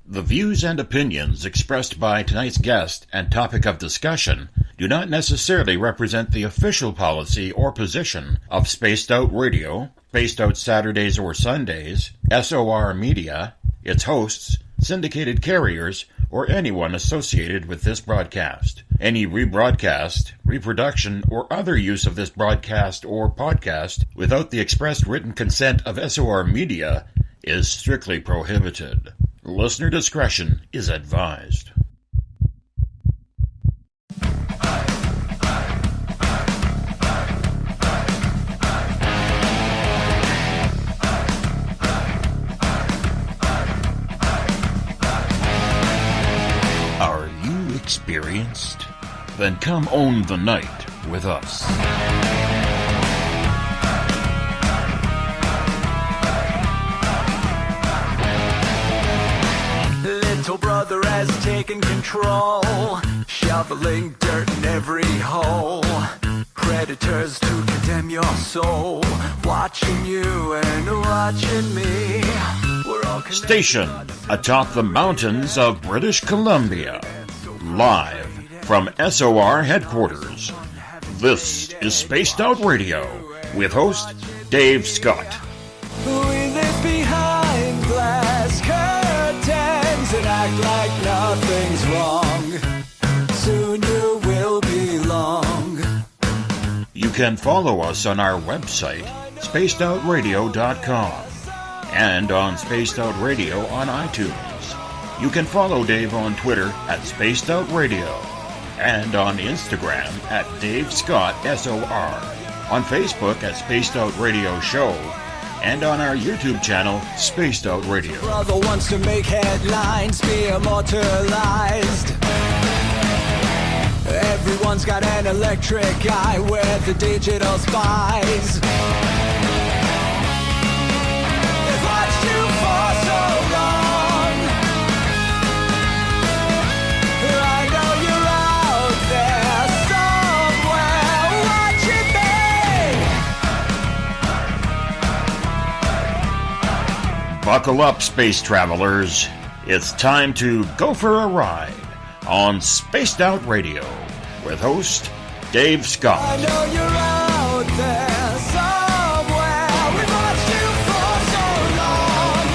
The views and opinions expressed by tonight's guest and topic of discussion do not necessarily represent the official policy or position of Spaced Out Radio, Spaced Out Saturdays or Sundays, SOR Media, its hosts, syndicated carriers, or anyone associated with this broadcast. Any rebroadcast, reproduction, or other use of this broadcast or podcast without the express written consent of SOR Media is strictly prohibited. Listener discretion is advised. Are you experienced? Then come own the night with us. Little brother has taken control, shoveling dirt in every hole. Predators to condemn your soul, watching you and watching me. We're all Stationed atop the mountains of British Columbia, live from SOR headquarters. This is Spaced Out Radio with host Dave Scott. We live behind glass curtains and act like nothing's wrong. Soon you will belong. You can follow us on our website, spacedoutradio.com, and on Spaced Out Radio on iTunes. You can follow Dave on Twitter at Spaced Out Radio, and on Instagram at Dave Scott SOR, on Facebook at Spaced Out Radio Show, and on our YouTube channel, Spaced Out Radio. Brother wants to make headlines, be immortalized. Everyone's got an electric eye with the digital spies. They've watched you for so long. I know you're out there somewhere watching me. Buckle up, space travelers. It's time to go for a ride on Spaced Out Radio with host Dave Scott. I know you're out there somewhere. We've watched you for so long.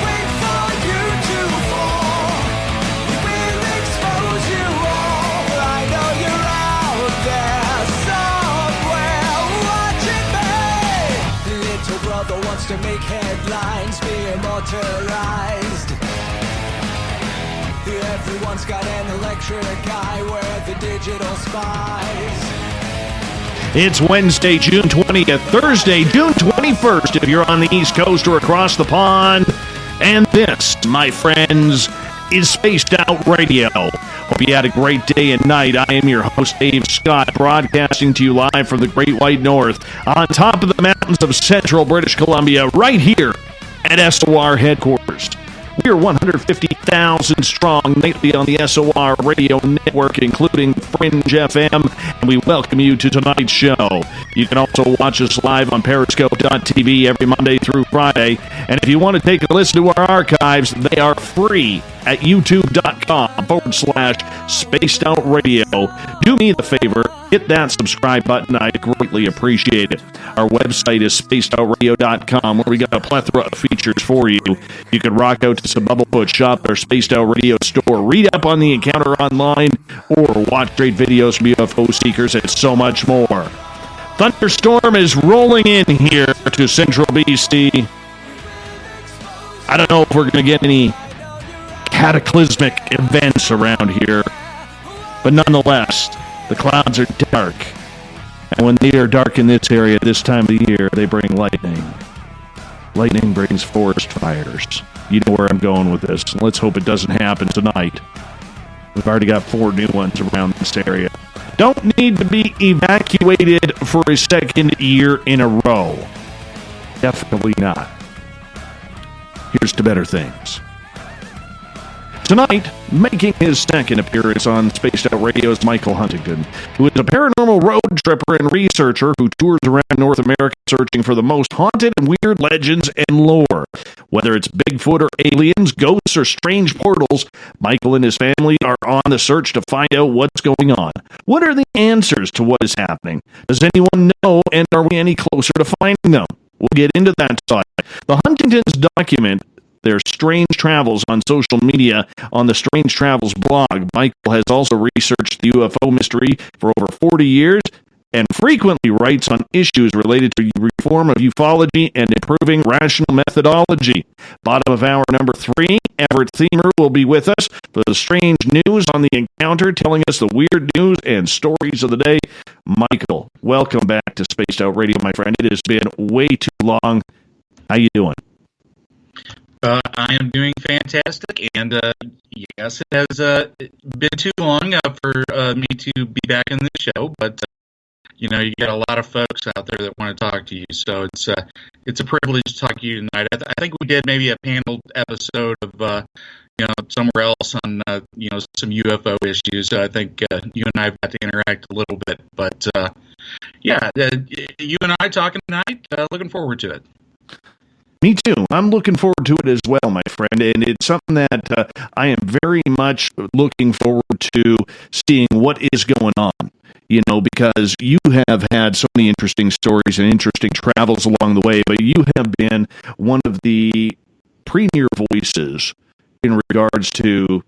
Wait for you to fall. We'll expose you all. I know you're out there somewhere watching me. Little brother wants to make headlines, be immortalized. Everyone's got an electric eye with the digital spies. It's Wednesday, June 20th, Thursday, June 21st, if you're on the East Coast or across the pond. And this, my friends, is Spaced Out Radio. Hope you had a great day and night. I am your host, Dave Scott, broadcasting to you live from the Great White North, on top of the mountains of central British Columbia, right here at SOR headquarters. We are 150,000 strong nightly on the SOR radio network, including Fringe FM, and we welcome you to tonight's show. You can also watch us live on Periscope.tv every Monday through Friday, and if you want to take a listen to our archives, they are free at youtube.com/Spaced Out Radio. Do me the favor, hit that subscribe button. I'd greatly appreciate it. Our website is spacedoutradio.com, where we got a plethora of features for you. You can rock out to some BUMBLEFOOT, shop at our Spaced Out Radio store, read up on the encounter online, or watch great videos from UFO seekers and so much more. Thunderstorm is rolling in here to central BC. I don't know if we're going to get any cataclysmic events around here, but nonetheless, the clouds are dark, and when they are dark in this area this time of the year, they bring lightning. Lightning brings forest fires. You know where I'm going with this. Let's hope it doesn't happen tonight. We've already got 4 new ones around this area. Don't need to be evacuated for a second year in a row. Definitely not. Here's to better things. Tonight, making his second appearance on Spaced Out Radio is Michael Huntington, who is a paranormal road tripper and researcher who tours around North America searching for the most haunted and weird legends and lore. Whether it's Bigfoot or aliens, ghosts, or strange portals, Michael and his family are on the search to find out what's going on. What are the answers to what is happening? Does anyone know, and are we any closer to finding them? We'll get into that side. The Huntingtons document their strange travels on social media on the Strange Travels blog. Michael has also researched the UFO mystery for over 40 years and frequently writes on issues related to reform of ufology and improving rational methodology. Bottom of hour number 3, Everett Thiemer will be with us for the strange news on the encounter, telling us the weird news and stories of the day. Michael, welcome back to Spaced Out Radio, my friend. It has been way too long. How you doing? I am doing fantastic, and yes, it has been too long for me to be back in the show, but you know, you got a lot of folks out there that want to talk to you, so it's a privilege to talk to you tonight. I think we did maybe a panel episode of you know, somewhere else on you know, some UFO issues. So I think you and I have got to interact a little bit, but yeah, you and I talking tonight. Looking forward to it. Me too. I'm looking forward to it as well, my friend, and it's something that I am very much looking forward to seeing what is going on, you know, because you have had so many interesting stories and interesting travels along the way, but you have been one of the premier voices in regards to, you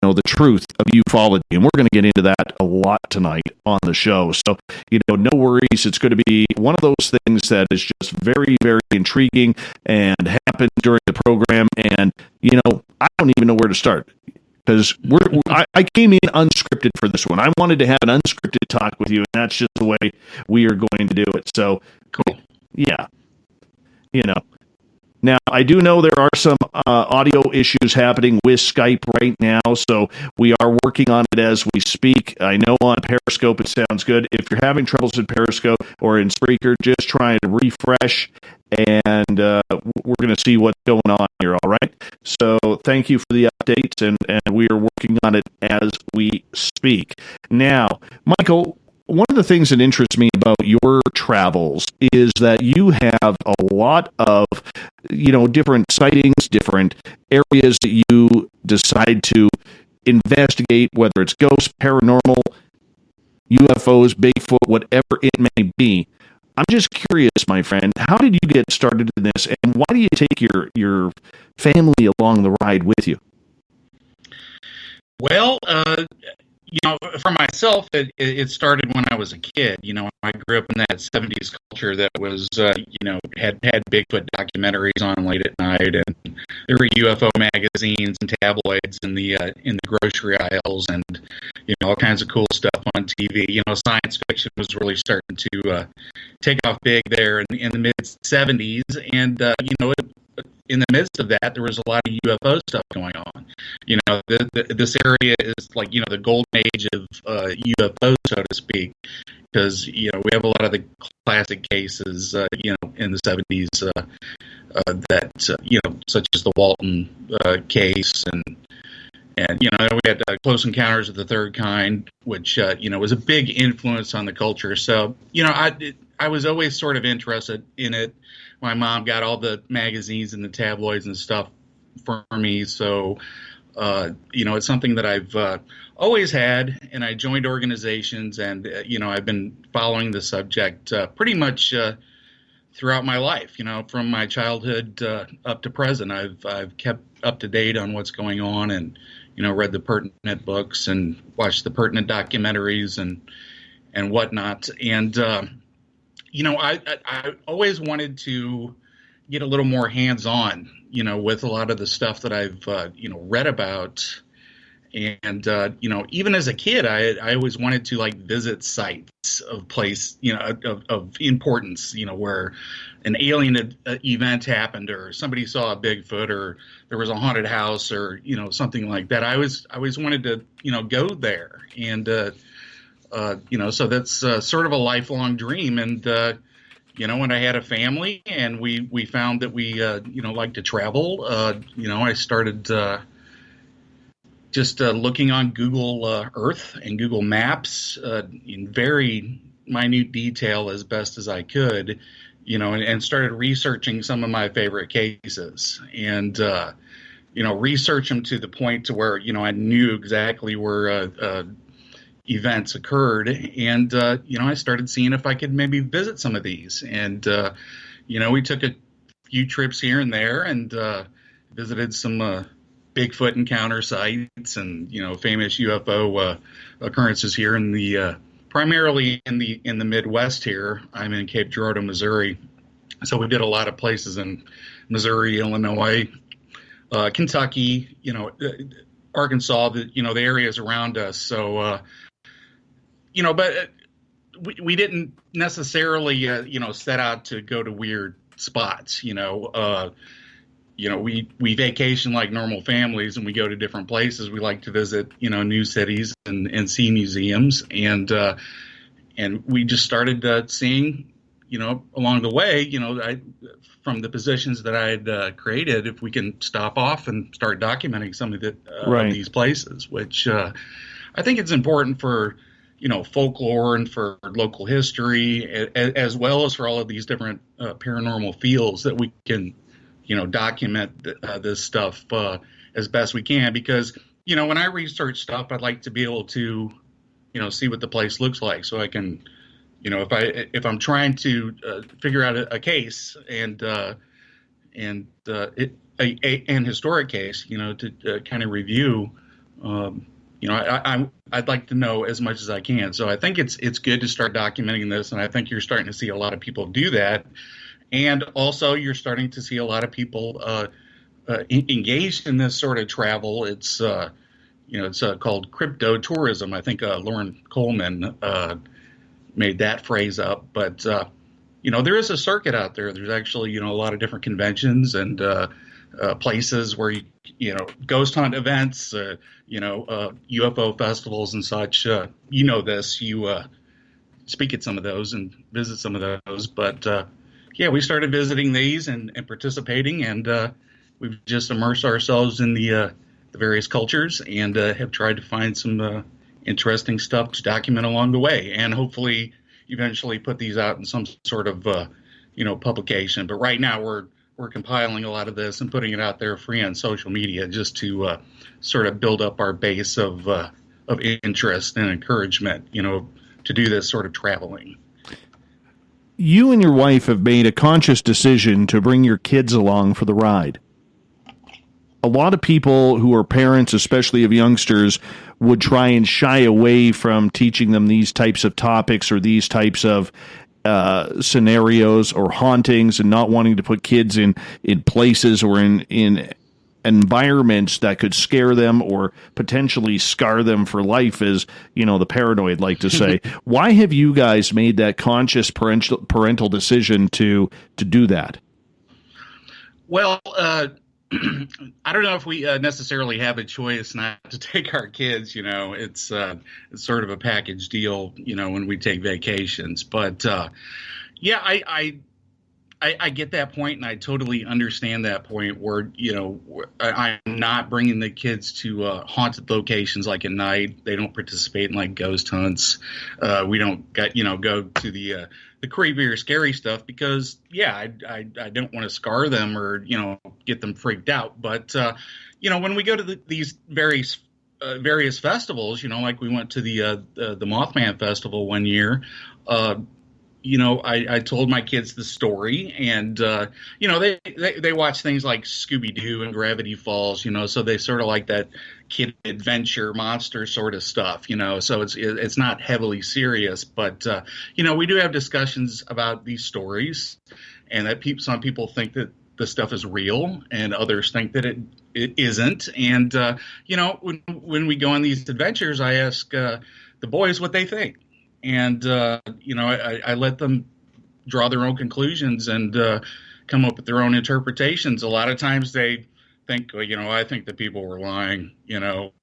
know, the truth of ufology, and we're going to get into that a lot tonight on the show. So, you know, no worries. It's going to be one of those things that is just very, very intriguing and happens during the program. And, you know, I don't even know where to start because I came in unscripted for this one. I wanted to have an unscripted talk with you, and that's just the way we are going to do it. So, Cool. Yeah, you know. Now, I do know there are some audio issues happening with Skype right now, so we are working on it as we speak. I know on Periscope it sounds good. If you're having troubles in Periscope or in Spreaker, just try and refresh, and we're going to see what's going on here, all right? So thank you for the updates, and we are working on it as we speak. Now, Michael, one of the things that interests me about your travels is that you have a lot of, you know, different sightings, different areas that you decide to investigate, whether it's ghosts, paranormal, UFOs, Bigfoot, whatever it may be. I'm just curious, my friend, how did you get started in this, and why do you take your family along the ride with you? Well, you know, for myself, it started when I was a kid. You know, I grew up in that 70s culture that was, you know, had Bigfoot documentaries on late at night, and there were UFO magazines and tabloids in the grocery aisles, and, you know, all kinds of cool stuff on TV. You know, science fiction was really starting to take off big there in the mid 70s, and you know, in the midst of that, there was a lot of UFO stuff going on. You know, this area is like, you know, the golden age of UFO, so to speak, because, you know, we have a lot of the classic cases, you know, in the 70s that, you know, such as the Walton case, and you know, we had Close Encounters of the Third Kind, which, you know, was a big influence on the culture. So, you know, I was always sort of interested in it. My mom got all the magazines and the tabloids and stuff for me. So, you know, it's something that I've always had, and I joined organizations, and, you know, I've been following the subject pretty much throughout my life. You know, from my childhood up to present, I've kept up to date on what's going on, and, you know, read the pertinent books and watched the pertinent documentaries and whatnot. And, you know, I always wanted to get a little more hands-on, you know, with a lot of the stuff that I've, you know, read about. And, you know, even as a kid, I always wanted to, like, visit sites of place, you know, of importance, you know, where an alien event happened, or somebody saw a Bigfoot, or there was a haunted house, or, you know, something like that. I always wanted to, you know, go there. And, you know, so that's sort of a lifelong dream. And, you know, when I had a family and we found that we, you know, like to travel, you know, I started just looking on Google Earth and Google Maps in very minute detail as best as I could, and started researching some of my favorite cases, and research them to the point to where I knew exactly where events occurred, and I started seeing if I could maybe visit some of these, and we took a few trips here and there, and visited some Bigfoot encounter sites, and famous UFO occurrences here in the primarily in the Midwest. Here, I'm in Cape Girardeau, Missouri, so we did a lot of places in Missouri, Illinois, Kentucky, Arkansas, the areas around us. So, but we didn't necessarily, set out to go to weird spots. We vacation like normal families, and we go to different places. We like to visit, new cities and see museums, and we just started seeing, along the way, from the positions that I had created, if we can stop off and start documenting some of of these places, which I think it's important for folklore and for local history, as well as for all of these different paranormal fields, that we can document this stuff as best we can, because when I research stuff, I'd like to be able to see what the place looks like, so I can if I'm trying to figure out a case and an historic case, to kind of review, I'd like to know as much as I can. So I think it's good to start documenting this, and I think you're starting to see a lot of people do that. And also, you're starting to see a lot of people engaged in this sort of travel. It's it's called crypto tourism. I think Lauren Coleman made that phrase up. But there is a circuit out there. There's actually a lot of different conventions and places where ghost hunt events, UFO festivals and such. This. You speak at some of those and visit some of those, but. We started visiting these and participating, and we've just immersed ourselves in the various cultures, and have tried to find some interesting stuff to document along the way, and hopefully eventually put these out in some sort of publication. But right now we're compiling a lot of this and putting it out there free on social media, just to sort of build up our base of interest and encouragement, to do this sort of traveling. You and your wife have made a conscious decision to bring your kids along for the ride. A lot of people who are parents, especially of youngsters, would try and shy away from teaching them these types of topics or these types of scenarios or hauntings, and not wanting to put kids in places or in environments that could scare them or potentially scar them for life, as the paranoid like to say. Why have you guys made that conscious parental decision to do that? Well, I don't know if we necessarily have a choice not to take our kids. It's sort of a package deal, when we take vacations. But I get that point, and I totally understand that point where, I'm not bringing the kids to haunted locations like at night. They don't participate in like ghost hunts. We don't go to the creepy or scary stuff because, I don't want to scar them or, get them freaked out. But, when we go to these various festivals, like we went to the Mothman Festival one year, I told my kids the story, and, they watch things like Scooby-Doo and Gravity Falls, so they sort of like that kid adventure monster sort of stuff, so it's not heavily serious, but, we do have discussions about these stories, and that some people think that the stuff is real and others think that it isn't. And, when we go on these adventures, I ask the boys what they think. And, I let them draw their own conclusions and come up with their own interpretations. A lot of times they think, I think that people were lying,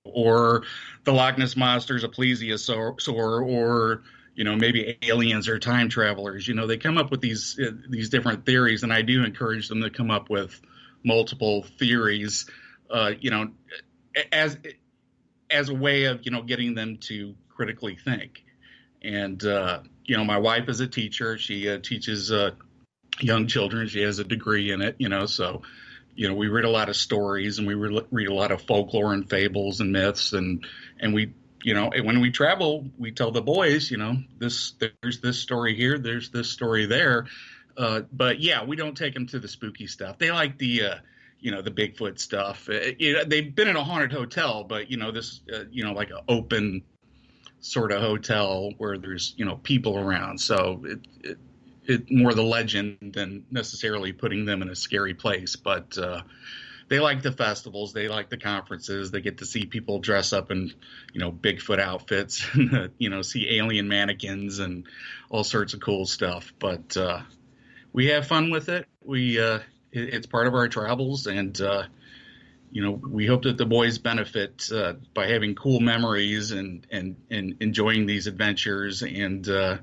or the Loch Ness Monster is a plesiosaur, or, maybe aliens are time travelers. They come up with these different theories, and I do encourage them to come up with multiple theories, as a way of, getting them to critically think. And, my wife is a teacher. She teaches young children. She has a degree in it, so, we read a lot of stories, and we read a lot of folklore and fables and myths, and we, when we travel, we tell the boys, there's this story here, there's this story there. But yeah, we don't take them to the spooky stuff. They like the Bigfoot stuff. They've been in a haunted hotel, but this, like an open sort of hotel where there's, people around. So it more the legend than necessarily putting them in a scary place. But they like the festivals. They like the conferences. They get to see people dress up in, Bigfoot outfits, and, see alien mannequins and all sorts of cool stuff. But we have fun with it. It's part of our travels, and we hope that the boys benefit by having cool memories and enjoying these adventures, and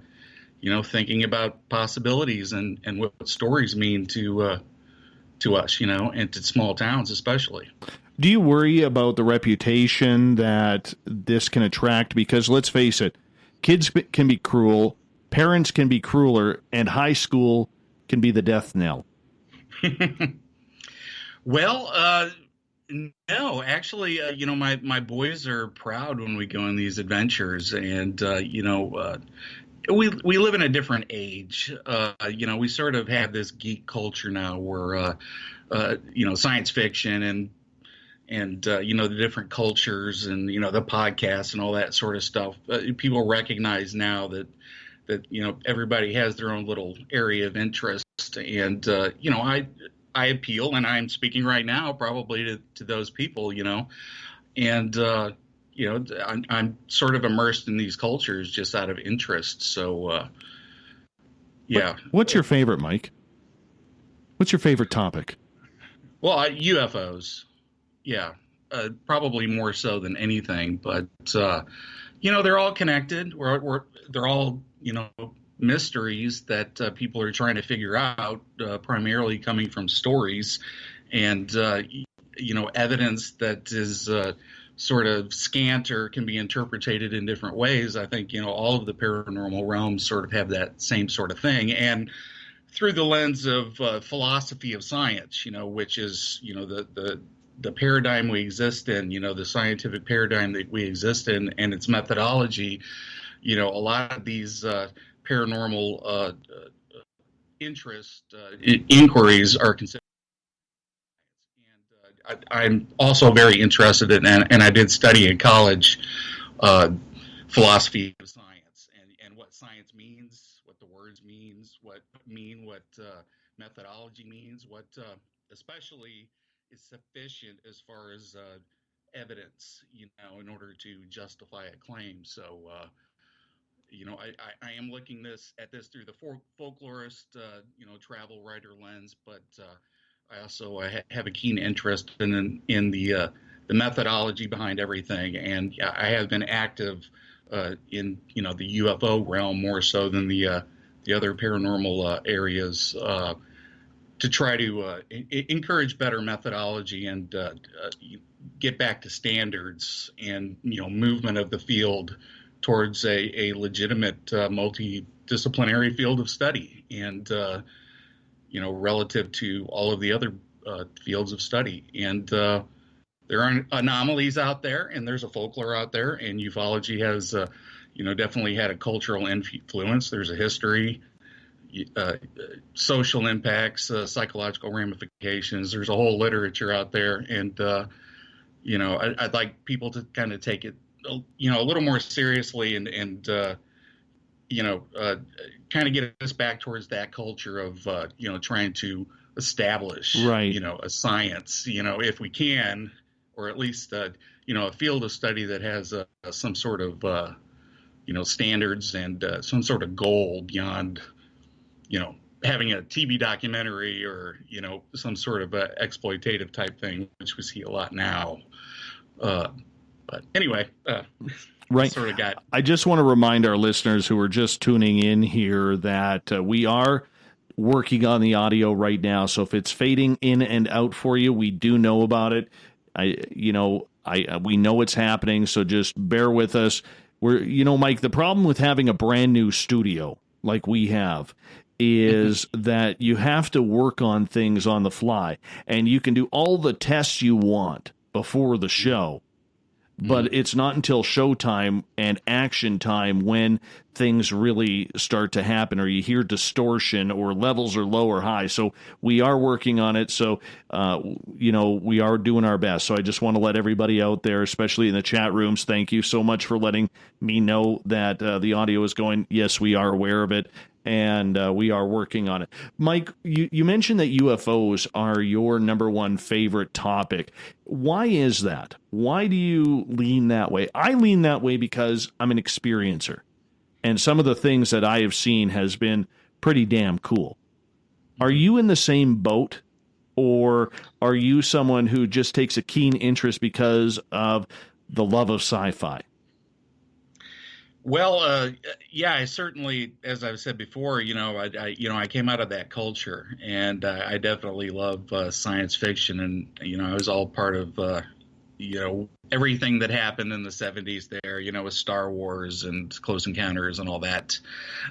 thinking about possibilities and what stories mean to us, and to small towns especially. Do you worry about the reputation that this can attract? Because let's face it, kids can be cruel, parents can be crueler, and high school can be the death knell. Well, no, actually, my boys are proud when we go on these adventures, and we live in a different age. We sort of have this geek culture now where science fiction and the different cultures and the podcasts and all that sort of stuff. People recognize now that everybody has their own little area of interest, and I appeal, and I'm speaking right now probably to those people, and I'm sort of immersed in these cultures just out of interest. So yeah. What's your favorite, Mike? What's your favorite topic? Well, UFOs. Yeah, probably more so than anything, but they're all connected. They're all mysteries that people are trying to figure out, primarily coming from stories and evidence that is sort of scant or can be interpreted in different ways. I think all of the paranormal realms sort of have that same sort of thing, and through the lens of philosophy of science, which is the paradigm we exist in, the scientific paradigm that we exist in, and its methodology. A lot of these paranormal inquiries are considered. And I'm also very interested in, and I did study in college, philosophy of science and what science means, what the words means, what methodology means, what especially is sufficient as far as evidence, in order to justify a claim. So, I am looking at this through the folklorist, travel writer lens, but I also have a keen interest in the methodology behind everything, and I have been active in the UFO realm more so than the other paranormal areas, to try to encourage better methodology and get back to standards and movement of the field towards a legitimate multidisciplinary field of study, and relative to all of the other fields of study. And there are anomalies out there, and there's a folklore out there, and ufology has definitely had a cultural influence. There's a history, social impacts, psychological ramifications. There's a whole literature out there, and I'd like people to kind of take it a little more seriously, and kind of get us back towards that culture of trying to establish a science, if we can, or at least a field of study that has some sort of standards and some sort of goal beyond having a TV documentary or some sort of exploitative type thing, which we see a lot now. But anyway, right. Sort of got. I just want to remind our listeners who are just tuning in here that we are working on the audio right now. So if it's fading in and out for you, we do know about it. We know it's happening. So just bear with us. Mike, the problem with having a brand new studio like we have is that you have to work on things on the fly, and you can do all the tests you want before the show, but it's not until showtime and action time when things really start to happen, or you hear distortion, or levels are low or high. So we are working on it. So, we are doing our best. So I just want to let everybody out there, especially in the chat rooms, thank you so much for letting me know that the audio is going. Yes, we are aware of it, and we are working on it. Mike, you mentioned that UFOs are your number one favorite topic. Why is that? Why do you lean that way? I lean that way because I'm an experiencer, and some of the things that I have seen has been pretty damn cool. Are you in the same boat, or are you someone who just takes a keen interest because of the love of sci-fi? Well, yeah, I certainly, as I've said before, I came out of that culture, and I definitely love science fiction, and I was all part of everything that happened in the 70s there, with Star Wars and Close Encounters and all that.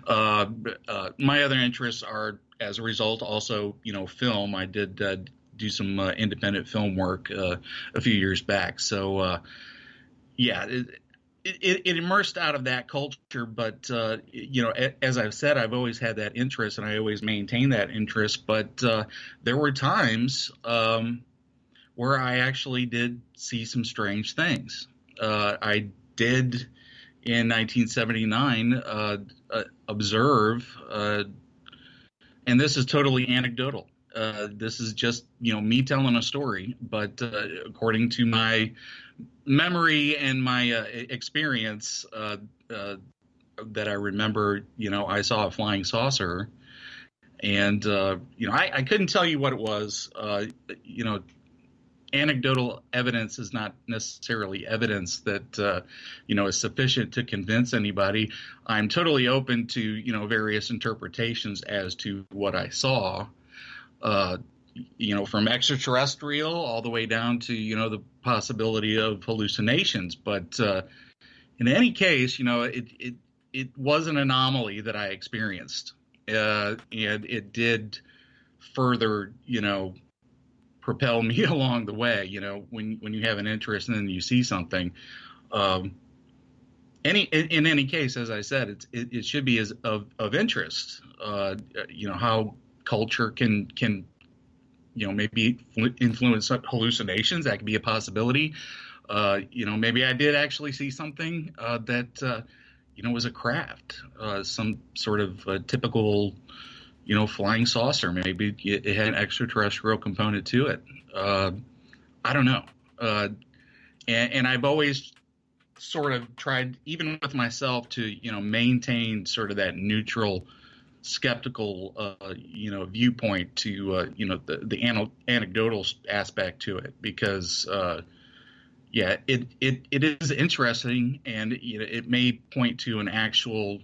My other interests are, as a result, also film. I did do some independent film work a few years back, so yeah. It immersed out of that culture, but as I've said, I've always had that interest, and I always maintain that interest. But there were times where I actually did see some strange things. I did in 1979 observe, and this is totally anecdotal. This is just me telling a story, but according to my memory and my experience that I remember, I saw a flying saucer, and I couldn't tell you what it was. Anecdotal evidence is not necessarily evidence that is sufficient to convince anybody. I'm totally open to various interpretations as to what I saw. From extraterrestrial all the way down to, the possibility of hallucinations. But in any case, it was an anomaly that I experienced. And it did further, propel me along the way, when you have an interest and then you see something. In any case, as I said, it should be of interest. How culture can maybe influence hallucinations. That could be a possibility. Maybe I did actually see something that was a craft, some sort of typical, flying saucer. Maybe it had an extraterrestrial component to it. I don't know. And I've always sort of tried, even with myself, to maintain sort of that neutral, skeptical viewpoint to the anecdotal aspect to it, because it is interesting, and it may point to an actual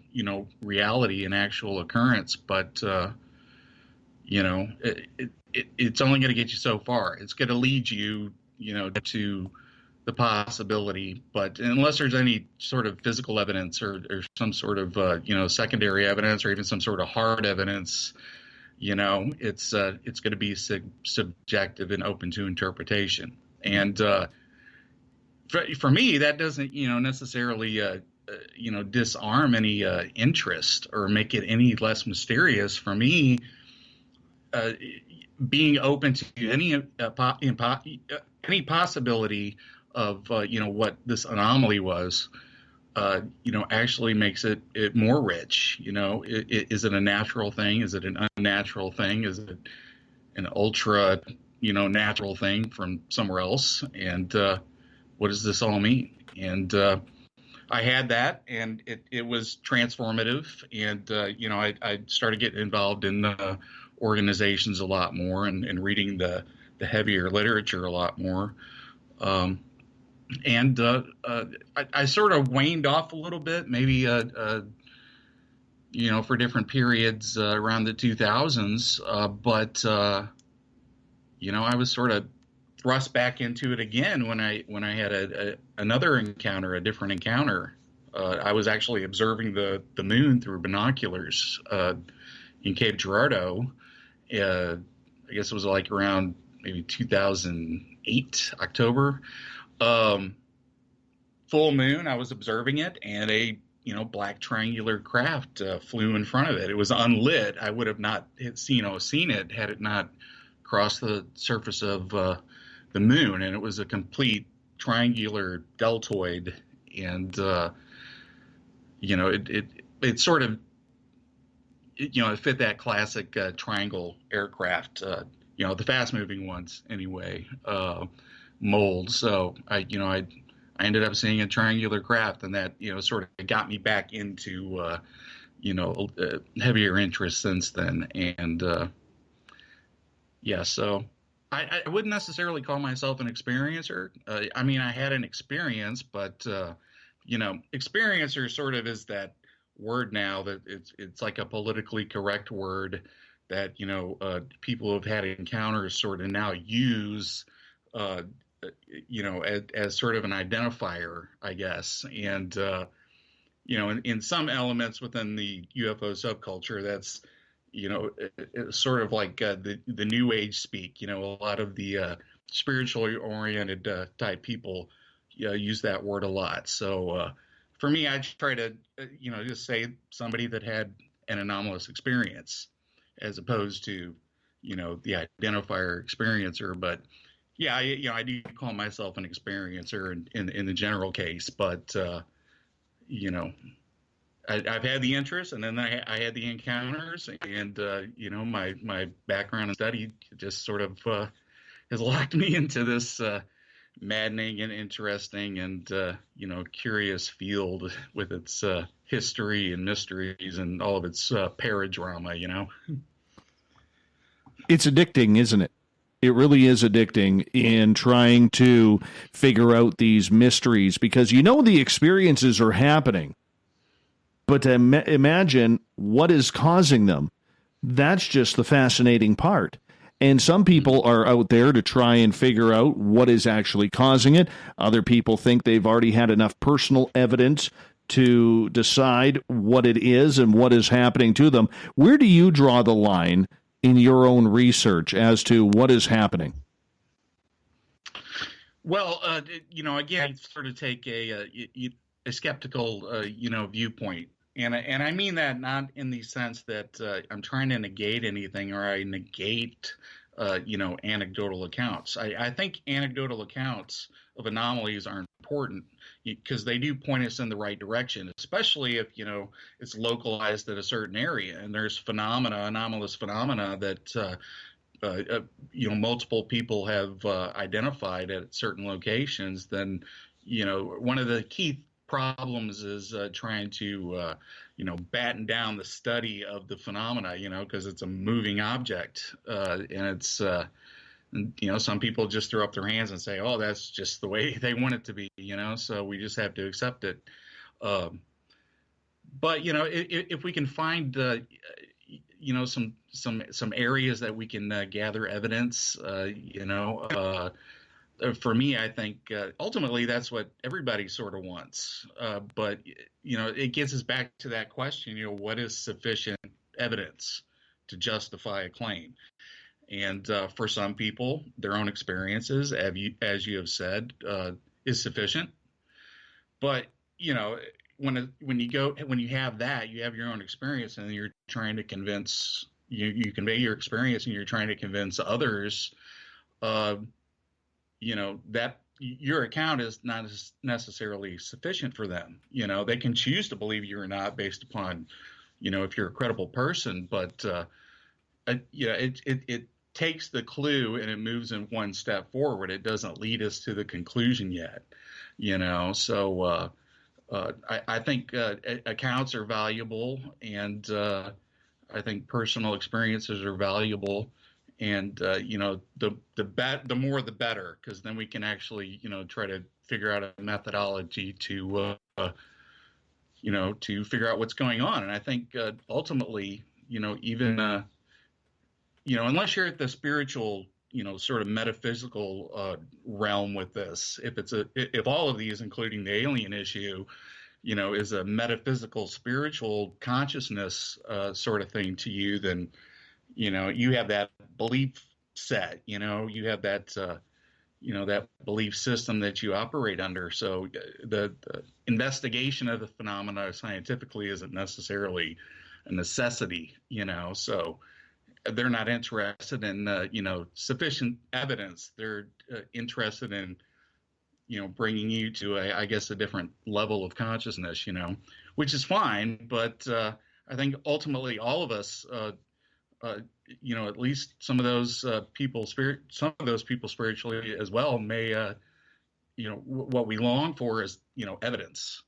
reality, an actual occurrence, but it's only going to get you so far. It's going to lead you to the possibility, but unless there's any sort of physical evidence or some sort of secondary evidence, or even some sort of hard evidence, it's going to be subjective and open to interpretation. And for me, that doesn't necessarily disarm any interest or make it any less mysterious. For me, being open to any possibility of what this anomaly was, actually makes it more rich. Is it a natural thing? Is it an unnatural thing? Is it an ultra natural thing from somewhere else? And what does this all mean? And I had that, and it was transformative. And I started getting involved in organizations a lot more, and reading the heavier literature a lot more. And I sort of waned off a little bit, maybe, for different periods around the 2000s. But I was sort of thrust back into it again when I had another encounter, a different encounter. I was actually observing the moon through binoculars, in Cape Girardeau. I guess it was like around maybe 2008 October. Full moon. I was observing it, and a black triangular craft flew in front of it. It was unlit. I would have not seen it had it not crossed the surface of the moon, and it was a complete triangular deltoid, and it sort of it fit that classic triangle aircraft, the fast moving ones anyway, mold. So I ended up seeing a triangular craft, and that sort of got me back into heavier interest since then. And so I wouldn't necessarily call myself an experiencer. I mean, I had an experience, but experiencer sort of is that word now that it's like a politically correct word that people who have had encounters sort of now use as sort of an identifier, I guess. And in some elements within the UFO subculture, that's it's sort of like the new age speak. A lot of the spiritually oriented type people use that word a lot. So for me, I try to just say somebody that had an anomalous experience, as opposed to the identifier experiencer. But yeah, I do call myself an experiencer in the general case. But I've had the interest, and then I had the encounters, and my background and study just sort of has locked me into this maddening and interesting and curious field with its history and mysteries and all of its paradrama. It's addicting, isn't it? It really is addicting in trying to figure out these mysteries, because the experiences are happening, but to imagine what is causing them, that's just the fascinating part. And some people are out there to try and figure out what is actually causing it. Other people think they've already had enough personal evidence to decide what it is and what is happening to them. Where do you draw the line in your own research as to what is happening? Well, again, I sort of take a skeptical, viewpoint. And I mean that not in the sense that I'm trying to negate anything, or I negate, anecdotal accounts. I think anecdotal accounts of anomalies are important because they do point us in the right direction, especially if, it's localized at a certain area and there's anomalous phenomena that, multiple people have identified at certain locations. Then, one of the key problems is trying to batten down the study of the phenomena, because it's a moving object, and it's some people just throw up their hands and say, oh, that's just the way they want it to be, so we just have to accept it. But if we can find some areas that we can gather evidence, for me, I think ultimately that's what everybody sort of wants. But, it gets us back to that question, what is sufficient evidence to justify a claim? And for some people, their own experiences, as you have said, is sufficient. But, when you have that, you have your own experience, and you're trying to convince, you convey your experience, and you're trying to convince others that your account is not necessarily sufficient for them. They can choose to believe you or not based upon, if you're a credible person. But, it takes the clue and it moves in one step forward. It doesn't lead us to the conclusion yet, So I think accounts are valuable, and I think personal experiences are valuable. And the more the better, because then we can actually try to figure out a methodology to figure out what's going on. And I think ultimately even unless you're at the spiritual sort of metaphysical realm with this, if all of these, including the alien issue, is a metaphysical, spiritual consciousness sort of thing to you, then you have that belief set. You have that that belief system that you operate under. So the investigation of the phenomena scientifically isn't necessarily a necessity. So they're not interested in sufficient evidence. They're interested in bringing you to I guess a different level of consciousness, which is fine. But I think ultimately all of us, at least some of those people spiritually as well may, what we long for is, evidence,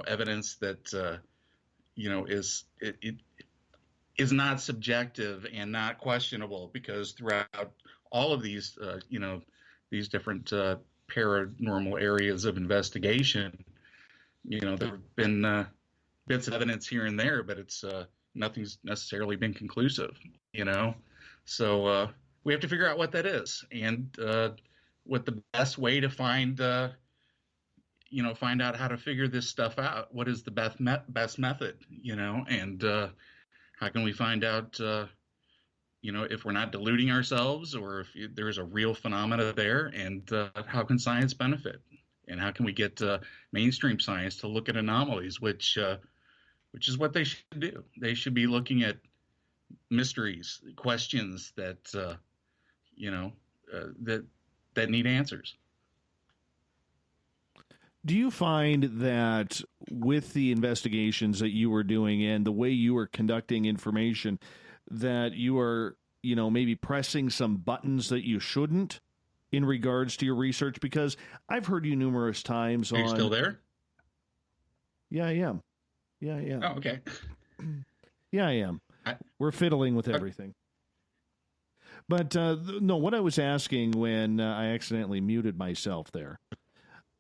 evidence that, is not subjective and not questionable, because throughout all of these, these different paranormal areas of investigation, there have been bits of evidence here and there, but it's nothing's necessarily been conclusive, So we have to figure out what that is, and what the best way to find out how to figure this stuff out. What is the best method, and how can we find out, if we're not deluding ourselves, or if there's a real phenomena there, and how can science benefit, and how can we get mainstream science to look at anomalies, which is what they should do. They should be looking at mysteries, questions that that need answers. Do you find that with the investigations that you were doing and the way you were conducting information, that you are, maybe pressing some buttons that you shouldn't in regards to your research? Because I've heard you numerous times Are you still there? Yeah, I am. Yeah, yeah. Oh, okay. Yeah, I am. We're fiddling with everything. But, no, what I was asking when I accidentally muted myself there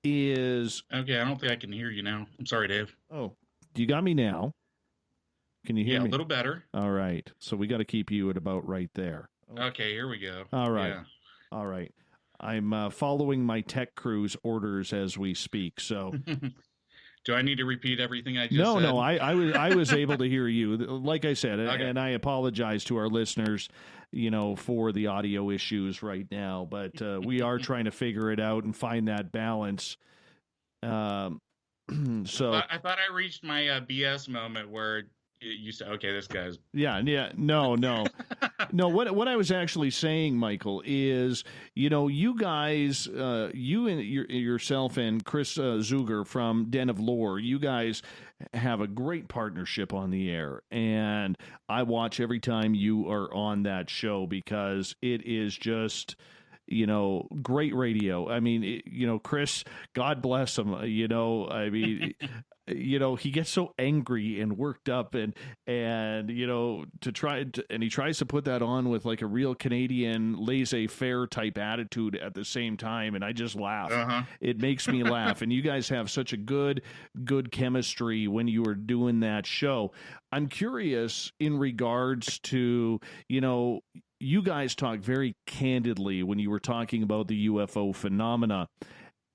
is... Okay, I don't think I can hear you now. I'm sorry, Dave. Oh, you got me now? Can you hear me? Yeah, a little better. All right. So we got to keep you at about right there. Okay, here we go. All right. Yeah. All right. I'm following my tech crew's orders as we speak, so... Do I need to repeat everything I just said? No, I was able to hear you. Like I said, okay. And I apologize to our listeners, for the audio issues right now, but we are trying to figure it out and find that balance. So I thought I reached my BS moment where you said, "Okay, this guy's." Yeah, no. What I was actually saying, Michael, is you guys, you and yourself and Chris Zuger from Den of Lore, you guys have a great partnership on the air, and I watch every time you are on that show because it is just. Great radio. I mean, Chris, God bless him. He gets so angry and worked up and to try to, and he tries to put that on with like a real Canadian laissez-faire type attitude at the same time. And I just laugh. Uh-huh. It makes me laugh. And you guys have such a good chemistry when you were doing that show. I'm curious in regards to, you guys talk very candidly when you were talking about the UFO phenomena.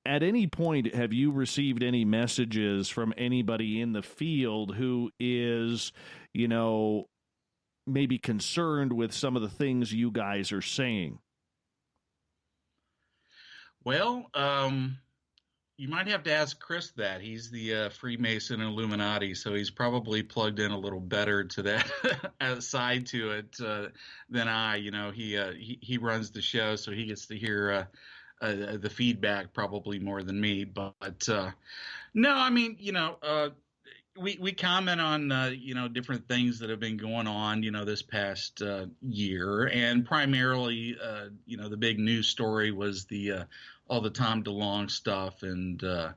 At any point, have you received any messages from anybody in the field who is, maybe concerned with some of the things you guys are saying? Well, you might have to ask Chris that. He's the Freemason Illuminati, so he's probably plugged in a little better to that side to it than I. He runs the show, so he gets to hear the feedback probably more than me. But no, I mean, we comment on different things that have been going on this past year, and primarily the big news story was the all the Tom DeLonge stuff and the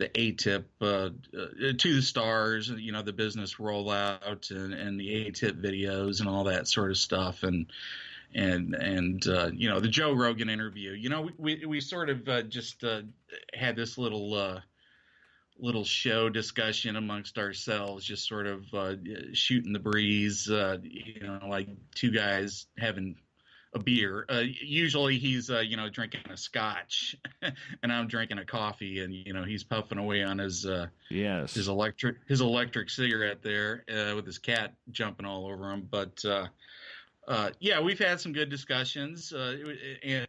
ATIP to the stars, the business rollout and the ATIP videos and all that sort of stuff, and the Joe Rogan interview. We sort of just had this little show discussion amongst ourselves, just sort of shooting the breeze, like two guys having a beer. Usually he's drinking a scotch, and I'm drinking a coffee, and he's puffing away on his Yes. his electric cigarette there with his cat jumping all over him. But yeah, we've had some good discussions, and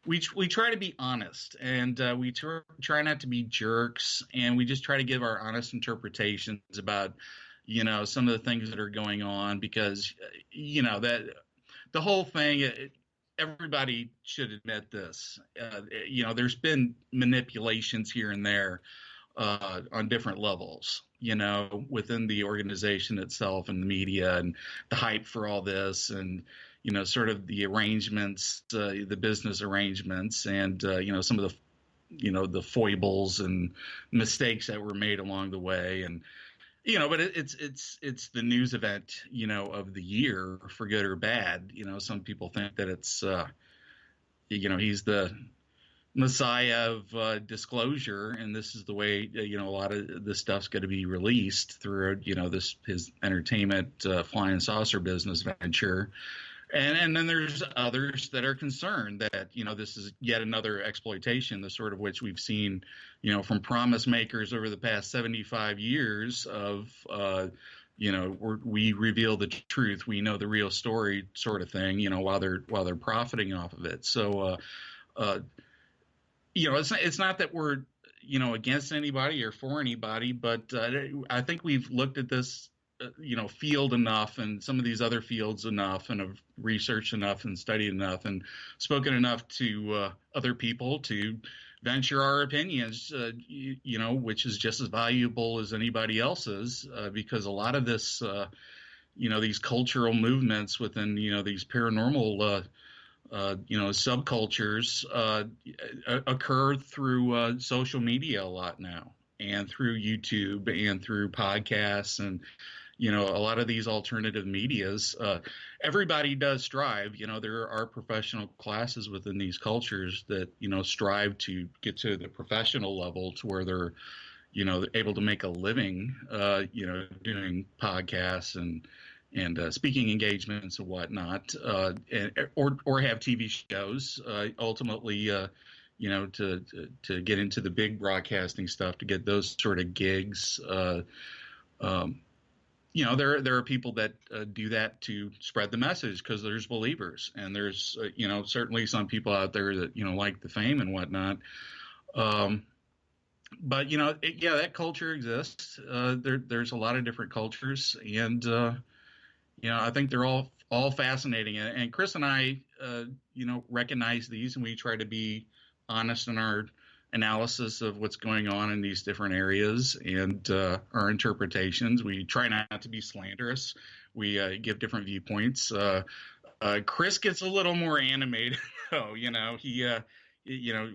we try to be honest, and we try not to be jerks, and we just try to give our honest interpretations about some of the things that are going on, because that the whole thing. Everybody should admit this. There's been manipulations here and there on different levels, within the organization itself and the media and the hype for all this, and sort of the arrangements, the business arrangements, and some of the foibles and mistakes that were made along the way, and but it's the news event of the year, for good or bad. Some people think that it's he's the messiah of disclosure, and this is the way a lot of this stuff's going to be released through his entertainment flying saucer business venture. And then there's others that are concerned that this is yet another exploitation, the sort of which we've seen from promise makers over the past 75 years of we reveal the truth, we know the real story, sort of thing, while they're profiting off of it. So it's not that we're against anybody or for anybody, but I think we've looked at this field enough, and some of these other fields enough, and have researched enough and studied enough and spoken enough to other people to venture our opinions, which is just as valuable as anybody else's, because a lot of this, these cultural movements within, these paranormal, subcultures occur through social media a lot now, and through YouTube and through podcasts, and a lot of these alternative medias. Everybody does strive. There are professional classes within these cultures that strive to get to the professional level, to where they're able to make a living doing podcasts and speaking engagements and whatnot, or have TV shows. Ultimately, to get into the big broadcasting stuff, to get those sort of gigs. There are people that do that to spread the message, because there's believers, and there's certainly some people out there that like the fame and whatnot. But that culture exists. There's a lot of different cultures, and I think they're all fascinating. And Chris and I recognize these, and we try to be honest in our analysis of what's going on in these different areas, and our interpretations. We try not to be slanderous. We give different viewpoints. Chris gets a little more animated, though. He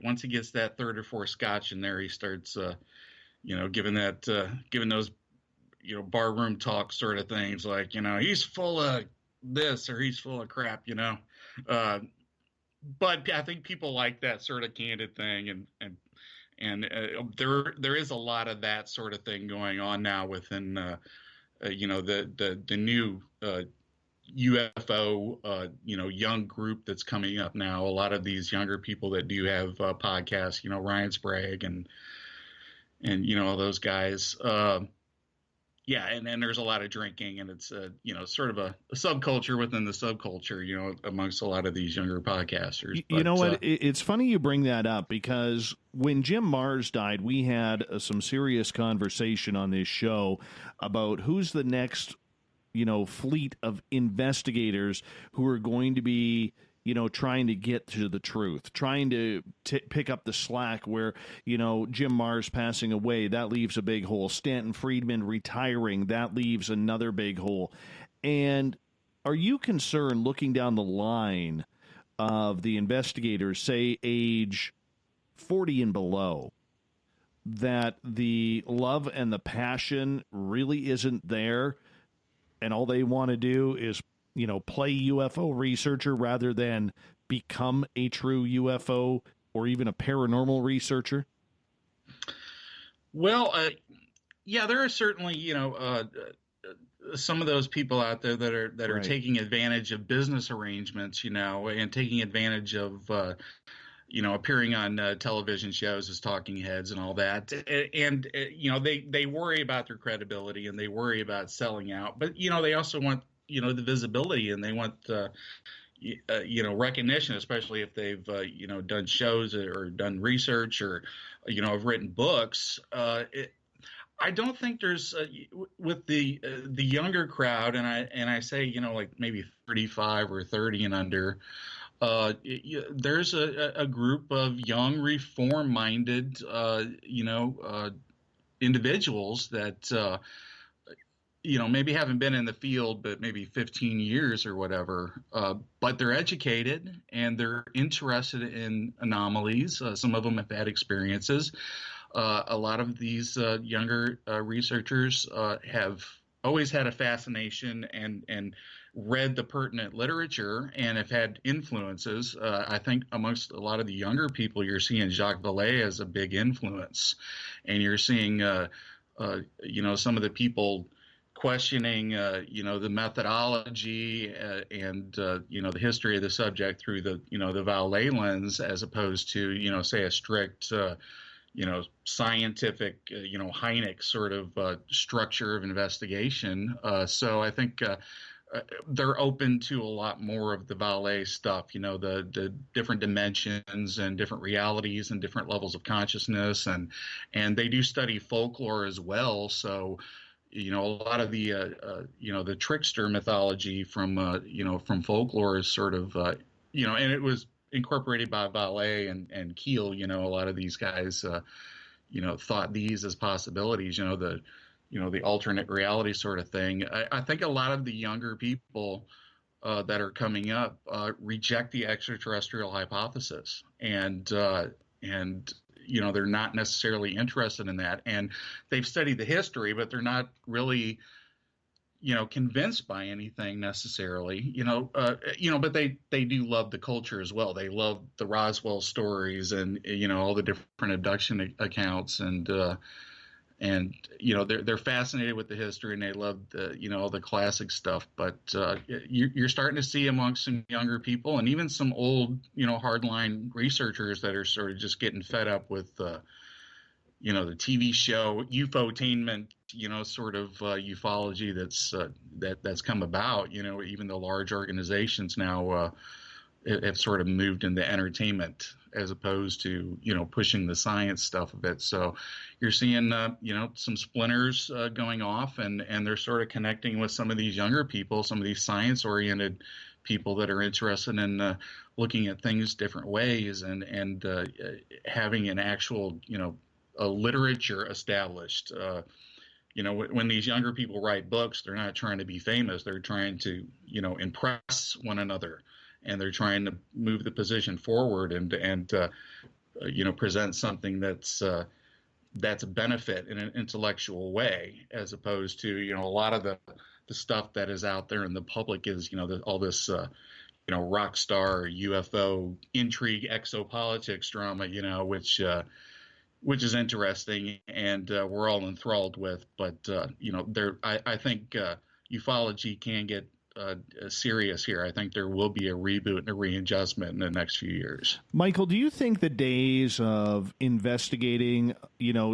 once he gets that third or fourth scotch in there, he starts giving those barroom talk sort of things, like he's full of this or he's full of crap. But I think people like that sort of candid thing, and there is a lot of that sort of thing going on now within the new UFO young group that's coming up now. A lot of these younger people that do have podcasts, Ryan Sprague and all those guys. Yeah, and there's a lot of drinking, and it's sort of a subculture within the subculture, amongst a lot of these younger podcasters. You know what? It's funny you bring that up, because when Jim Mars died, we had some serious conversation on this show about who's the next, fleet of investigators who are going to be trying to get to the truth, trying to pick up the slack where, Jim Mars passing away, that leaves a big hole. Stanton Friedman retiring, that leaves another big hole. And are you concerned, looking down the line of the investigators, say age 40 and below, that the love and the passion really isn't there, and all they want to do is play UFO researcher rather than become a true UFO or even a paranormal researcher? Well, yeah, there are certainly, some of those people out there that are Right. taking advantage of business arrangements, and taking advantage of appearing on television shows as talking heads and all that. And they worry about their credibility and they worry about selling out. But, they also want, the visibility, and they want, recognition, especially if they've, done shows or done research or, have written books. I don't think there's with the younger crowd, and I say, like maybe 35 or 30 and under. There's a group of young, reform-minded, individuals that, maybe haven't been in the field, but maybe 15 years or whatever. But they're educated and they're interested in anomalies. Some of them have had experiences. A lot of these younger researchers have always had a fascination and read the pertinent literature and have had influences. I think amongst a lot of the younger people, you're seeing Jacques Vallée as a big influence, and you're seeing, some of the people questioning, the methodology and the history of the subject through the Vallée lens, as opposed to, say, a strict scientific, Hynek sort of structure of investigation. So I think they're open to a lot more of the Vallée stuff, the different dimensions and different realities and different levels of consciousness. And they do study folklore as well. So, a lot of the, the trickster mythology from folklore is sort of, and it was incorporated by Vallée and Keel. A lot of these guys, thought these as possibilities, the alternate reality sort of thing. I think a lot of the younger people that are coming up reject the extraterrestrial hypothesis, and they're not necessarily interested in that. And they've studied the history, but they're not really convinced by anything necessarily, but they do love the culture as well. They love the Roswell stories and, all the different abduction accounts, and they're fascinated with the history, and they love all the classic stuff. But you're starting to see amongst some younger people and even some old, hardline researchers that are sort of just getting fed up with, the TV show UFOtainment, sort of ufology that's come about. Even the large organizations now have sort of moved into entertainment as opposed to pushing the science stuff of it. So you're seeing some splinters going off, and they're sort of connecting with some of these younger people, some of these science oriented people that are interested in looking at things different ways, and having an actual a literature established. When these younger people write books, they're not trying to be famous. They're trying to, impress one another, and they're trying to move the position forward and present something that's a benefit in an intellectual way, as opposed to, a lot of the stuff that is out there in the public is, all this, rock star UFO intrigue, exopolitics drama, which is interesting, and we're all enthralled with. But I think ufology can get serious here. I think there will be a reboot and a readjustment in the next few years. Michael, do you think the days of investigating,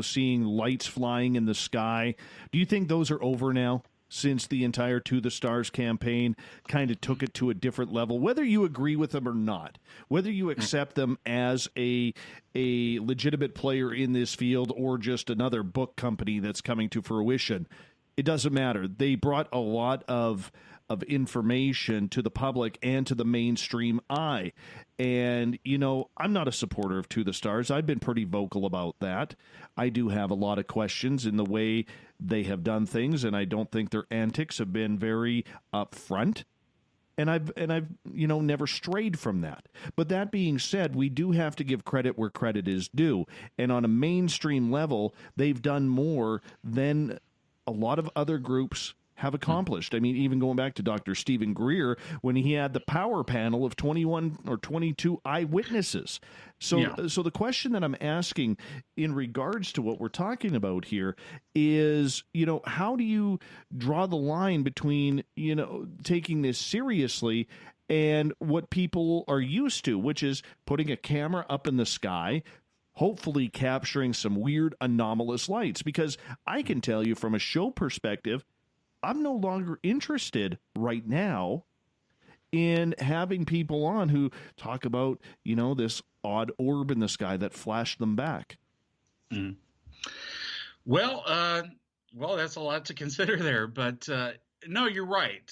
seeing lights flying in the sky, do you think those are over now? Since the entire To the Stars campaign kind of took it to a different level, whether you agree with them or not, whether you accept them as a legitimate player in this field or just another book company that's coming to fruition, it doesn't matter. They brought a lot of information to the public and to the mainstream eye. And, I'm not a supporter of To the Stars. I've been pretty vocal about that. I do have a lot of questions in the way they have done things, and I don't think their antics have been very upfront. And I've never strayed from that. But that being said, we do have to give credit where credit is due. And on a mainstream level, they've done more than a lot of other groups have accomplished. I mean, even going back to Dr. Stephen Greer, when he had the power panel of 21 or 22 eyewitnesses. So, so the question that I'm asking in regards to what we're talking about here is, how do you draw the line between, taking this seriously and what people are used to, which is putting a camera up in the sky, hopefully capturing some weird anomalous lights? Because I can tell you from a show perspective, I'm no longer interested right now in having people on who talk about, this odd orb in the sky that flashed them back. Mm. Well, that's a lot to consider there, but no, you're right.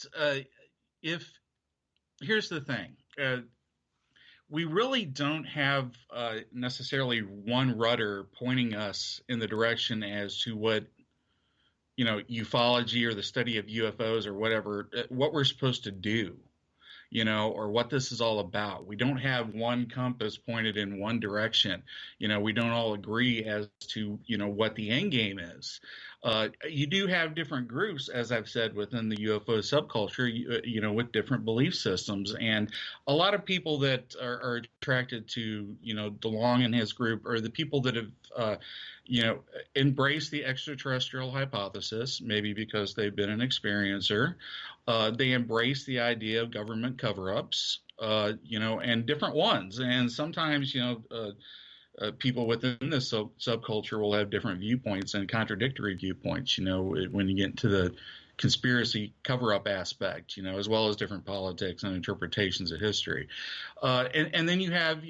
Here's the thing. We really don't have necessarily one rudder pointing us in the direction as to what, ufology or the study of UFOs or whatever, what we're supposed to do, or what this is all about. We don't have one compass pointed in one direction. We don't all agree as to, what the end game is. You do have different groups, as I've said, within the UFO subculture, with different belief systems. And a lot of people that are attracted to, DeLong and his group are the people that have, embraced the extraterrestrial hypothesis, maybe because they've been an experiencer. They embrace the idea of government cover-ups, and different ones. And sometimes, people within this subculture will have different viewpoints and contradictory viewpoints, when you get into the conspiracy cover-up aspect, as well as different politics and interpretations of history. And then you have,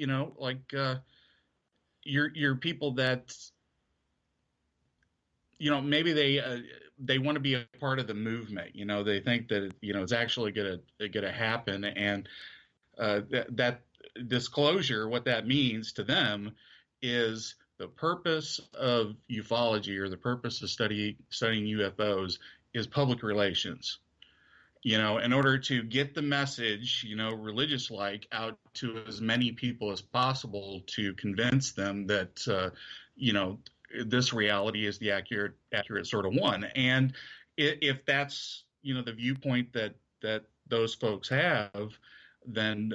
your people that, maybe they want to be a part of the movement. They think that, it's actually gonna happen. And that disclosure, what that means to them is the purpose of ufology or the purpose of studying UFOs is public relations. In order to get the message, religious-like, out to as many people as possible to convince them that, this reality is the accurate sort of one. And if that's, the viewpoint that those folks have, then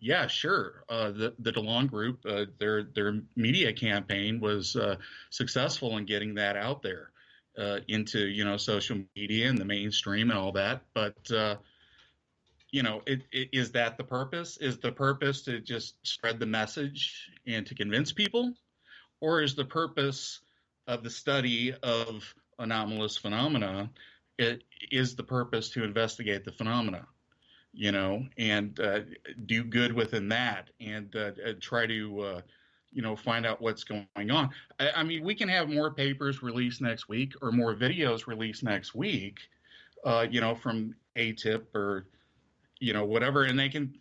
yeah, sure. The DeLong group, their media campaign was successful in getting that out there into social media and the mainstream and all that. But is that the purpose? Is the purpose to just spread the message and to convince people, or is the purpose of the study of anomalous phenomena? Is the purpose to investigate the phenomena? And do good within that, and try to, find out what's going on. I mean, we can have more papers released next week or more videos released next week, from ATIP or, whatever, and they can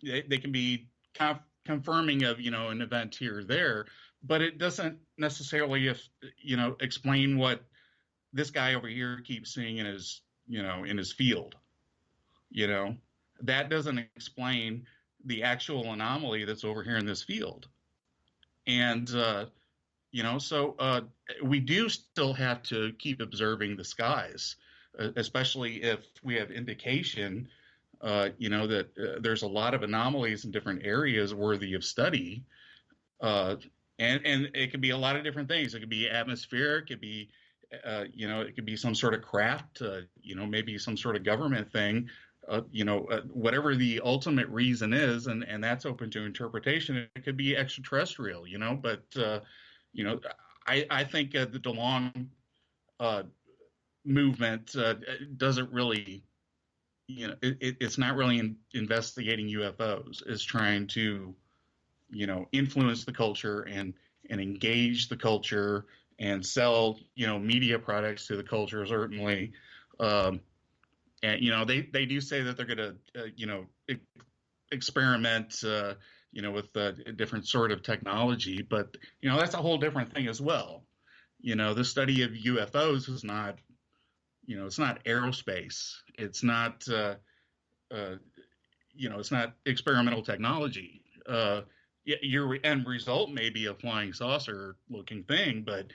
be confirming of, an event here or there, but it doesn't necessarily, explain what this guy over here keeps seeing in his, in his field, That doesn't explain the actual anomaly that's over here in this field. And, so we do still have to keep observing the skies, especially if we have indication, that there's a lot of anomalies in different areas worthy of study. And it could be a lot of different things. It could be atmospheric, it could be, it could be some sort of craft, maybe some sort of government thing. Whatever the ultimate reason is, and that's open to interpretation. It could be extraterrestrial, but, I think the DeLong movement doesn't really, it's not really investigating UFOs. It's trying to, influence the culture and engage the culture and sell, media products to the culture, certainly. And, they do say that they're going to, experiment, with a different sort of technology. But, that's a whole different thing as well. The study of UFOs is not, it's not aerospace. It's not, it's not experimental technology. Your end result may be a flying saucer looking thing, but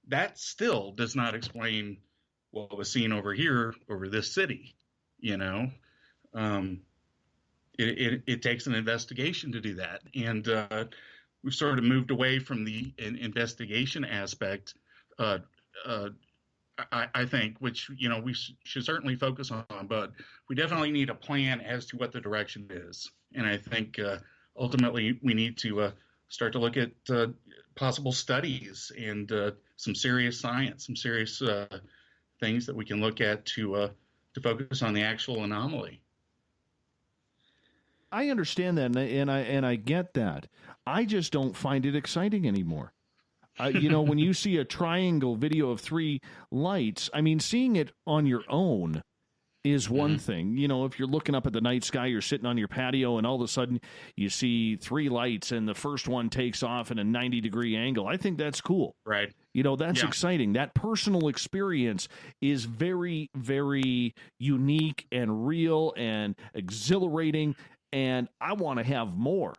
that still does not explain what was seen over here, over this city. You know, it takes an investigation to do that, and we've sort of moved away from the investigation aspect. I think, which we should certainly focus on, but we definitely need a plan as to what the direction is, and I think ultimately we need to start to look at possible studies and some serious science, some serious things that we can look at to focus on the actual anomaly. I understand that, and I get that. I just don't find it exciting anymore. When you see a triangle video of 3 lights, I mean, seeing it on your own is one thing. If you're looking up at the night sky, you're sitting on your patio, and all of a sudden you see 3 lights, and the first one takes off in a 90-degree angle. I think that's cool. Right. That's exciting. That personal experience is very, very unique and real and exhilarating, and I want to have more.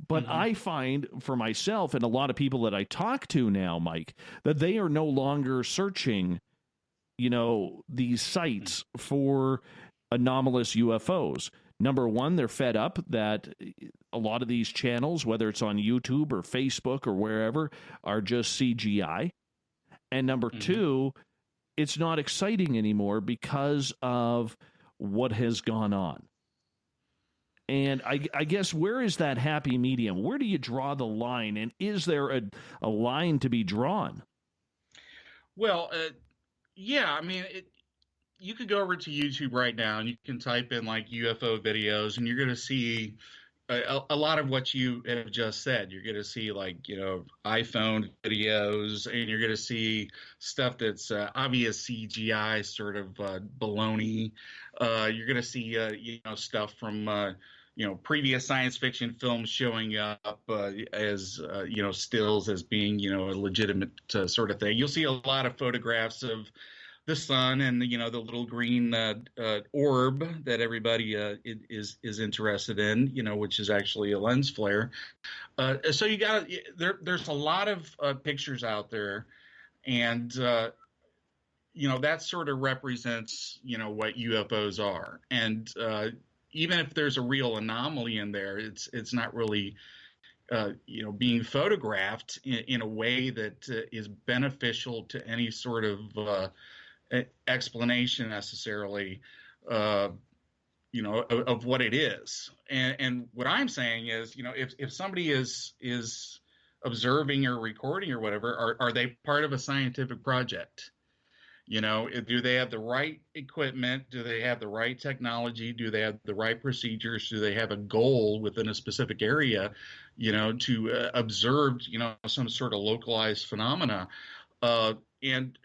But I find for myself and a lot of people that I talk to now, Mike, that they are no longer searching, these sites for anomalous UFOs. Number one, they're fed up that a lot of these channels, whether it's on YouTube or Facebook or wherever, are just CGI. And number two, it's not exciting anymore because of what has gone on. And I guess, where is that happy medium? Where do you draw the line? And is there a line to be drawn? Well, yeah, I mean, you could go over to YouTube right now and you can type in like UFO videos, and you're going to see a lot of what you have just said. You're going to see like, iPhone videos, and you're going to see stuff that's obvious CGI sort of baloney. You're going to see, stuff from, previous science fiction films showing up as, stills as being, a legitimate sort of thing. You'll see a lot of photographs of the sun and the little green orb that everybody is interested in, which is actually a lens flare. So you got there's a lot of pictures out there, and that sort of represents what UFOs are, and even if there's a real anomaly in there, it's not really being photographed in a way that is beneficial to any sort of explanation necessarily, of what it is. And what I'm saying is, if somebody is observing or recording or whatever, are they part of a scientific project? Do they have the right equipment? Do they have the right technology? Do they have the right procedures? Do they have a goal within a specific area, to observe, some sort of localized phenomena? And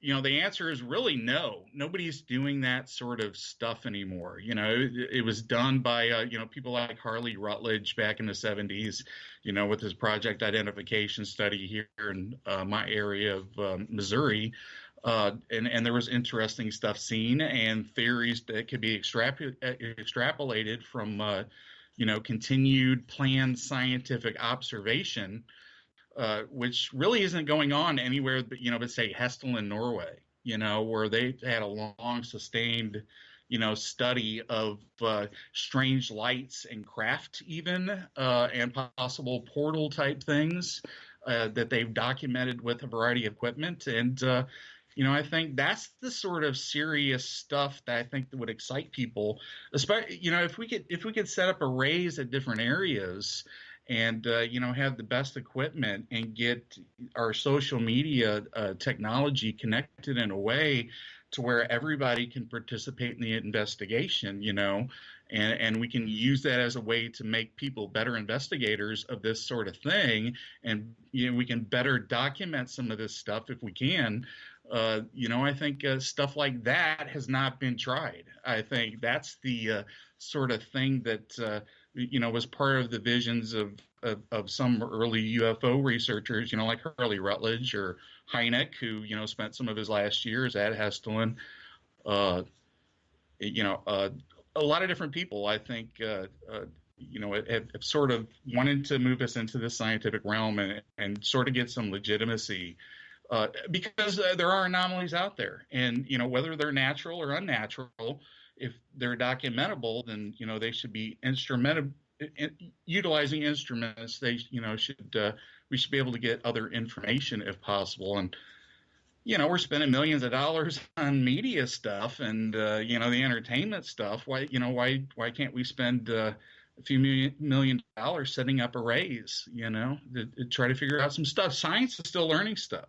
the answer is really no. Nobody's doing that sort of stuff anymore. It was done by, people like Harley Rutledge back in the 70s, with his project identification study here in my area of Missouri. And there was interesting stuff seen and theories that could be extrapolated from, continued planned scientific observation, which really isn't going on anywhere but, but say Hestel, Norway, where they had a long sustained, study of strange lights and craft even, and possible portal type things that they've documented with a variety of equipment. And, I think that's the sort of serious stuff that I think that would excite people. Especially, if we could set up arrays at different areas and, have the best equipment and get our social media technology connected in a way to where everybody can participate in the investigation, and we can use that as a way to make people better investigators of this sort of thing. And, we can better document some of this stuff if we can. I think stuff like that has not been tried. I think that's the sort of thing that, was part of the visions of some early UFO researchers, like Harley Rutledge or Hynek, who, spent some of his last years at Hestelin. A lot of different people, I think, have sort of wanted to move us into the scientific realm and sort of get some legitimacy because there are anomalies out there, and whether they're natural or unnatural, if they're documentable, then they should be utilizing instruments. They we should be able to get other information if possible. And we're spending millions of dollars on media stuff and the entertainment stuff. Why can't we spend a few million dollars setting up arrays, to try to figure out some stuff? Science is still learning stuff,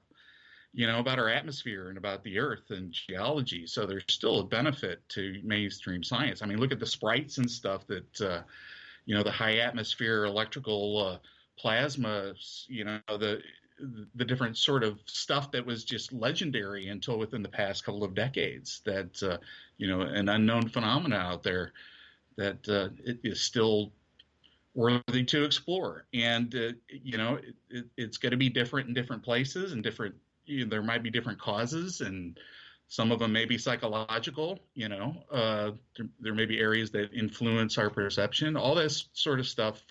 about our atmosphere and about the earth and geology. So there's still a benefit to mainstream science. I mean, look at the sprites and stuff that, the high atmosphere electrical plasma, the different sort of stuff that was just legendary until within the past couple of decades, that, an unknown phenomena out there that it is still worthy to explore. And, it's going to be different in different places and different, there might be different causes, and some of them may be psychological, there may be areas that influence our perception. All this sort of stuff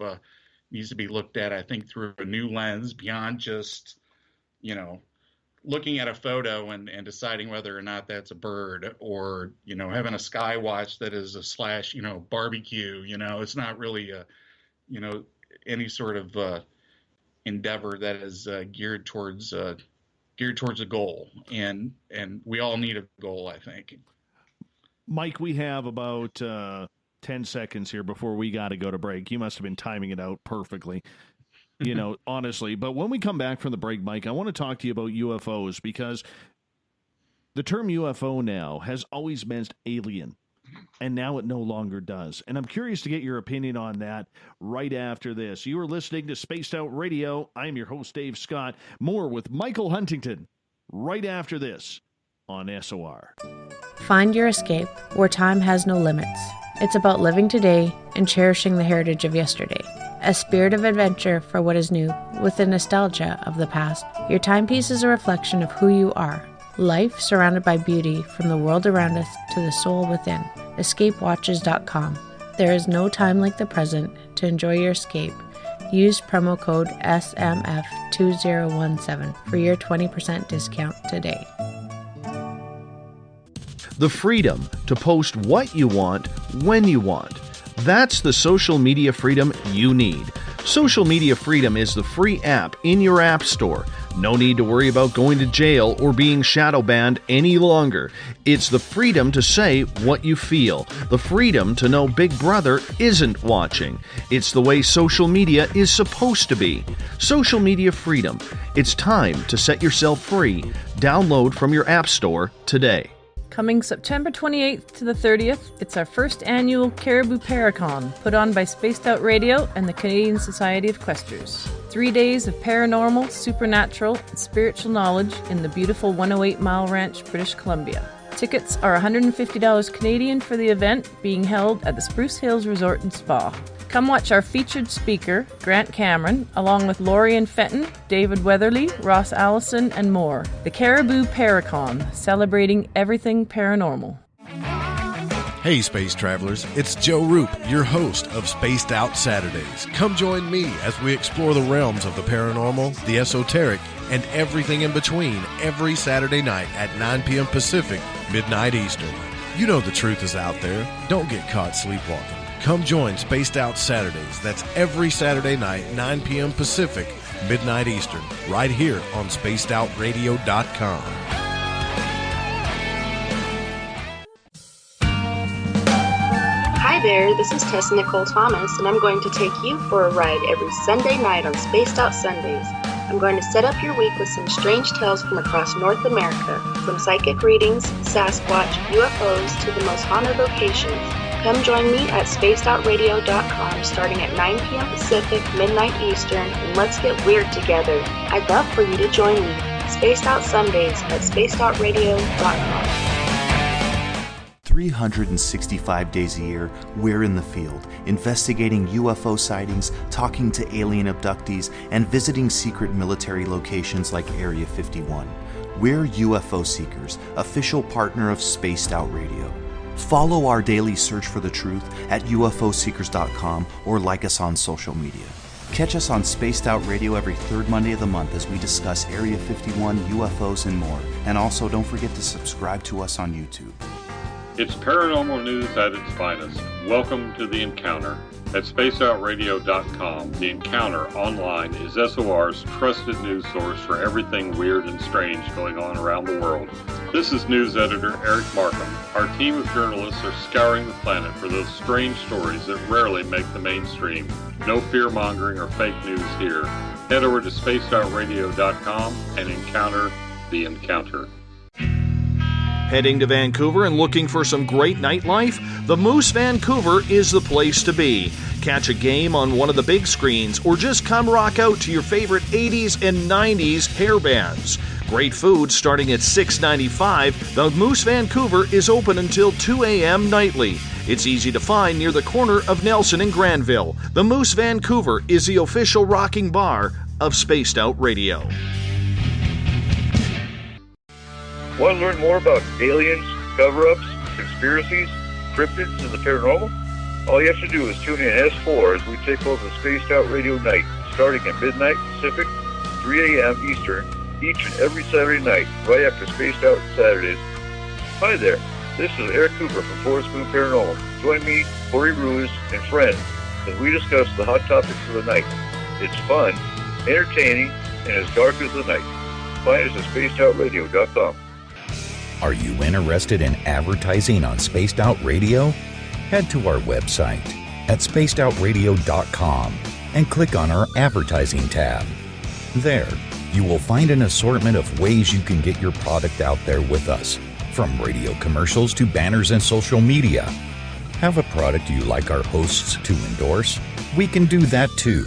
needs to be looked at, I think, through a new lens beyond just, looking at a photo and deciding whether or not that's a bird, or, having a sky watch that is a slash, barbecue. It's not really any sort of endeavor that is geared towards a goal, and we all need a goal, I think. Mike, we have about 10 seconds here before we got to go to break. You must have been timing it out perfectly, honestly. But when we come back from the break, Mike, I want to talk to you about UFOs, because the term UFO now has always meant alien, and now it no longer does. And I'm curious to get your opinion on that right after this. You are listening to Spaced Out Radio. I'm your host, Dave Scott. More with Michael Huntington right after this on SOR. Find your escape where time has no limits. It's about living today and cherishing the heritage of yesterday. A spirit of adventure for what is new, with the nostalgia of the past. Your timepiece is a reflection of who you are. Life surrounded by beauty from the world around us to the soul within. EscapeWatches.com. There is no time like the present to enjoy your escape. Use promo code SMF2017 for your 20% discount today. The freedom to post what you want, when you want. That's the social media freedom you need. Social Media Freedom is the free app in your app store. No need to worry about going to jail or being shadow banned any longer. It's the freedom to say what you feel. The freedom to know Big Brother isn't watching. It's the way social media is supposed to be. Social Media Freedom. It's time to set yourself free. Download from your app store today. Coming September 28th to the 30th, it's our first annual Caribou Paracon, put on by Spaced Out Radio and the Canadian Society of Questers. 3 days of paranormal, supernatural, and spiritual knowledge in the beautiful 108 Mile Ranch, British Columbia. Tickets are $150 Canadian for the event, being held at the Spruce Hills Resort and Spa. Come watch our featured speaker, Grant Cameron, along with Lorian Fenton, David Weatherly, Ross Allison, and more. The Caribou Paracon, celebrating everything paranormal. Hey Space Travelers, it's Joe Roop, your host of Spaced Out Saturdays. Come join me as we explore the realms of the paranormal, the esoteric, and everything in between every Saturday night at 9 p.m. Pacific, midnight Eastern. You know the truth is out there. Don't get caught sleepwalking. Come join Spaced Out Saturdays. That's every Saturday night, 9 p.m. Pacific, midnight Eastern, right here on SpacedOutRadio.com. Hi there, this is Tessa Nicole Thomas, and I'm going to take you for a ride every Sunday night on Spaced Out Sundays. I'm going to set up your week with some strange tales from across North America, from psychic readings, Sasquatch, UFOs, to the most haunted locations. Come join me at SpacedOutRadio.com starting at 9 p.m. Pacific, midnight Eastern, and let's get weird together. I'd love for you to join me. Spaced Out Sundays at SpacedOutRadio.com. 365 days a year, we're in the field, investigating UFO sightings, talking to alien abductees, and visiting secret military locations like Area 51. We're UFO Seekers, official partner of Spaced Out Radio. Follow our daily search for the truth at UFOseekers.com or like us on social media. Catch us on Spaced Out Radio every third Monday of the month as we discuss Area 51, UFOs, and more. And also, don't forget to subscribe to us on YouTube. It's paranormal news at its finest. Welcome to The Encounter. At spacedoutradio.com, The Encounter online is SOR's trusted news source for everything weird and strange going on around the world. This is news editor Eric Markham. Our team of journalists are scouring the planet for those strange stories that rarely make the mainstream. No fear-mongering or fake news here. Head over to spacedoutradio.com and encounter The Encounter. Heading to Vancouver and looking for some great nightlife? The Moose Vancouver is the place to be. Catch a game on one of the big screens or just come rock out to your favorite 80s and 90s hair bands. Great food starting at $6.95. The Moose Vancouver is open until 2 a.m. nightly. It's easy to find near the corner of Nelson and Granville. The Moose Vancouver is the official rocking bar of Spaced Out Radio. Want to learn more about aliens, cover-ups, conspiracies, cryptids, and the paranormal? All you have to do is tune in S4 as we take over Spaced Out Radio Night, starting at midnight Pacific, 3 a.m. Eastern, each and every Saturday night, right after Spaced Out Saturdays. Hi there, this is Eric Cooper from Forest Moon Paranormal. Join me, Corey Ruiz, and friends as we discuss the hot topics of the night. It's fun, entertaining, and as dark as the night. Find us at spacedoutradio.com. Are you interested in advertising on Spaced Out Radio? Head to our website at spacedoutradio.com and click on our advertising tab. There, you will find an assortment of ways you can get your product out there with us, from radio commercials to banners and social media. Have a product you like our hosts to endorse? We can do that too.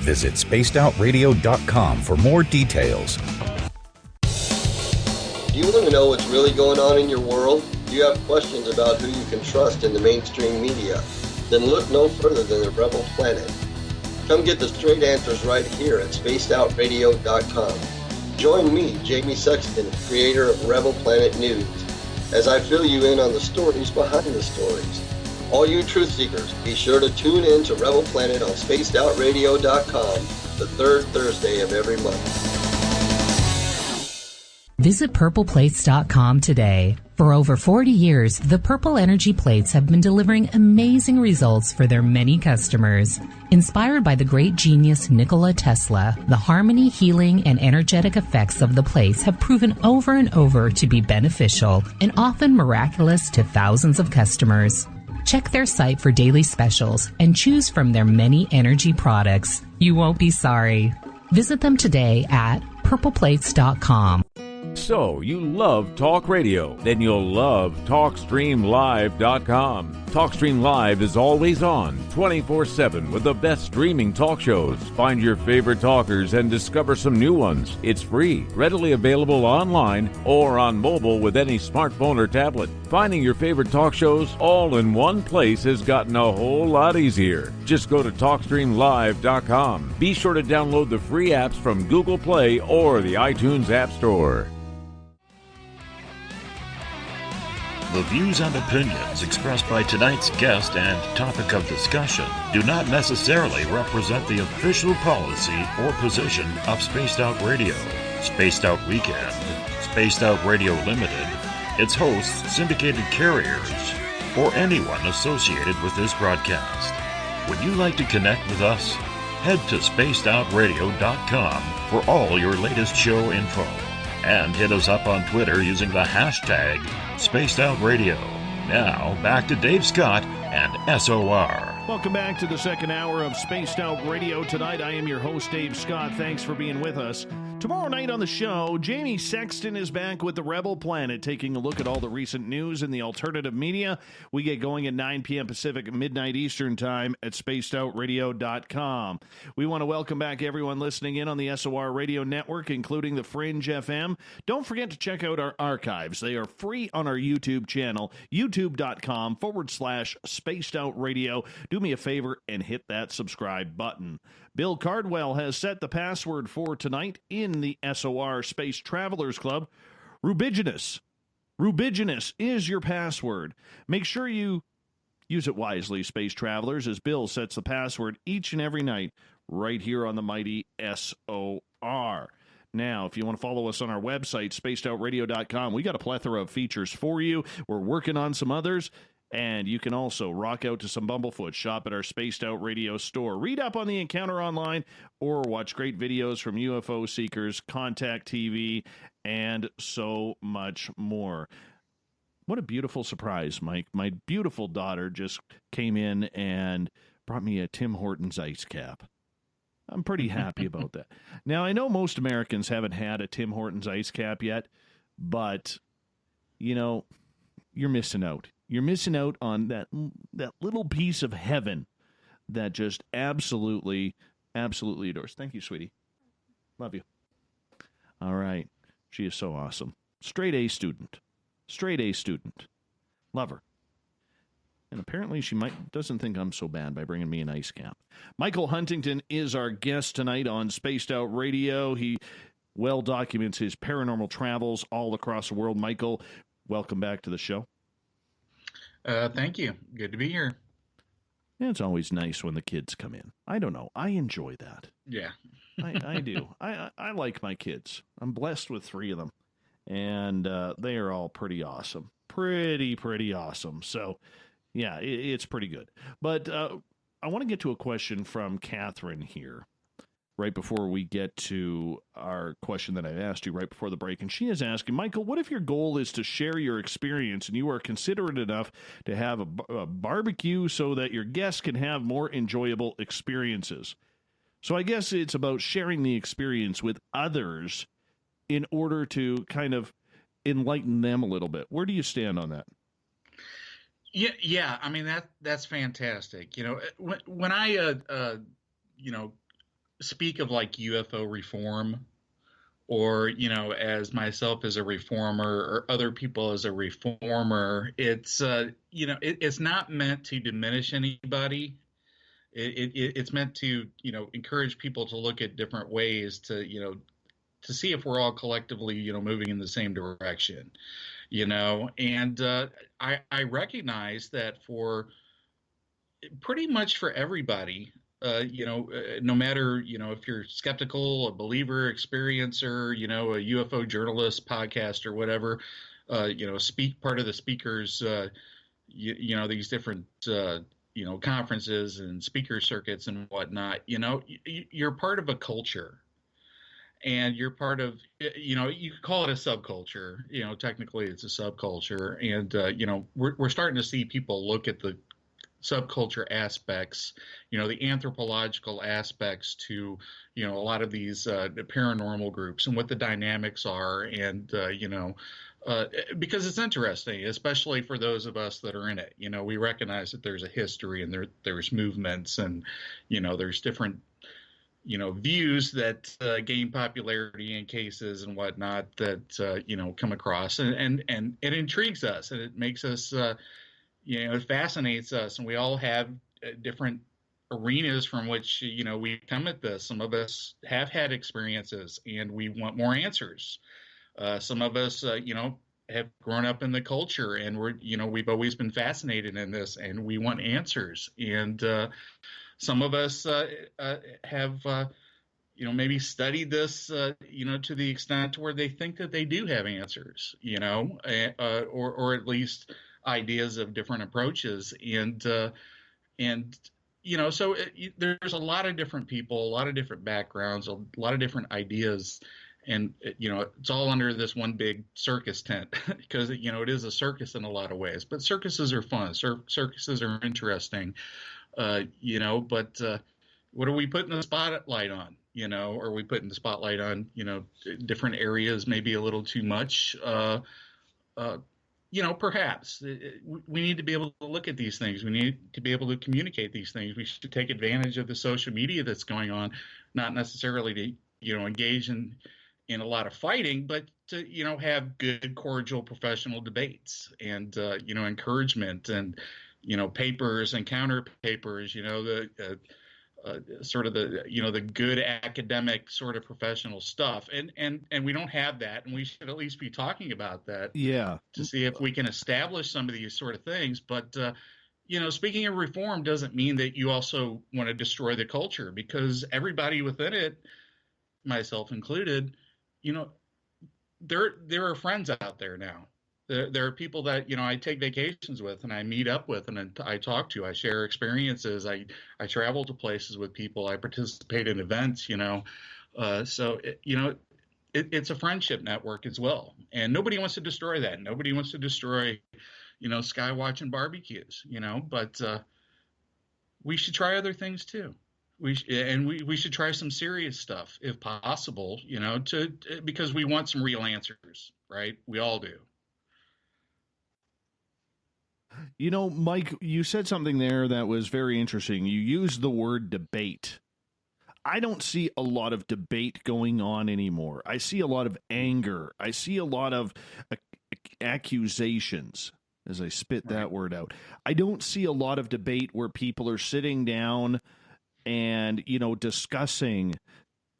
Visit spacedoutradio.com for more details. Do you want to know what's really going on in your world? Do you have questions about who you can trust in the mainstream media? Then look no further than the Rebel Planet. Come get the straight answers right here at spacedoutradio.com. Join me, Jamie Sexton, creator of Rebel Planet News, as I fill you in on the stories behind the stories. All you truth seekers, be sure to tune in to Rebel Planet on spacedoutradio.com the third Thursday of every month. Visit purpleplates.com today. For over 40 years, the Purple Energy Plates have been delivering amazing results for their many customers. Inspired by the great genius Nikola Tesla, the harmony, healing, and energetic effects of the plates have proven over and over to be beneficial and often miraculous to thousands of customers. Check their site for daily specials and choose from their many energy products. You won't be sorry. Visit them today at purpleplates.com. So, you love talk radio? Then you'll love TalkStreamLive.com. TalkStream Live is always on, 24/7, with the best streaming talk shows. Find your favorite talkers and discover some new ones. It's free, readily available online or on mobile with any smartphone or tablet. Finding your favorite talk shows all in one place has gotten a whole lot easier. Just go to TalkStreamLive.com. Be sure to download the free apps from Google Play or the iTunes App Store. The views and opinions expressed by tonight's guest and topic of discussion do not necessarily represent the official policy or position of Spaced Out Radio, Spaced Out Weekend, Spaced Out Radio Limited, its hosts, syndicated carriers, or anyone associated with this broadcast. Would you like to connect with us? Head to spacedoutradio.com for all your latest show info. And hit us up on Twitter using the hashtag SpacedOutRadio. Now, back to Dave Scott and SOR. Welcome back to the second hour of Spaced Out Radio. Tonight, I am your host, Dave Scott. Thanks for being with us. Tomorrow night on the show, Jamie Sexton is back with the Rebel Planet, taking a look at all the recent news in the alternative media. We get going at 9 p.m. Pacific, midnight Eastern time at spacedoutradio.com. We want to welcome back everyone listening in on the SOR Radio Network, including the Fringe FM. Don't forget to check out our archives. They are free on our YouTube channel, youtube.com/spacedoutradio. Do me a favor and hit that subscribe button. Bill Cardwell has set the password for tonight in the SOR Space Travelers Club. Rubiginous. Rubiginous is your password. Make sure you Use it wisely, space travelers, as Bill sets the password each and every night right here on the mighty SOR. Now, if you want to follow us on our website, spacedoutradio.com, we got a plethora of features for you. We're working on some others. And you can also rock out to some Bumblefoot, shop at our Spaced Out Radio store, read up on the encounter online, or watch great videos from UFO seekers, Contact TV, and so much more. What a beautiful surprise, Mike. My beautiful daughter just came in and brought me a Tim Hortons ice cap. I'm pretty happy about that. Now, I know most Americans haven't had a Tim Hortons ice cap yet, but, you know, you're missing out. You're missing out on that little piece of heaven that just absolutely adores. Thank you, sweetie. Love you. All right. She is so awesome. Straight A student. Love her. And apparently she doesn't think I'm so bad by bringing me an ice cap. Michael Huntington is our guest tonight on Spaced Out Radio. He well documents his paranormal travels all across the world. Michael, welcome back to the show. Thank you. Good to be here. It's always nice when the kids come in. I don't know. I enjoy that. Yeah. I do. I like my kids. I'm blessed with 3 of them. And they are all pretty awesome. Pretty awesome. So, yeah, it's pretty good. But I want to get to a question from Catherine here, right before we get to our question that I asked you right before the break. And she is asking, Michael, what if your goal is to share your experience and you are considerate enough to have a barbecue so that your guests can have more enjoyable experiences? So I guess it's about sharing the experience with others in order to kind of enlighten them a little bit. Where do you stand on that? Yeah. I mean, that's fantastic. You know, when I, speak of like UFO reform, or, you know, as myself as a reformer or other people as a reformer, it's, it's not meant to diminish anybody. It's meant to, encourage people to look at different ways to see if we're all collectively, moving in the same direction, and I recognize that for pretty much for everybody, no matter, if you're skeptical, a believer, experiencer, a UFO journalist, podcaster, whatever, part of the speakers, these different, conferences and speaker circuits and whatnot, you're part of a culture. And you're part of, you could call it a subculture. Technically it's a subculture. And, we're starting to see people look at the subculture aspects, the anthropological aspects to, a lot of these paranormal groups and what the dynamics are. And, because it's interesting, especially for those of us that are in it. We recognize that there's a history and there's movements and, there's different views that gain popularity in cases and whatnot that, come across and it intrigues us and it makes us, it fascinates us, and we all have different arenas from which, we come at this. Some of us have had experiences and we want more answers. Some of us, have grown up in the culture and we've always been fascinated in this and we want answers. And, some of us have, maybe studied this, to the extent where they think that they do have answers, or at least ideas of different approaches. And so there's a lot of different people, a lot of different backgrounds, a lot of different ideas. And, it's all under this one big circus tent because, it is a circus in a lot of ways. But circuses are fun. Circuses are interesting, but what are we putting the spotlight on? Are we putting the spotlight on, different areas, maybe a little too much? Perhaps we need to be able to look at these things. We need to be able to communicate these things. We should take advantage of the social media that's going on, not necessarily to, engage in a lot of fighting, but to, have good, cordial, professional debates and, encouragement and, papers and counter papers, sort of the good academic sort of professional stuff. And we don't have that. And we should at least be talking about that. Yeah. To see if we can establish some of these sort of things. But, speaking of reform doesn't mean that you also want to destroy the culture, because everybody within it, myself included, there are friends out there now. There are people that, I take vacations with and I meet up with and I talk to. I share experiences. I travel to places with people. I participate in events, So, it's a friendship network as well. And nobody wants to destroy that. Nobody wants to destroy, sky watching barbecues, but we should try other things too. We should try some serious stuff if possible, because we want some real answers, right? We all do. Mike, you said something there that was very interesting. You used the word debate. I don't see a lot of debate going on anymore. I see a lot of anger. I see a lot of accusations, as I spit that word out. I don't see a lot of debate where people are sitting down and, discussing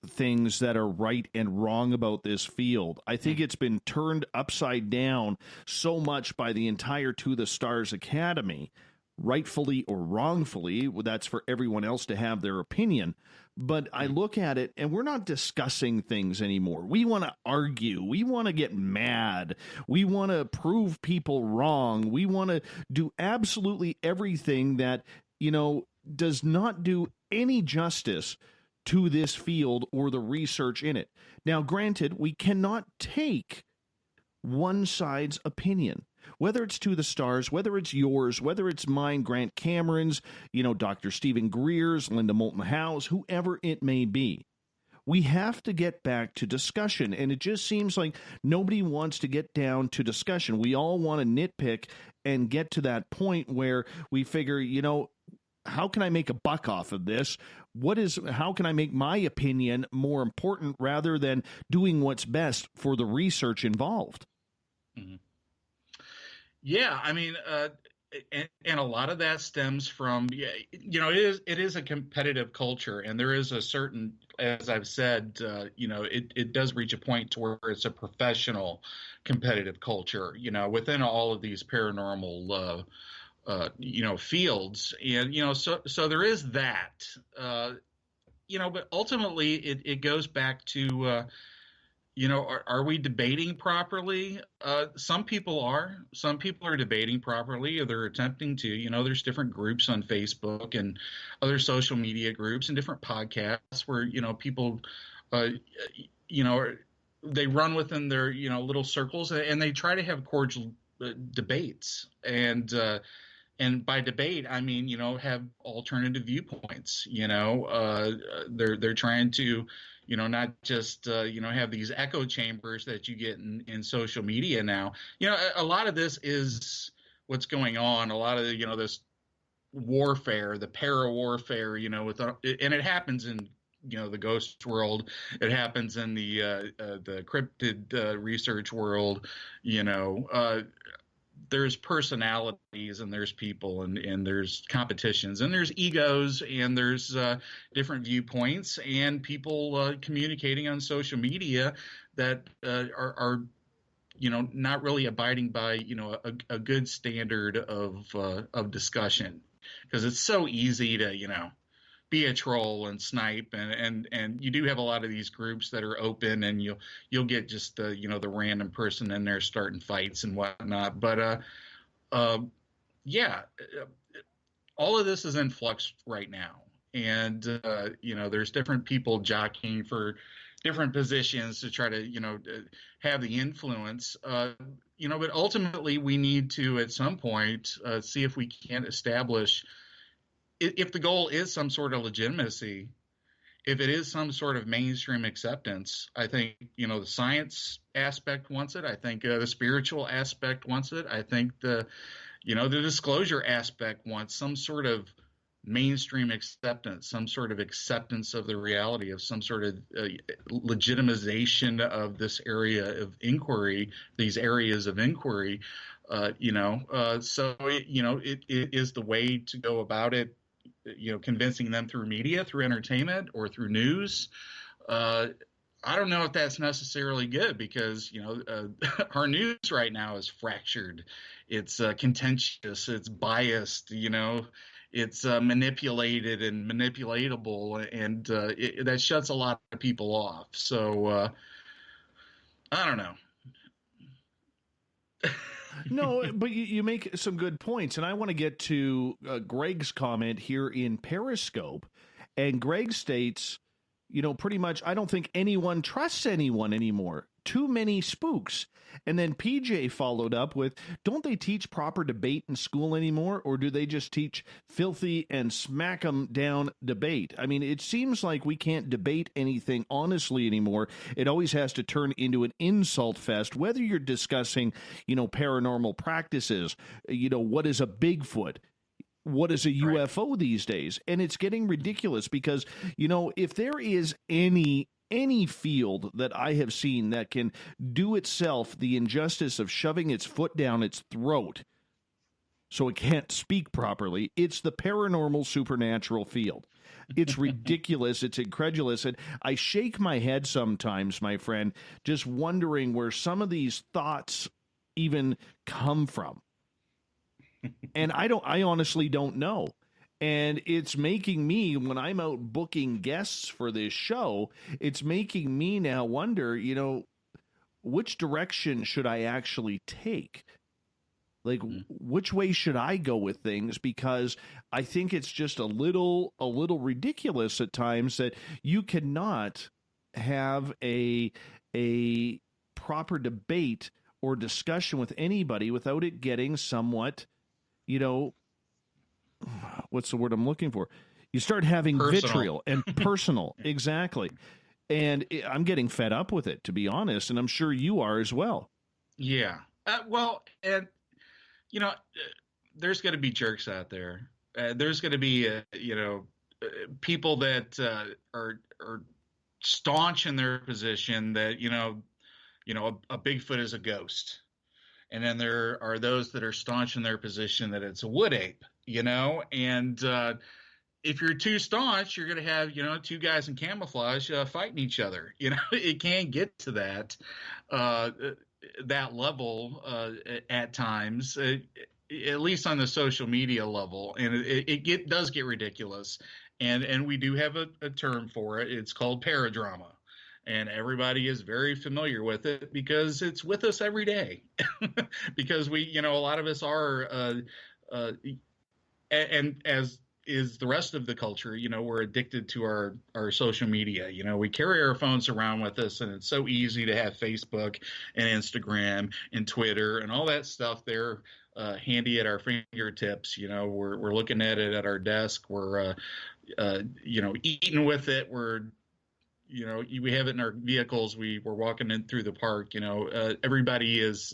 things that are right and wrong about this field. I think it's been turned upside down so much by the entire To the Stars Academy, rightfully or wrongfully. That's for everyone else to have their opinion. But I look at it and we're not discussing things anymore. We want to argue. We want to get mad. We want to prove people wrong. We want to do absolutely everything that, does not do any justice to this field or the research in it. Now, granted, we cannot take one side's opinion, whether it's To the Stars, whether it's yours, whether it's mine, Grant Cameron's, Dr. Stephen Greer's, Linda Moulton Howe's, whoever it may be. We have to get back to discussion, and it just seems like nobody wants to get down to discussion. We all want to nitpick and get to that point where we figure, how can I make a buck off of this? How can I make my opinion more important rather than doing what's best for the research involved? Mm-hmm. Yeah, I mean, and a lot of that stems from, it is a competitive culture, and there is a certain, as I've said, it does reach a point to where it's a professional competitive culture, within all of these paranormal fields, and so there is that, but ultimately it goes back to are we debating properly? Some people are debating properly, or they're attempting to. There's different groups on Facebook and other social media groups and different podcasts where people they run within their little circles, and they try to have cordial debates. And by debate, I mean, have alternative viewpoints. They're trying to, not just, have these echo chambers that you get in social media now. A lot of this is what's going on. A lot of, this warfare, the para-warfare, and it happens in, the ghost world. It happens in the cryptid research world, there's personalities, and there's people, and there's competitions, and there's egos, and there's different viewpoints, and people communicating on social media that are not really abiding by a good standard of discussion, because it's so easy to be a troll and snipe, and you do have a lot of these groups that are open, and you'll get just the random person in there starting fights and whatnot. But all of this is in flux right now, and there's different people jockeying for different positions to try to have the influence. But ultimately we need to at some point see if we can establish, if the goal is some sort of legitimacy, if it is some sort of mainstream acceptance. I think, the science aspect wants it. I think the spiritual aspect wants it. I think the disclosure aspect wants some sort of mainstream acceptance, some sort of acceptance of the reality of some sort of legitimization of this area of inquiry, these areas of inquiry, so it is the way to go about it. Convincing them through media, through entertainment, or through news. I don't know if that's necessarily good because, our news right now is fractured. It's contentious. It's biased, it's manipulated and manipulatable, and that shuts a lot of people off. So I don't know. No, but you make some good points, and I want to get to Greg's comment here in Periscope. And Greg states, pretty much, I don't think anyone trusts anyone anymore. Too many spooks. And then PJ followed up with, don't they teach proper debate in school anymore, or do they just teach filthy and smack 'em down debate? I mean, it seems like we can't debate anything honestly anymore. It always has to turn into an insult fest, whether you're discussing, paranormal practices, what is a Bigfoot? What is a UFO these days? And it's getting ridiculous because, if there is any field that I have seen that can do itself the injustice of shoving its foot down its throat so it can't speak properly, it's the paranormal supernatural field. It's ridiculous. It's incredulous. And I shake my head sometimes, my friend, just wondering where some of these thoughts even come from. And I honestly don't know. And it's making me, when I'm out booking guests for this show, it's making me now wonder, which direction should I actually take? Like, which way should I go with things? Because I think it's just a little ridiculous at times that you cannot have a proper debate or discussion with anybody without it getting somewhat, what's the word I'm looking for? You start having vitriol and personal. Exactly. And I'm getting fed up with it, to be honest. And I'm sure you are as well. Yeah. And there's going to be jerks out there. There's going to be, people that are staunch in their position that, a Bigfoot is a ghost. And then there are those that are staunch in their position that it's a wood ape, and if you're too staunch, you're going to have, two guys in camouflage fighting each other. It can't get to that level at times, at least on the social media level. And it does get ridiculous. And we do have a term for it. It's called paradrama. And everybody is very familiar with it because it's with us every day. Because we, a lot of us are, and as is the rest of the culture, we're addicted to our social media. We carry our phones around with us, and it's so easy to have Facebook and Instagram and Twitter and all that stuff there handy at our fingertips. We're looking at it at our desk. We're, eating with it. We're, we have it in our vehicles. We're walking in through the park. Everybody is,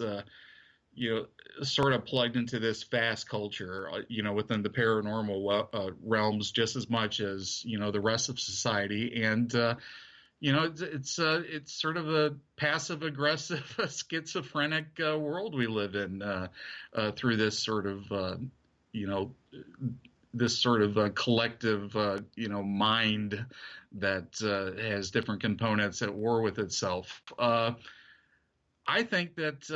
sort of plugged into this fast culture, within the paranormal realms just as much as, the rest of society. And, it's sort of a passive aggressive, schizophrenic world we live in through this sort of, this sort of collective, mind that has different components at war with itself. I think that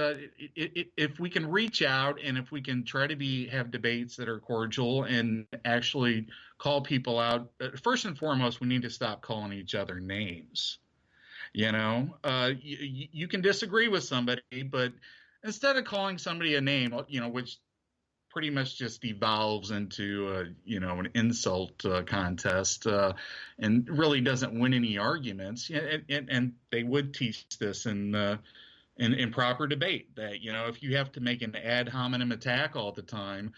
if we can reach out and if we can try to have debates that are cordial and actually call people out, first and foremost, we need to stop calling each other names. You can disagree with somebody, but instead of calling somebody a name, which pretty much just evolves into, an insult contest and really doesn't win any arguments. And they would teach this in proper debate that, if you have to make an ad hominem attack all the time,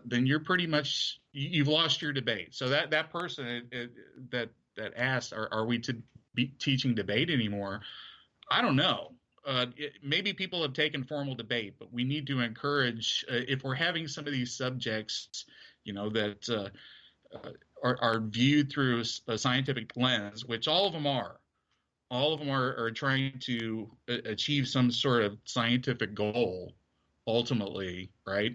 then you're pretty much, you've lost your debate. So that person that asked, are we to be teaching debate anymore? I don't know. Maybe people have taken formal debate, but we need to encourage, if we're having some of these subjects, that are viewed through a scientific lens, which all of them are. All of them are trying to achieve some sort of scientific goal, ultimately, right?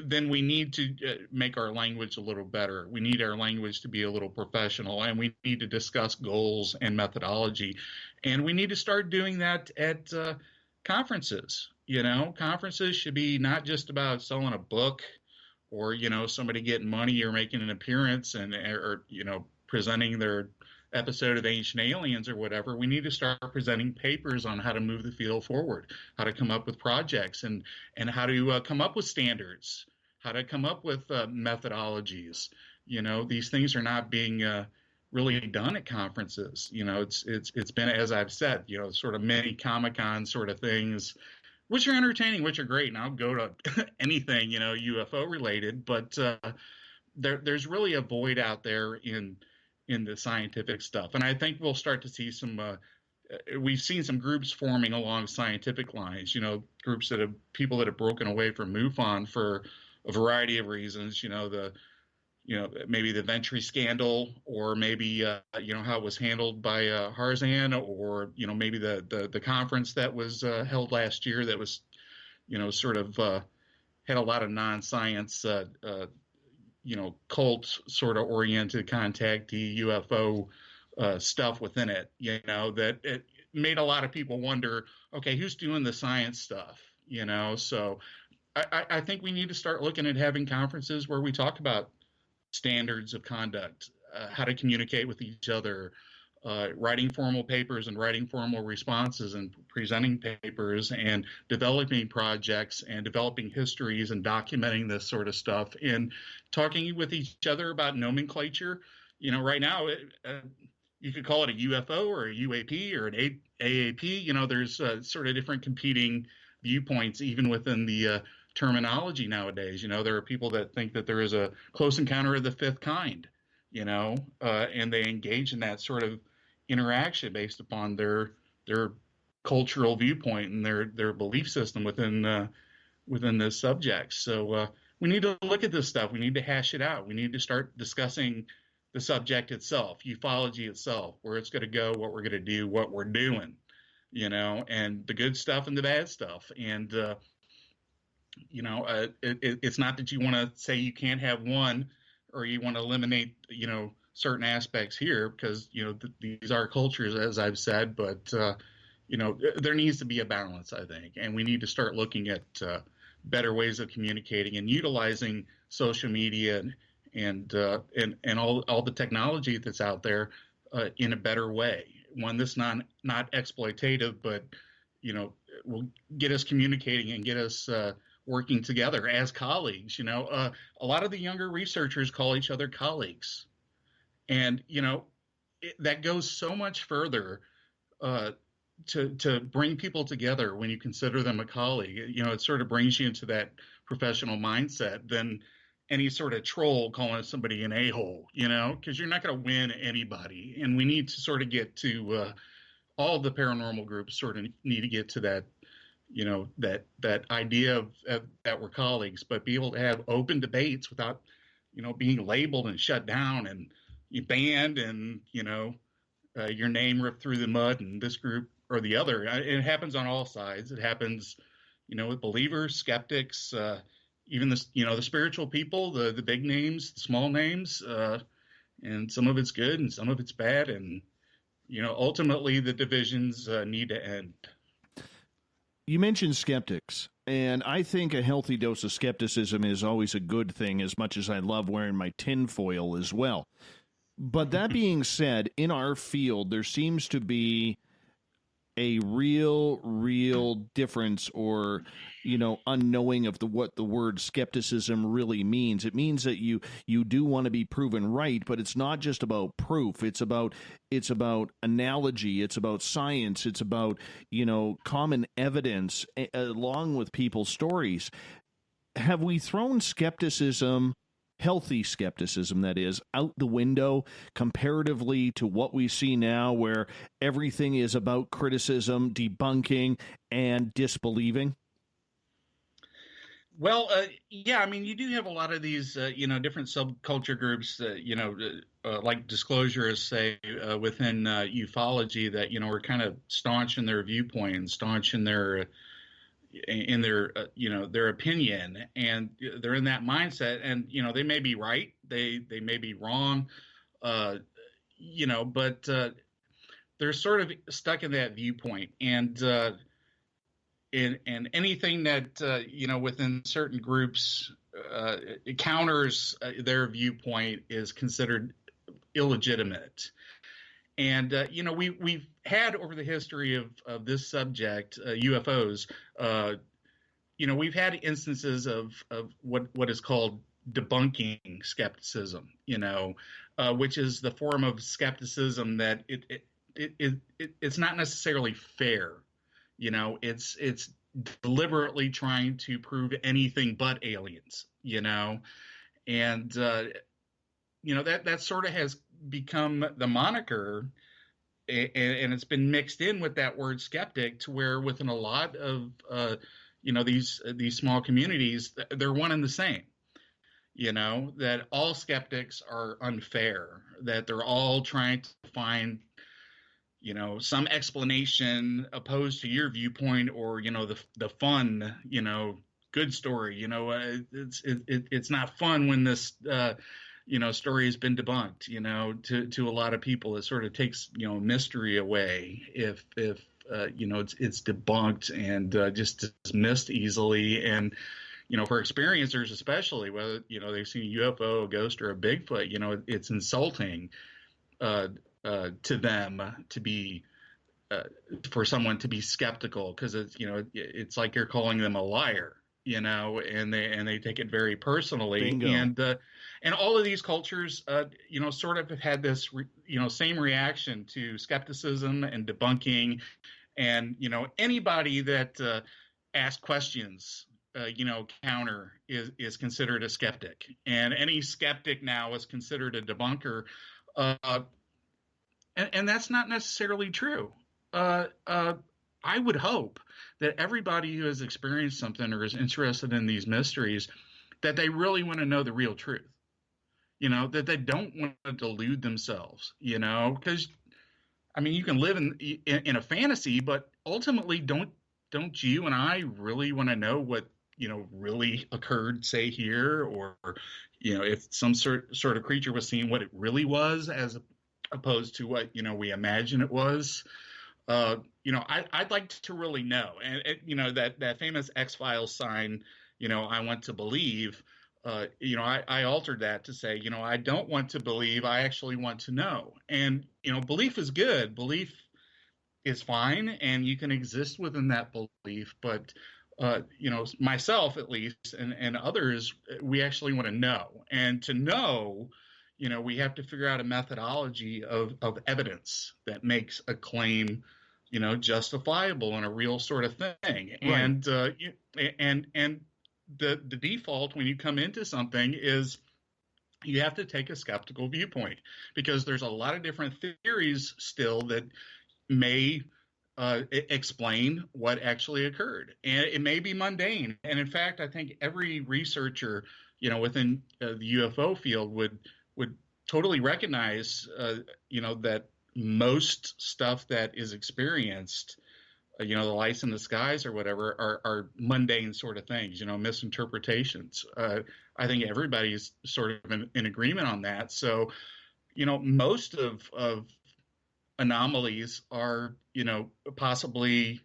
then we need to make our language a little better. We need our language to be a little professional, and we need to discuss goals and methodology. And we need to start doing that at conferences. Conferences should be not just about selling a book or, somebody getting money or making an appearance or presenting their episode of Ancient Aliens or whatever. We need to start presenting papers on how to move the field forward, how to come up with projects and how to come up with standards, how to come up with methodologies. These things are not being really done at conferences. It's been, as I've said, sort of mini Comic-Con sort of things, which are entertaining, which are great. And I'll go to anything, UFO related, but there's really a void out there in the scientific stuff. And I think we'll start to see we've seen some groups forming along scientific lines, groups people that have broken away from MUFON for a variety of reasons, maybe the Venturi scandal, or maybe, how it was handled by Harzan, or, maybe the conference that was held last year that was, sort of had a lot of non-science cult sort of oriented contactee UFO stuff within it, that it made a lot of people wonder, okay, who's doing the science stuff, So I think we need to start looking at having conferences where we talk about standards of conduct, how to communicate with each other, writing formal papers and writing formal responses and presenting papers and developing projects and developing histories and documenting this sort of stuff and talking with each other about nomenclature. Right now, you could call it a UFO or a UAP or an AAP. There's sort of different competing viewpoints even within the terminology nowadays. There are people that think that there is a close encounter of the fifth kind, and they engage in that sort of interaction based upon their cultural viewpoint and their belief system within this subject. So we need to look at this stuff. We need to hash it out. We need to start discussing the subject itself, ufology itself, where it's going to go, what we're going to do, what we're doing, and the good stuff and the bad stuff. And it's not that you want to say you can't have one or you want to eliminate, certain aspects here because, these are cultures, as I've said, but, there needs to be a balance, I think. And we need to start looking at better ways of communicating and utilizing social media and all the technology that's out there in a better way. One that's not exploitative, but, will get us communicating and get us working together as colleagues. A lot of the younger researchers call each other colleagues. And, that goes so much further to bring people together when you consider them a colleague. It sort of brings you into that professional mindset than any sort of troll calling somebody an a-hole, because you're not going to win anybody. And we need to sort of get to all the paranormal groups sort of need to get to that, that idea of that we're colleagues, but be able to have open debates without, being labeled and shut down and banned and, your name ripped through the mud and this group or the other. It happens on all sides. It happens, with believers, skeptics, even the spiritual people, the big names, the small names, and some of it's good and some of it's bad. And, ultimately the divisions need to end. You mentioned skeptics, and I think a healthy dose of skepticism is always a good thing, as much as I love wearing my tinfoil as well. But that being said, in our field, there seems to be a real difference or, unknowing of what the word skepticism really means. It means that you do want to be proven right, but it's not just about proof. It's about analogy. It's about science. It's about, common evidence along with people's stories. Have we thrown skepticism, healthy skepticism, that is, out the window comparatively to what we see now, where everything is about criticism, debunking, and disbelieving? Well, yeah, you do have a lot of these, different subculture groups, like disclosures, say, within ufology that, are kind of staunch in their viewpoint and staunch in their, in their their opinion, and they're in that mindset, and they may be right, they may be wrong, but they're sort of stuck in that viewpoint, and anything that within certain groups it counters their viewpoint is considered illegitimate. And we've had over the history of this subject, UFOs, we've had instances of what is called debunking skepticism, which is the form of skepticism that it's not necessarily fair. It's deliberately trying to prove anything but aliens, and that sort of has become the moniker, and it's been mixed in with that word skeptic, to where within a lot of these small communities, they're one and the same. That all skeptics are unfair, that they're all trying to find some explanation opposed to your viewpoint, or the fun good story. It's not fun when this story has been debunked. To a lot of people, it sort of takes mystery away if it's debunked and just dismissed easily. And for experiencers especially, whether they've seen a UFO, a ghost, or a Bigfoot, it's insulting to them to be for someone to be skeptical, because it's like you're calling them a liar, and they take it very personally. Bingo. And all of these cultures sort of have had this same reaction to skepticism and debunking, and anybody that asks questions counter is considered a skeptic, and any skeptic now is considered a debunker. And that's not necessarily true. I would hope that everybody who has experienced something or is interested in these mysteries, that they really want to know the real truth. That they don't want to delude themselves. Because you can live in a fantasy, but ultimately, don't you and I really want to know what really occurred, say here, or if some sort of creature was seen, what it really was, as opposed to what we imagine it was. I'd like to really know, and that famous X-Files sign, I want to believe. I altered that to say, I don't want to believe, I actually want to know. And belief is good, belief is fine, and you can exist within that belief. But myself at least, and others, we actually want to know, and to know. We have to figure out a methodology of evidence that makes a claim, justifiable and a real sort of thing. Right. And the default when you come into something is you have to take a skeptical viewpoint, because there's a lot of different theories still that may explain what actually occurred, and it may be mundane. And in fact, I think every researcher, within the UFO field would totally recognize, that most stuff that is experienced, the lights in the skies or whatever, are mundane sort of things, misinterpretations. I think everybody's sort of in agreement on that. So, most of anomalies are, possibly,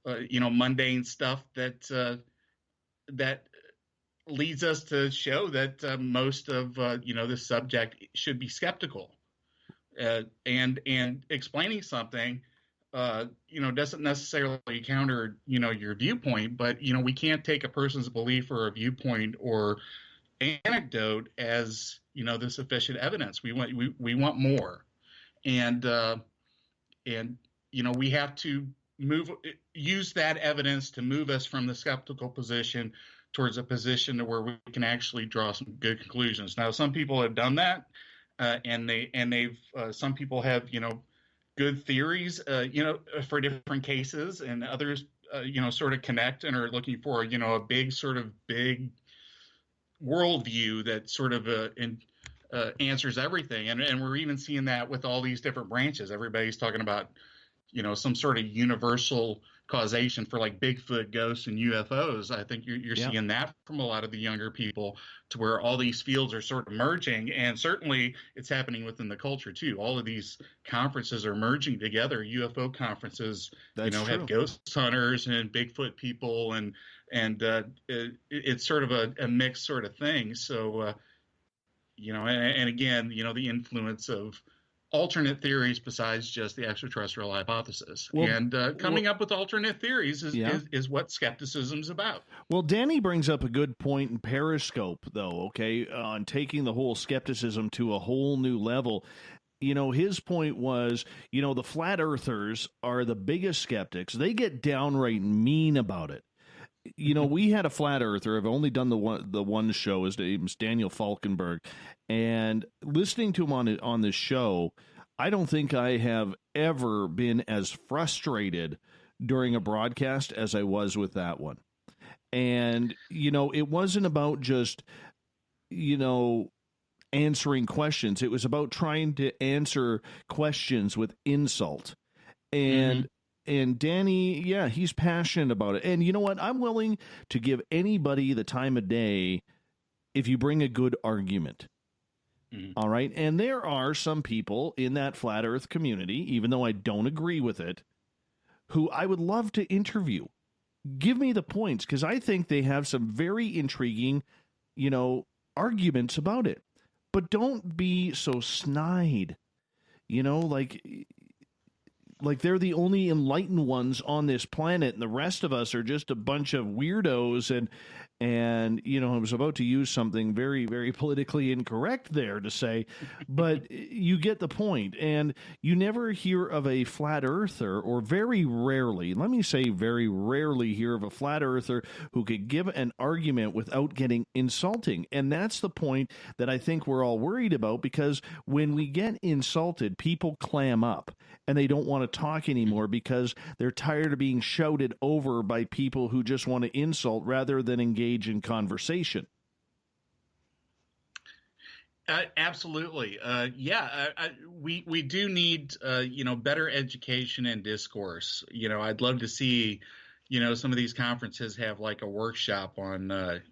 mundane stuff that leads us to show that most of the subject should be skeptical, and explaining something doesn't necessarily counter your viewpoint, but we can't take a person's belief or a viewpoint or anecdote as the sufficient evidence. We want more, and we have to use that evidence to move us from the skeptical position towards a position where we can actually draw some good conclusions. Now, some people have done that, and they've some people have good theories for different cases, and others sort of connect and are looking for a big worldview that sort of answers everything. And we're even seeing that with all these different branches. Everybody's talking about some sort of universal causation for like Bigfoot, ghosts, and UFOs. I think you're Yeah. seeing that from a lot of the younger people, to where all these fields are sort of merging, and certainly it's happening within the culture too. All of these conferences are merging together. UFO conferences, That's have true. ghost hunters and Bigfoot people, and it's sort of a mixed sort of thing. So, and again, the influence of alternate theories besides just the extraterrestrial hypothesis. Coming up with alternate theories is what skepticism's about. Well, Danny brings up a good point in Periscope, though, okay, on taking the whole skepticism to a whole new level. His point was, the flat earthers are the biggest skeptics. They get downright mean about it. We had a flat earther. I've only done the one show. His name's Daniel Falkenberg, and listening to him on this show, I don't think I have ever been as frustrated during a broadcast as I was with that one. And it wasn't about just answering questions. It was about trying to answer questions with insult. And And Danny, yeah, he's passionate about it. And you know what? I'm willing to give anybody the time of day if you bring a good argument. All right. And there are some people in that flat earth community, even though I don't agree with it, who I would love to interview. Give me the points, because I think they have some very intriguing, arguments about it. But don't be so snide, like they're the only enlightened ones on this planet, and the rest of us are just a bunch of weirdos. And I was about to use something very, very politically incorrect there to say, but you get the point. And you never hear of a flat earther, or very rarely, let me say very rarely hear of a flat earther who could give an argument without getting insulting. And that's the point that I think we're all worried about, because when we get insulted, people clam up and they don't want to talk anymore because they're tired of being shouted over by people who just want to insult rather than engage in conversation. Absolutely. We do need, better education and discourse. I'd love to see, some of these conferences have like a workshop on,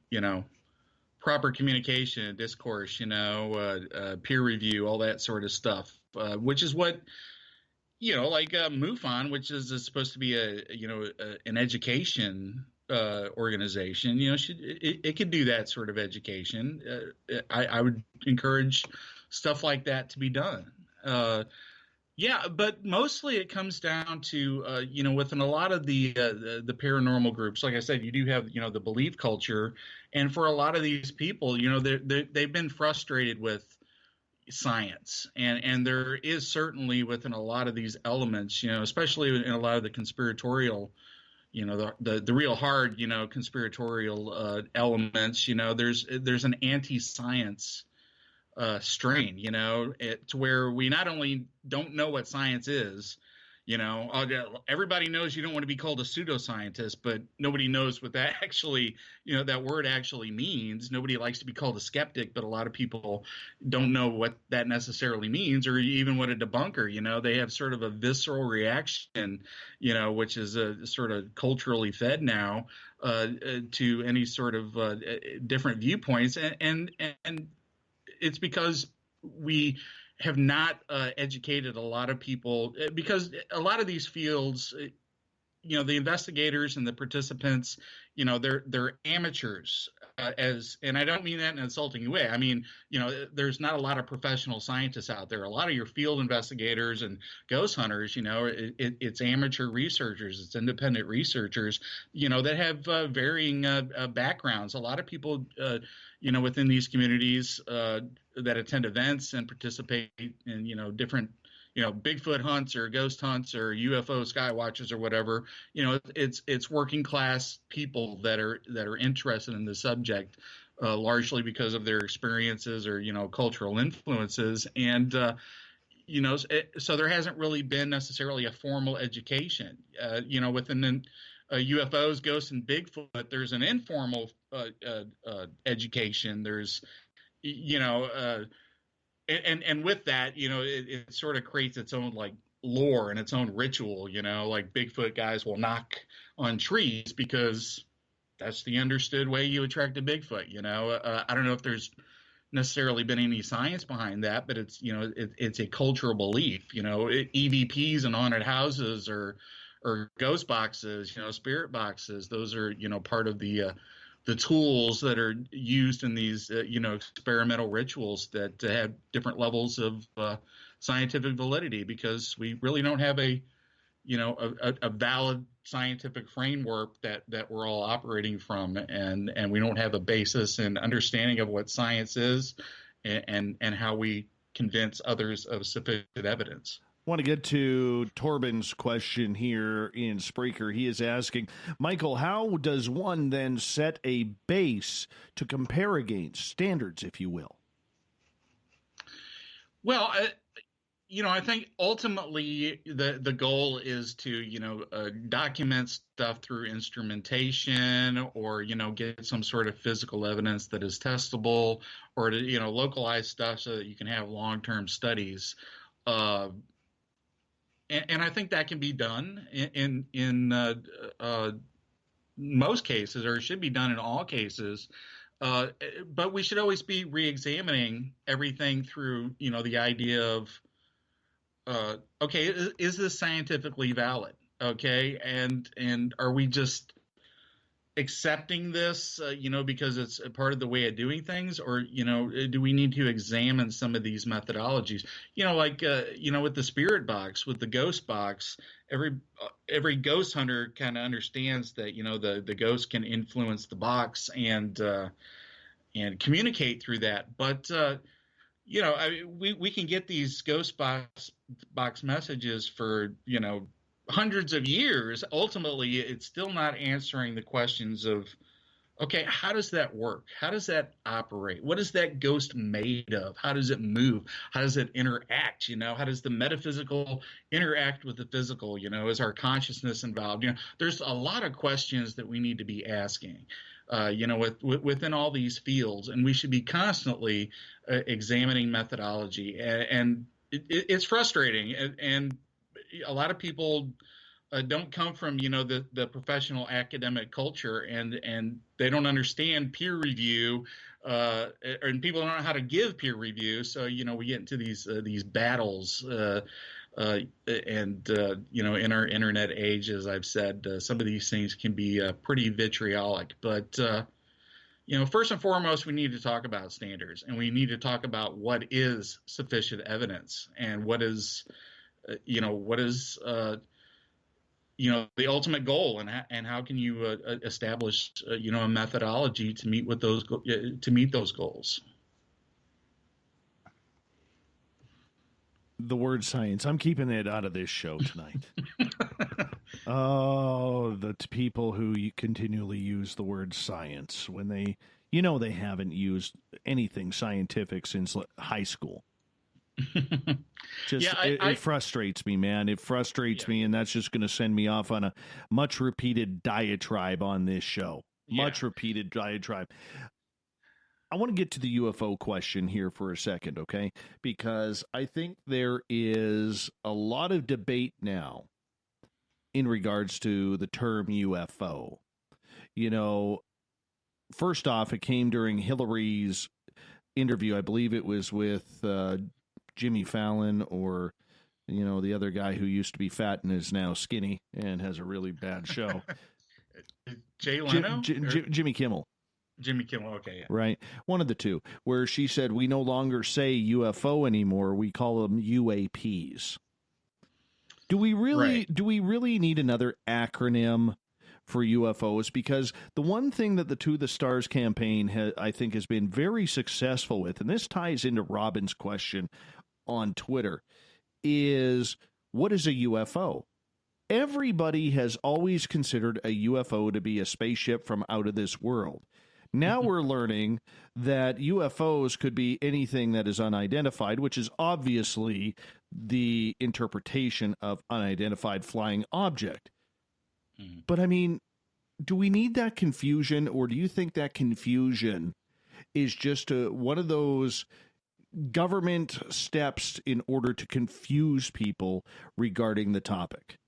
proper communication and discourse, peer review, all that sort of stuff, which is what, like MUFON, which is supposed to be an education organization, it could do that sort of education. I would encourage stuff like that to be done. But mostly it comes down to, within a lot of the paranormal groups, like I said, you do have, the belief culture. And for a lot of these people, they've been frustrated with science, and there is certainly within a lot of these elements, especially in a lot of the conspiratorial, the real hard, conspiratorial elements, there's an anti-science strain, to where we not only don't know what science is, everybody knows you don't want to be called a pseudoscientist, but nobody knows what that actually, that word actually means. Nobody likes to be called a skeptic, but a lot of people don't know what that necessarily means, or even what a debunker, they have sort of a visceral reaction, which is a sort of culturally fed now, to any sort of, different viewpoints. And it's because we have not educated a lot of people, because a lot of these fields, the investigators and the participants, they're amateurs, and I don't mean that in an insulting way. I mean, there's not a lot of professional scientists out there. A lot of your field investigators and ghost hunters, it's amateur researchers, it's independent researchers, that have varying backgrounds. A lot of people, within these communities that attend events and participate in, different, Bigfoot hunts or ghost hunts or UFO sky watches or whatever, it's working class people that are interested in the subject, largely because of their experiences or, cultural influences. And, so there hasn't really been necessarily a formal education, within UFOs, ghosts, and Bigfoot. There's an informal education. There's, and with that, it sort of creates its own like lore and its own ritual. Like Bigfoot guys will knock on trees because that's the understood way you attract a Bigfoot. I don't know if there's necessarily been any science behind that, but it's a cultural belief. EVPs and haunted houses or ghost boxes, spirit boxes. Those are part of the tools that are used in these experimental rituals that have different levels of scientific validity, because we really don't have a valid scientific framework that we're all operating from, and we don't have a basis in understanding of what science is and how we convince others of sufficient evidence. I want to get to Torben's question here in Spreaker. He is asking, Michael, how does one then set a base to compare against, standards, if you will? Well, I think ultimately the goal is to, document stuff through instrumentation, or, get some sort of physical evidence that is testable, or to, localize stuff so that you can have long-term studies. And I think that can be done in most cases, or it should be done in all cases. But we should always be re-examining everything through, the idea of, okay, is this scientifically valid? Okay, and are we just accepting this, because it's a part of the way of doing things, or do we need to examine some of these methodologies? With the spirit box, with the ghost box, every ghost hunter kind of understands that the ghost can influence the box and communicate through that. But we can get these ghost box messages for hundreds of years. Ultimately, it's still not answering the questions of, okay, how does that work? How does that operate? What is that ghost made of? How does it move? How does it interact? How does the metaphysical interact with the physical? Is our consciousness involved? There's a lot of questions that we need to be asking, within all these fields, and we should be constantly examining methodology. And it's frustrating, and a lot of people don't come from the professional academic culture, and they don't understand peer review, and people don't know how to give peer review. So we get into these battles, and in our internet age, as I've said, some of these things can be pretty vitriolic. But first and foremost, we need to talk about standards, and we need to talk about what is sufficient evidence, and what is the ultimate goal, and how can you establish a methodology to meet those goals. The word science, I'm keeping it out of this show tonight. Oh, the people who continually use the word science when they haven't used anything scientific since high school. It frustrates me, man. It frustrates me, and that's just going to send me off on a much repeated diatribe on this show. Much repeated diatribe. I want to get to the UFO question here for a second, okay? Because I think there is a lot of debate now in regards to the term UFO. First off, it came during Hillary's interview. I believe it was with Jimmy Fallon, or the other guy who used to be fat and is now skinny and has a really bad show. Jay Leno? Jimmy Kimmel. Jimmy Kimmel, okay, yeah. Right. One of the two, where she said, we no longer say UFO anymore, we call them UAPs. Do we really need another acronym for UFOs? Because the one thing that the To the Stars campaign I think has been very successful with, and this ties into Robin's question on Twitter, is what is a UFO? Everybody has always considered a UFO to be a spaceship from out of this world. Now we're learning that UFOs could be anything that is unidentified, which is obviously the interpretation of unidentified flying object. But I mean, do we need that confusion, or do you think that confusion is just one of those government steps in order to confuse people regarding the topic?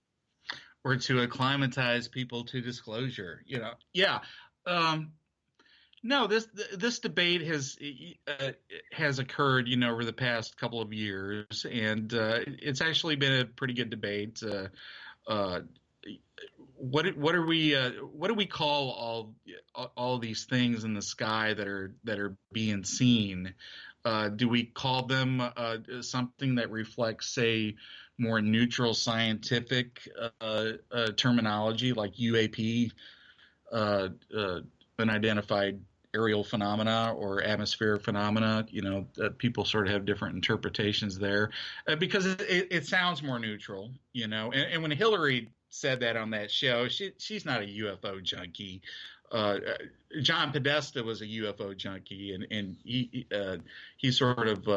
Or to acclimatize people to disclosure, No, this debate has occurred, over the past couple of years, and it's actually been a pretty good debate. What do we call all these things in the sky that are being seen? Do we call them something that reflects, say, more neutral scientific terminology like UAP, unidentified aerial phenomena, or atmospheric phenomena? People sort of have different interpretations there because it sounds more neutral, and when Hillary said that on that show, she's not a UFO junkie. John Podesta was a UFO junkie, and he sort of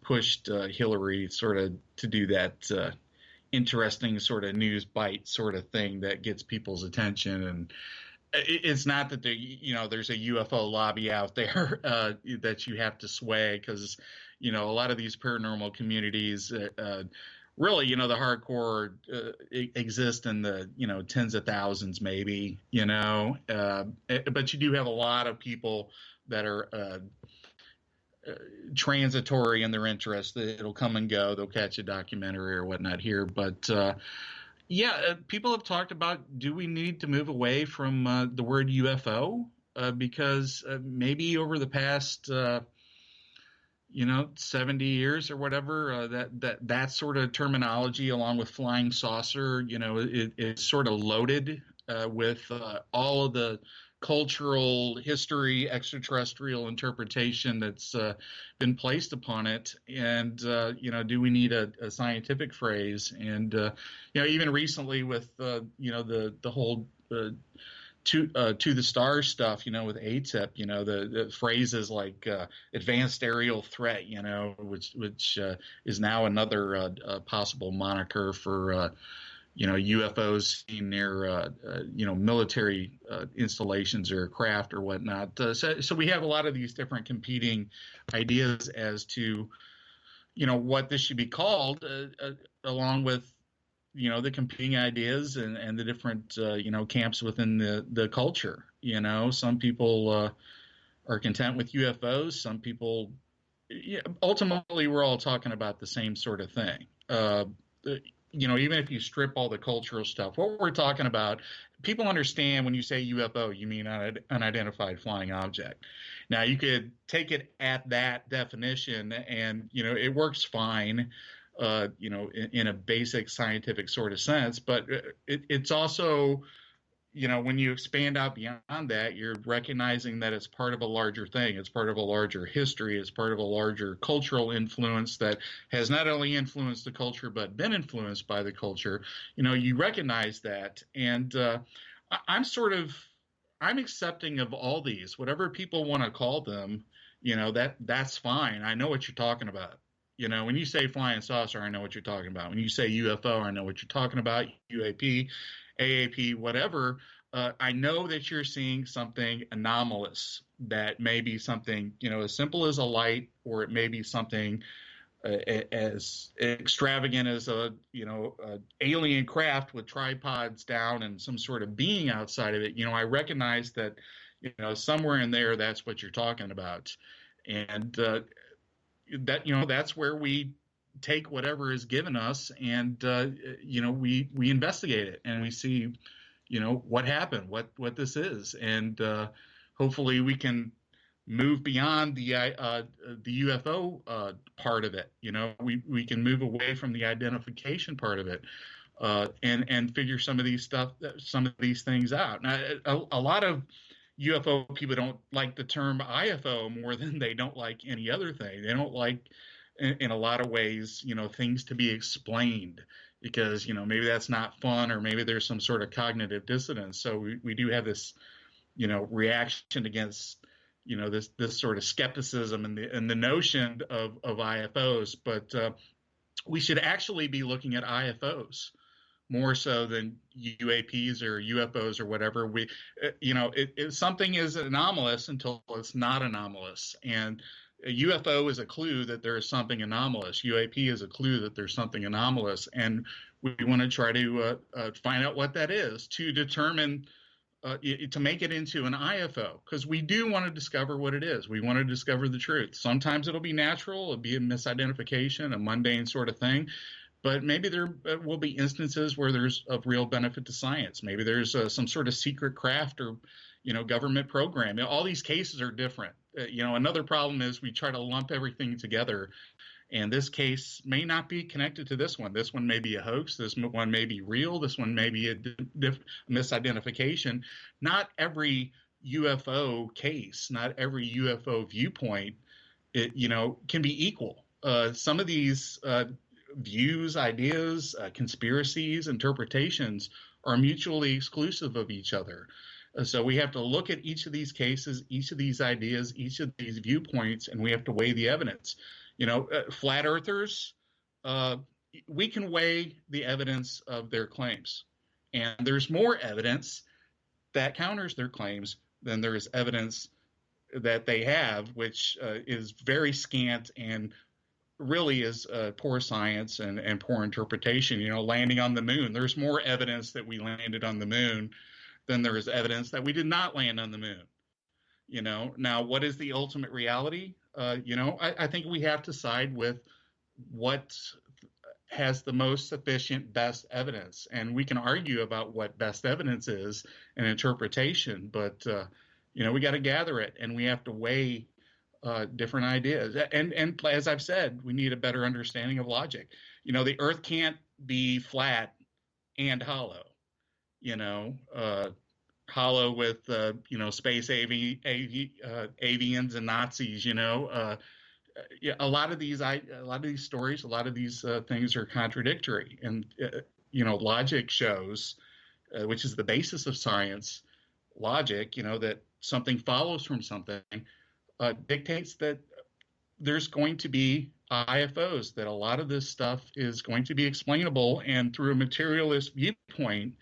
pushed Hillary sort of to do that interesting sort of news bite sort of thing that gets people's attention. And it's not that there's a UFO lobby out there that you have to sway, because a lot of these paranormal communities really, the hardcore exist in the tens of thousands, maybe, but you do have a lot of people that are transitory in their interest. It'll come and go. They'll catch a documentary or whatnot here, but people have talked about, do we need to move away from the word UFO because maybe over the past 70 years or whatever, that sort of terminology, along with flying saucer, it's sort of loaded with all of the cultural history, extraterrestrial interpretation that's been placed upon it. And, do we need a scientific phrase? And, even recently with, the whole to the stars stuff, with ATIP, the phrases like advanced aerial threat, which is now another possible moniker for UFOs seen near military installations or craft or whatnot. So we have a lot of these different competing ideas as to what this should be called, along with the competing ideas and the different, camps within the culture. Some people are content with UFOs. Some people, ultimately, we're all talking about the same sort of thing. Even if you strip all the cultural stuff, what we're talking about, people understand when you say UFO, you mean unidentified flying object. Now, you could take it at that definition and, it works fine. In a basic scientific sort of sense, but it's also, when you expand out beyond that, you're recognizing that it's part of a larger thing. It's part of a larger history. It's part of a larger cultural influence that has not only influenced the culture, but been influenced by the culture. You recognize that. And I'm accepting of all these, whatever people want to call them, that's fine. I know what you're talking about. When you say flying saucer, I know what you're talking about. When you say UFO, I know what you're talking about. UAP, AAP, whatever. I know that you're seeing something anomalous that may be something, as simple as a light, or it may be something as extravagant as a alien craft with tripods down and some sort of being outside of it. I recognize that, somewhere in there, that's what you're talking about. And, that's where we take whatever is given us and, we investigate it and we see, what happened, what this is. And, hopefully we can move beyond the UFO, part of it. We can move away from the identification part of it, and figure some of these things out. Now, a lot of UFO people don't like the term IFO more than they don't like any other thing. They don't like, in a lot of ways, things to be explained because, maybe that's not fun, or maybe there's some sort of cognitive dissonance. So we do have this, reaction against, this sort of skepticism and the notion of IFOs. But we should actually be looking at IFOs more so than UAPs or UFOs or whatever. Something is anomalous until it's not anomalous. And a UFO is a clue that there is something anomalous. UAP is a clue that there's something anomalous, and we want to try to find out what that is to determine, to make it into an IFO, because we do want to discover what it is. We want to discover the truth. Sometimes it'll be natural, it'll be a misidentification, a mundane sort of thing, but maybe there will be instances where there's of real benefit to science. Maybe there's some sort of secret craft or government program. All these cases are different. Another problem is we try to lump everything together, and this case may not be connected to this one. This one may be a hoax. This one may be real. This one may be a misidentification. Not every UFO case, not every UFO viewpoint, can be equal. Some of these views, ideas, conspiracies, interpretations are mutually exclusive of each other. So we have to look at each of these cases, each of these ideas, each of these viewpoints, and we have to weigh the evidence. Flat earthers, we can weigh the evidence of their claims. And there's more evidence that counters their claims than there is evidence that they have, which is very scant and really is poor science and poor interpretation. Landing on the moon, there's more evidence that we landed on the moon than there is evidence that we did not land on the moon. Now what is the ultimate reality? I think we have to side with what has the most sufficient, best evidence. And we can argue about what best evidence is and interpretation, but, we got to gather it, and we have to weigh different ideas. And as I've said, we need a better understanding of logic. The Earth can't be flat and hollow. Hollow with space avians and Nazis. A lot of these stories, a lot of these things are contradictory, and logic shows, which is the basis of science. Logic, that something follows from something, dictates that there's going to be IFOs, that a lot of this stuff is going to be explainable, and through a materialist viewpoint,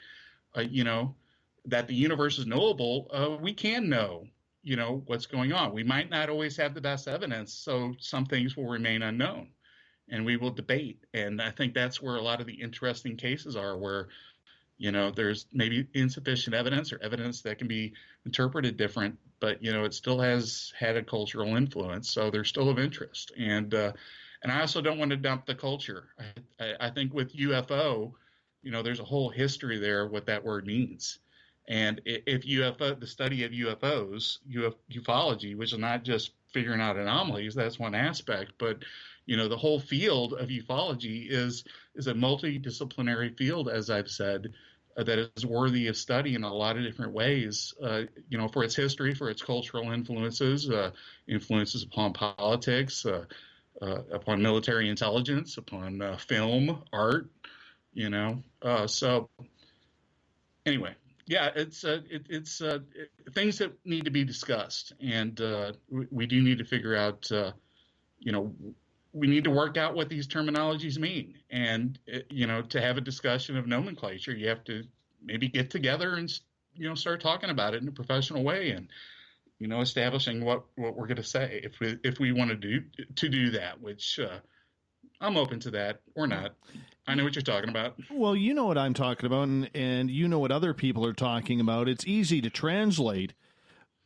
that the universe is knowable, we can know, what's going on. We might not always have the best evidence, so some things will remain unknown, and we will debate. And I think that's where a lot of the interesting cases are, where, there's maybe insufficient evidence or evidence that can be interpreted different, but, it still has had a cultural influence, so they're still of interest. And I also don't want to dump the culture. I think with UFO, there's a whole history there, what that word means. And if the study of UFOs, ufology, which is not just figuring out anomalies, that's one aspect, but the whole field of ufology is a multidisciplinary field, as I've said, that is worthy of study in a lot of different ways. For its history, for its cultural influences, influences upon politics, upon military intelligence, upon film, art. So anyway. Yeah, it's things that need to be discussed, and we do need to figure out, we need to work out what these terminologies mean, and to have a discussion of nomenclature, you have to maybe get together and start talking about it in a professional way, and establishing what we're going to say if we want to do that, which I'm open to that or not. I know what you're talking about. Well, you know what I'm talking about, and you know what other people are talking about. It's easy to translate.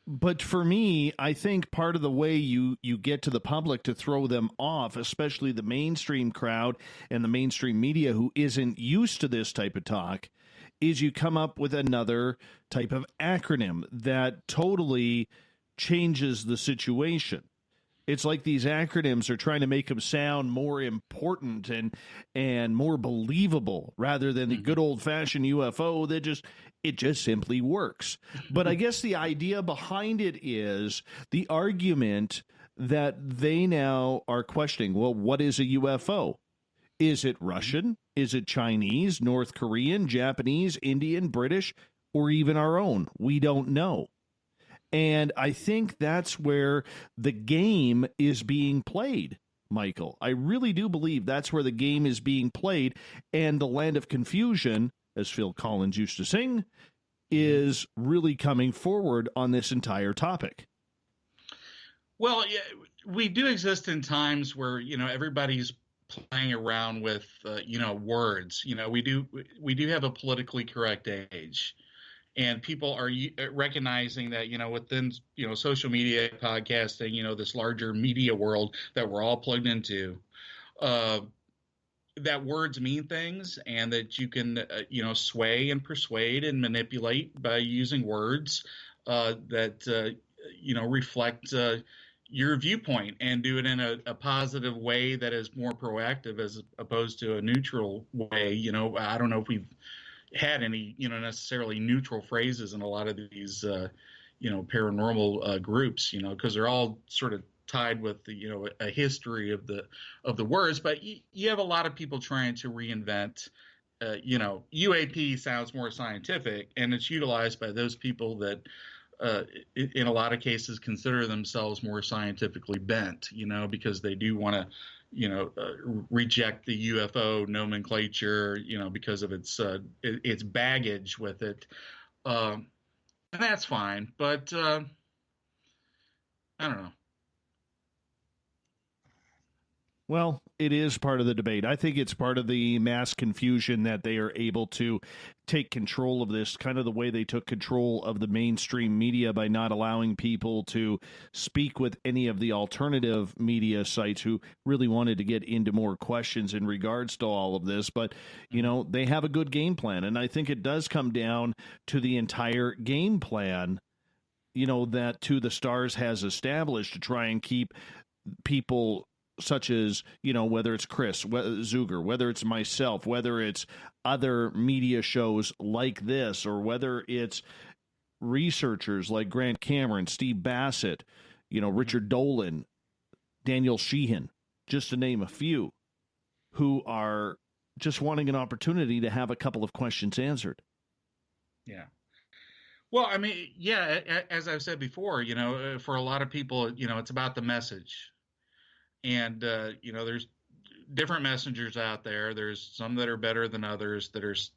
But for me, I think part of the way you get to the public to throw them off, especially the mainstream crowd and the mainstream media who isn't used to this type of talk, is you come up with another type of acronym that totally changes the situation. It's like these acronyms are trying to make them sound more important and more believable rather than the good old-fashioned UFO that it just simply works. But I guess the idea behind it is the argument that they now are questioning, well, what is a UFO? Is it Russian? Is it Chinese, North Korean, Japanese, Indian, British, or even our own? We don't know. And I think that's where the game is being played, Michael. I really do believe that's where the game is being played. And the land of confusion, as Phil Collins used to sing, is really coming forward on this entire topic. Well, yeah, we do exist in times where, everybody's playing around with, words. We do have a politically correct age, and people are recognizing that, within, social media, podcasting, this larger media world that we're all plugged into, that words mean things, and that you can, sway and persuade and manipulate by using words that, reflect your viewpoint and do it in a positive way that is more proactive as opposed to a neutral way. I don't know if we've had any, necessarily neutral phrases in a lot of these, paranormal groups, because they're all sort of tied with a history of the words. But you have a lot of people trying to reinvent. UAP sounds more scientific, and it's utilized by those people that, in a lot of cases, consider themselves more scientifically bent. Because they do want to, reject the UFO nomenclature, because of its baggage with it, and that's fine. But I don't know. Well, it is part of the debate. I think it's part of the mass confusion that they are able to take control of this, kind of the way they took control of the mainstream media by not allowing people to speak with any of the alternative media sites who really wanted to get into more questions in regards to all of this. But, they have a good game plan, and I think it does come down to the entire game plan, that To the Stars has established to try and keep people such as, whether it's Chris Zuger, whether it's myself, whether it's other media shows like this, or whether it's researchers like Grant Cameron, Steve Bassett, Richard Dolan, Daniel Sheehan, just to name a few, who are just wanting an opportunity to have a couple of questions answered. Yeah. Well, I mean, yeah, as I've said before, for a lot of people, it's about the message. And, there's different messengers out there. There's some that are better than others. There's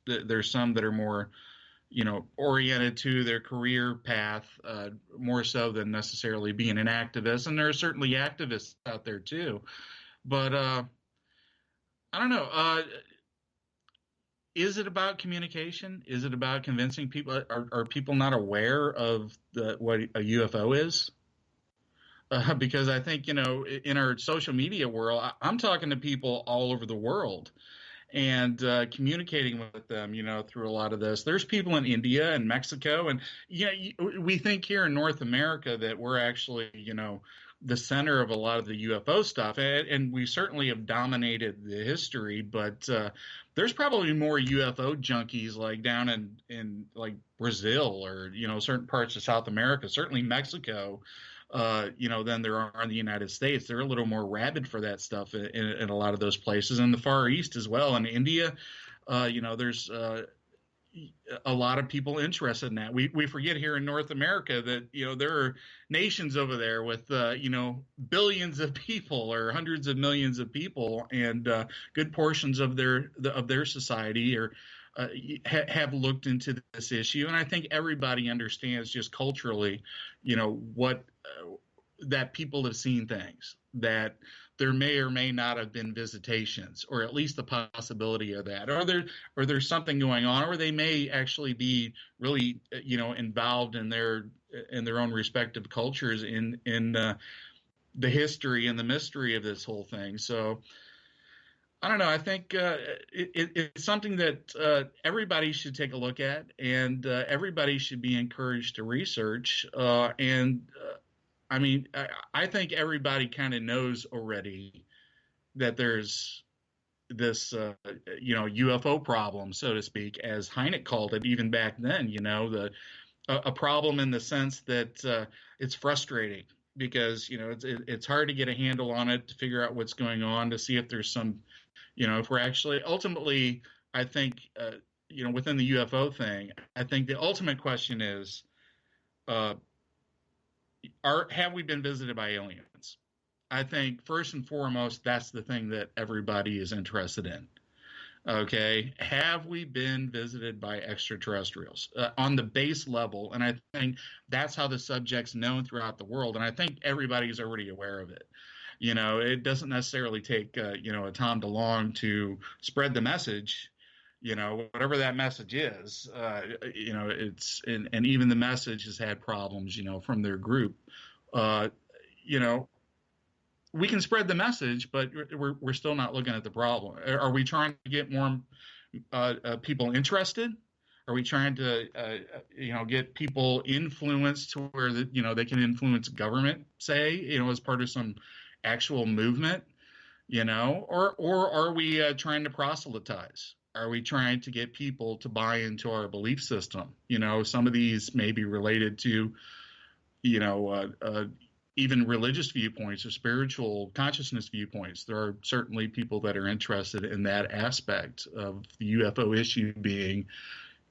some that are more, oriented to their career path, more so than necessarily being an activist. And there are certainly activists out there too. But I don't know. Is it about communication? Is it about convincing people? Are people not aware of what a UFO is? Because I think, in our social media world, I'm talking to people all over the world and communicating with them, through a lot of this. There's people in India and Mexico. And, we think here in North America that we're actually, the center of a lot of the UFO stuff. And we certainly have dominated the history. But there's probably more UFO junkies like down in like Brazil or, certain parts of South America, certainly Mexico. Than there are in the United States. They're a little more rabid for that stuff in a lot of those places, and the Far East as well. In India, there's a lot of people interested in that. We forget here in North America that there are nations over there with billions of people or hundreds of millions of people, and good portions of their society or have looked into this issue. And I think everybody understands just culturally, what that people have seen things, that there may or may not have been visitations, or at least the possibility of that, or there's something going on, or they may actually be really, involved in their own respective cultures in the history and the mystery of this whole thing. So I don't know. I think it's something that everybody should take a look at, and everybody should be encouraged to research. I think everybody kind of knows already that there's this, UFO problem, so to speak, as Hynek called it, even back then. A problem in the sense that it's frustrating. Because it's hard to get a handle on it, to figure out what's going on, to see if there's some, if we're actually ultimately, I think, within the UFO thing, I think the ultimate question is, have we been visited by aliens? I think first and foremost, that's the thing that everybody is interested in. Okay, have we been visited by extraterrestrials on the base level? And I think that's how the subject's known throughout the world. And I think everybody's already aware of it. It doesn't necessarily take, a Tom DeLonge to spread the message, whatever that message is, it's, and even the message has had problems, from their group. We can spread the message, but we're still not looking at the problem. Are we trying to get more people interested? Are we trying to, get people influenced to where they can influence government, say, as part of some actual movement, or are we trying to proselytize? Are we trying to get people to buy into our belief system? Some of these may be related to, even religious viewpoints or spiritual consciousness viewpoints. There are certainly people that are interested in that aspect of the UFO issue being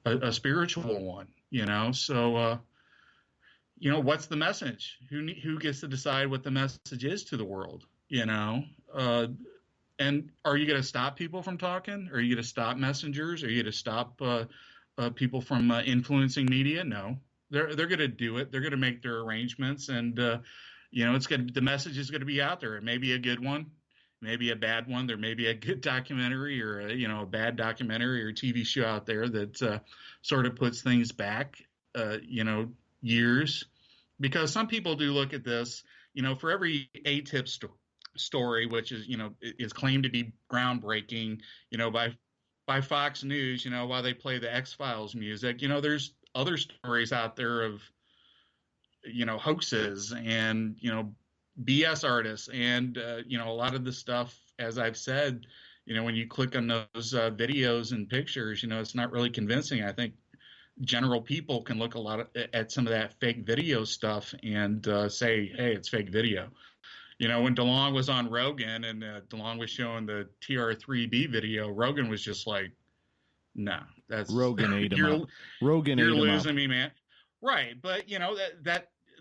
a spiritual one, So, what's the message? Who gets to decide what the message is to the world, And are you going to stop people from talking? Are you going to stop messengers? Are you going to stop people from influencing media? No. They're going to do it. They're going to make their arrangements, and the message is going to be out there. It may be a good one, maybe a bad one. There may be a good documentary or a bad documentary or TV show out there that sort of puts things back, years, because some people do look at this. For every ATIP story, which is is claimed to be groundbreaking, by Fox News, while they play the X-Files music, there's other stories out there of hoaxes and BS artists and a lot of the stuff, as I've said, when you click on those videos and pictures, it's not really convincing. I think general people can look at some of that fake video stuff and say, hey, it's fake video. When DeLonge was on Rogan and DeLonge was showing the TR3B video, Rogan was just like, no, that's Rogan ate him up. Rogan ate him up. You're losing me, man. Right. But,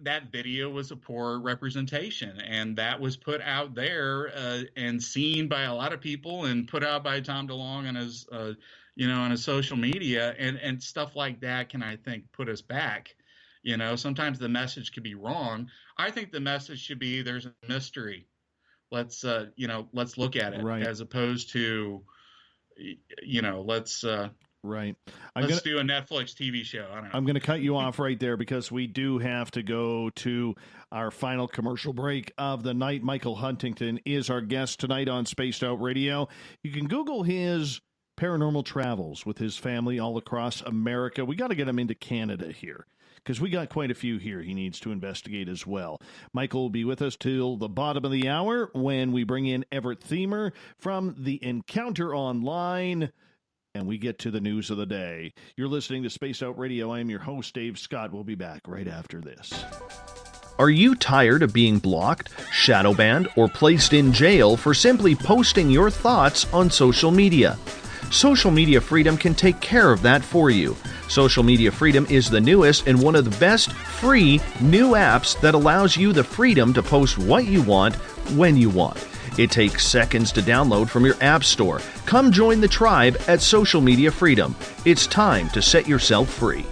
that video was a poor representation, and that was put out there and seen by a lot of people and put out by Tom DeLonge on his, on his social media, and stuff like that can, I think, put us back. Sometimes the message could be wrong. I think the message should be there's a mystery. Let's look at it, right, as opposed to, let's right. Let's do a Netflix TV show. I don't know. I'm going to cut you off right there because we do have to go to our final commercial break of the night. Michael Huntington is our guest tonight on Spaced Out Radio. You can Google his paranormal travels with his family all across America. We got to get him into Canada here, because we got quite a few here he needs to investigate as well. Michael will be with us till the bottom of the hour when we bring in Everett Thiemer from the Encounter Online, and we get to the news of the day. You're listening to Space Out Radio. I am your host, Dave Scott. We'll be back right after this. Are you tired of being blocked, shadow banned, or placed in jail for simply posting your thoughts on social media? Social Media Freedom can take care of that for you. Social Media Freedom is the newest and one of the best free new apps that allows you the freedom to post what you want when you want. It takes seconds to download from your app store. Come join the tribe at Social Media Freedom. It's time to set yourself free.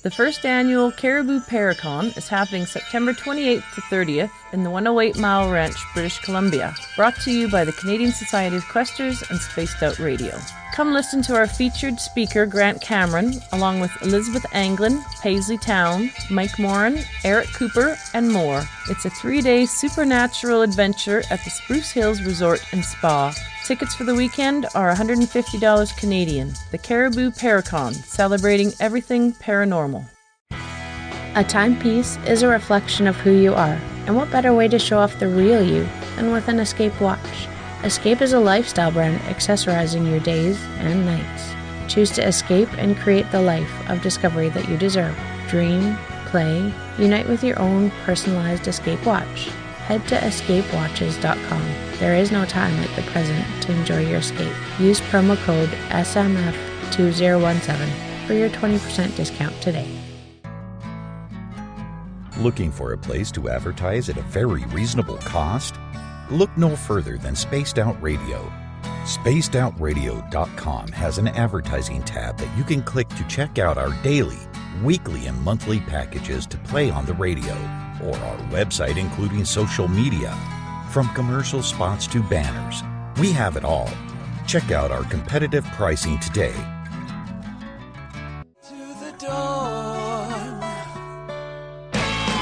The first annual Caribou Paracon is happening September 28th to 30th in the 108 Mile Ranch, British Columbia. Brought to you by the Canadian Society of Questers and Spaced Out Radio. Come listen to our featured speaker, Grant Cameron, along with Elizabeth Anglin, Paisley Town, Mike Moran, Eric Cooper, and more. It's a 3-day supernatural adventure at the Spruce Hills Resort and Spa. Tickets for the weekend are $150 Canadian. The Caribou Paracon, celebrating everything paranormal. A timepiece is a reflection of who you are, and what better way to show off the real you than with an Escape watch? Escape is a lifestyle brand accessorizing your days and nights. Choose to escape and create the life of discovery that you deserve. Dream, play, unite with your own personalized Escape watch. Head to escapewatches.com. There is no time like the present to enjoy your escape. Use promo code SMF2017 for your 20% discount today. Looking for a place to advertise at a very reasonable cost? Look no further than Spaced Out Radio. SpacedOutRadio.com has an advertising tab that you can click to check out our daily, weekly, and monthly packages to play on the radio, or our website including social media. From commercial spots to banners, we have it all. Check out our competitive pricing today.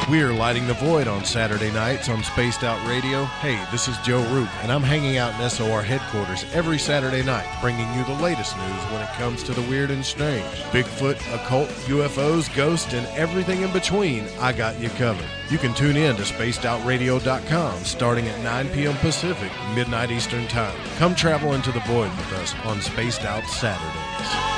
We're lighting the void on Saturday nights on Spaced Out Radio. Hey, this is Joe Roop, and I'm hanging out in SOR headquarters every Saturday night, bringing you the latest news when it comes to the weird and strange. Bigfoot, occult, UFOs, ghosts, and everything in between, I got you covered. You can tune in to SpacedOutRadio.com starting at 9 p.m. Pacific, midnight Eastern Time. Come travel into the void with us on Spaced Out Saturdays.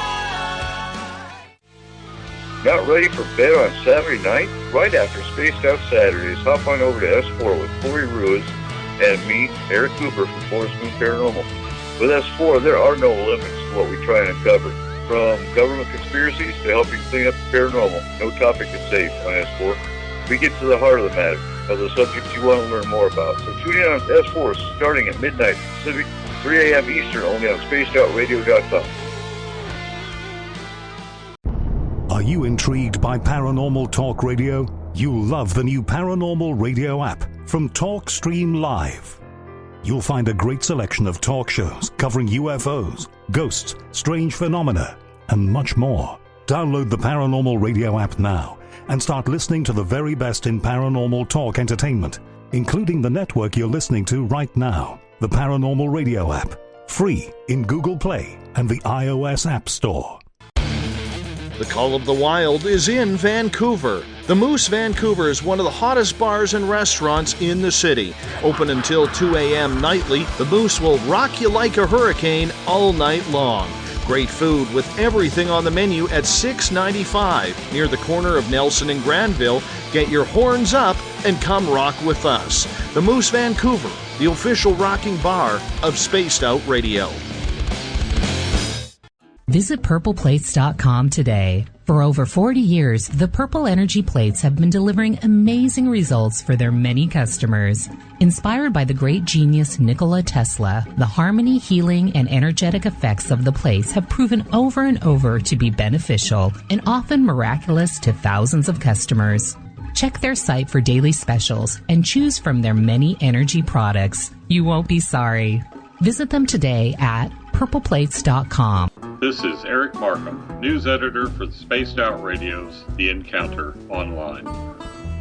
Not ready for bed on Saturday night? Right after Spaced Out Saturdays, hop on over to S4 with Corey Ruiz and me, Eric Cooper from Forest Moon Paranormal. With S4, there are no limits to what we try and uncover. From government conspiracies to helping clean up the paranormal, no topic is safe on S4. We get to the heart of the matter, of the subjects you want to learn more about. So tune in on S4 starting at midnight Pacific, 3 a.m. Eastern, only on SpacedOutRadio.com. Are you intrigued by Paranormal Talk Radio? You'll love the new Paranormal Radio app from TalkStream Live. You'll find a great selection of talk shows covering UFOs, ghosts, strange phenomena, and much more. Download the Paranormal Radio app now and start listening to the very best in paranormal talk entertainment, including the network you're listening to right now, the Paranormal Radio app, free in Google Play and the iOS App Store. The Call of the Wild is in Vancouver. The Moose Vancouver is one of the hottest bars and restaurants in the city. Open until 2 a.m. nightly, the Moose will rock you like a hurricane all night long. Great food with everything on the menu at $6.95 near the corner of Nelson and Granville. Get your horns up and come rock with us. The Moose Vancouver, the official rocking bar of Spaced Out Radio. Visit purpleplates.com today. For over 40 years, the Purple Energy Plates have been delivering amazing results for their many customers. Inspired by the great genius Nikola Tesla, the harmony, healing, and energetic effects of the plates have proven over and over to be beneficial and often miraculous to thousands of customers. Check their site for daily specials and choose from their many energy products. You won't be sorry. Visit them today at purpleplates.com. This is Eric Markham, news editor for the Spaced Out Radio's The Encounter Online.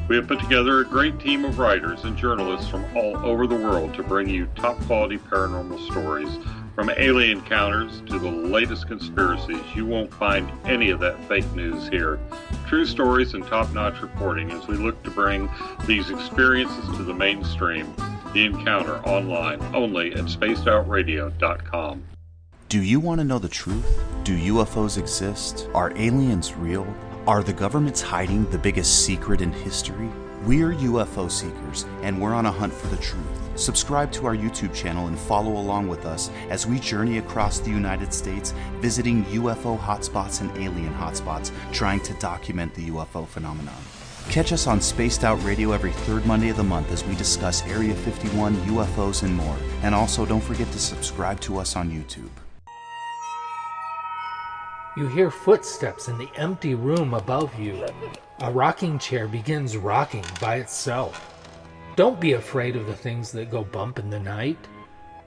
We have put together a great team of writers and journalists from all over the world to bring you top-quality paranormal stories, from alien encounters to the latest conspiracies. You won't find any of that fake news here. True stories and top-notch reporting as we look to bring these experiences to the mainstream. The Encounter Online, only at SpacedOutRadio.com. Do you want to know the truth? Do UFOs exist? Are aliens real? Are the governments hiding the biggest secret in history? We're UFO seekers, and we're on a hunt for the truth. Subscribe to our YouTube channel and follow along with us as we journey across the United States, visiting UFO hotspots and alien hotspots, trying to document the UFO phenomenon. Catch us on Spaced Out Radio every third Monday of the month as we discuss Area 51, UFOs, and more. And also, don't forget to subscribe to us on YouTube. You hear footsteps in the empty room above you. A rocking chair begins rocking by itself. Don't be afraid of the things that go bump in the night.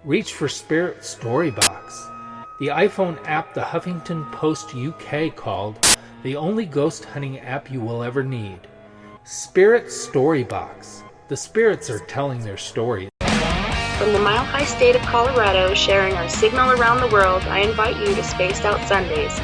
Reach for Spirit Storybox, the iPhone app the Huffington Post UK called the only ghost hunting app you will ever need. Spirit Storybox. The spirits are telling their stories. From the mile-high state of Colorado, sharing our signal around the world, I invite you to Spaced Out Sundays.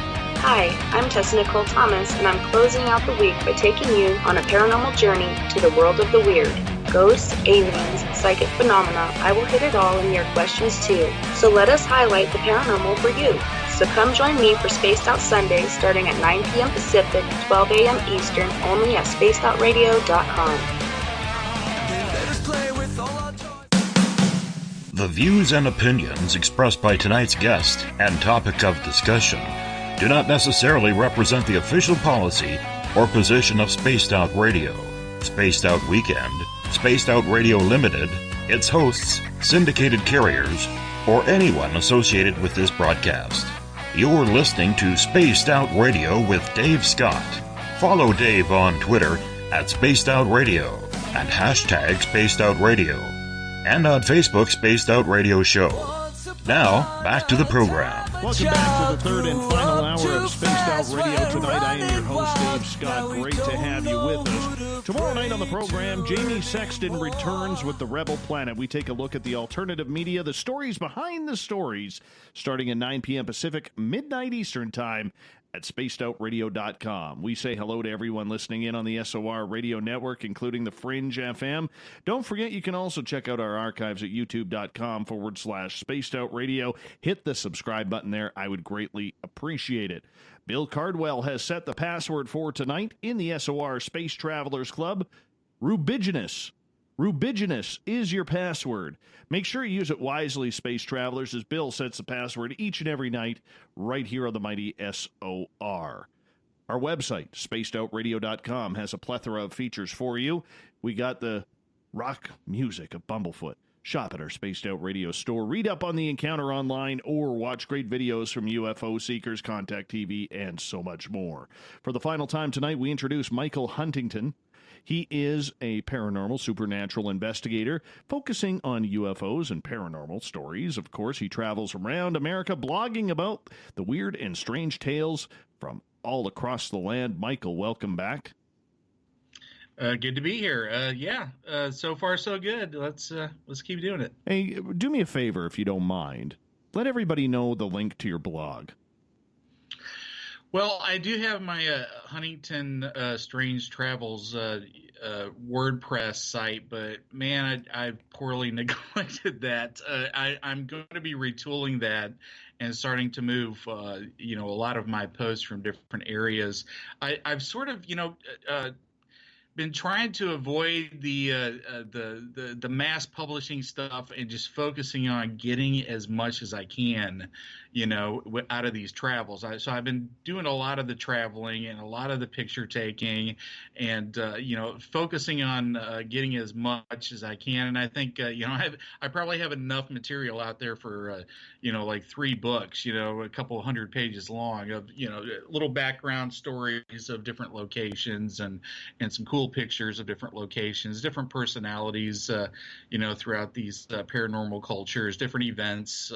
Hi, I'm Tessa Nicole Thomas, and I'm closing out the week by taking you on a paranormal journey to the world of the weird. Ghosts, aliens, psychic phenomena, I will hit it all in your questions too. So let us highlight the paranormal for you. So come join me for Spaced Out Sundays starting at 9 p.m. Pacific, 12 a.m. Eastern, only at SpacedOutRadio.com. The views and opinions expressed by tonight's guest and topic of discussion do not necessarily represent the official policy or position of Spaced Out Radio, Spaced Out Weekend, Spaced Out Radio Limited, its hosts, syndicated carriers, or anyone associated with this broadcast. You're listening to Spaced Out Radio with Dave Scott. Follow Dave on Twitter at Spaced Out Radio and hashtag Spaced Out Radio, and on Facebook Spaced Out Radio Show. Now, back to the program. Welcome back to the third and final hour of Spaced Out Radio tonight. I am your host, Dave Scott. Great to have you with us. Tomorrow night on the program, Jamie Sexton returns with the Rebel Planet. We take a look at the alternative media, the stories behind the stories, starting at 9 p.m. Pacific, midnight Eastern Time at spacedoutradio.com. We say hello to everyone listening in on the SOR radio network, including the Fringe FM. Don't forget, you can also check out our archives at youtube.com/spacedoutradio. Hit the subscribe button there. I would greatly appreciate it. Bill Cardwell has set the password for tonight in the SOR Space Travelers Club. Rubiginous. Rubiginous is your password. Make sure you use it wisely, Space Travelers, as Bill sets the password each and every night right here on the mighty SOR. Our website, spacedoutradio.com, has a plethora of features for you. We got the rock music of Bumblefoot. Shop at our Spaced Out Radio store. Read up on the encounter online or watch great videos from UFO Seekers, Contact TV, and so much more. For the final time tonight, we introduce Michael Huntington. He is a paranormal supernatural investigator focusing on UFOs and paranormal stories. Of course, he travels around America blogging about the weird and strange tales from all across the land. Michael, welcome back. Good to be here. So far so good. Let's keep doing it. Hey, do me a favor if you don't mind. Let everybody know the link to your blog. Well, I do have my Huntington Strange Travels WordPress site, but man, I poorly neglected that. I'm going to be retooling that and starting to move, a lot of my posts from different areas. I've sort of, been trying to avoid the mass publishing stuff and just focusing on getting as much as I can, out of these travels. So I've been doing a lot of the traveling and a lot of the picture taking, and focusing on getting as much as I can. And I think I probably have enough material out there for like 3 books, a couple hundred pages long of little background stories of different locations and some cool pictures of different locations, different personalities, throughout these paranormal cultures, different events.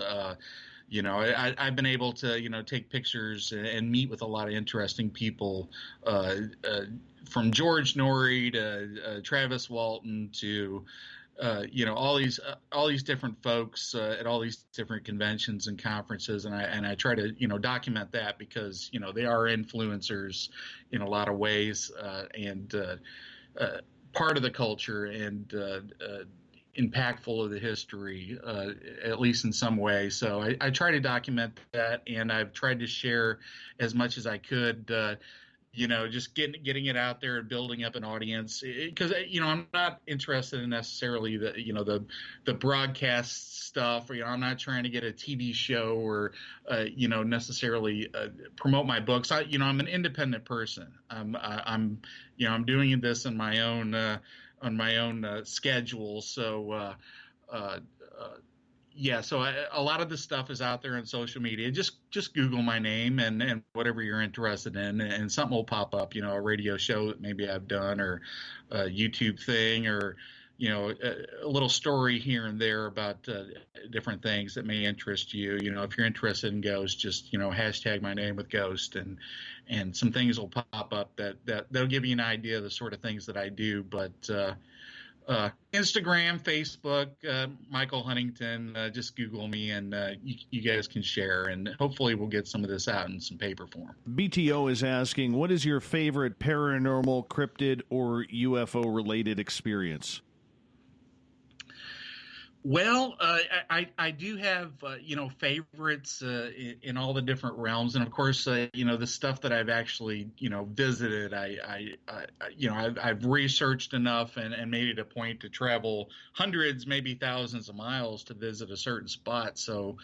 I've been able to, take pictures and meet with a lot of interesting people, from George Norrie to Travis Walton to, all these different folks at all these different conventions and conferences, and I try to document that because they are influencers in a lot of ways, and part of the culture and impactful of the history, at least in some way. So I try to document that, and I've tried to share as much as I could, just getting it out there and building up an audience, because I'm not interested in necessarily the broadcast stuff, or I'm not trying to get a TV show or necessarily promote my books. I'm an independent person. I'm doing this on my own schedule. So so a lot of the stuff is out there on social media. Just Google my name and whatever you're interested in, and something will pop up, a radio show that maybe I've done, or a YouTube thing, or, a little story here and there about different things that may interest you. If you're interested in ghosts, just, hashtag my name with ghost, and some things will pop up that'll give you an idea of the sort of things that I do. But Instagram, Facebook, Michael Huntington, just Google me, and you guys can share, and hopefully we'll get some of this out in some paper form. BTO is asking, what is your favorite paranormal, cryptid, or UFO-related experience? Well, I do have, favorites in all the different realms. And of course, the stuff that I've actually, visited, I've researched enough and made it a point to travel hundreds, maybe thousands of miles to visit a certain spot. So,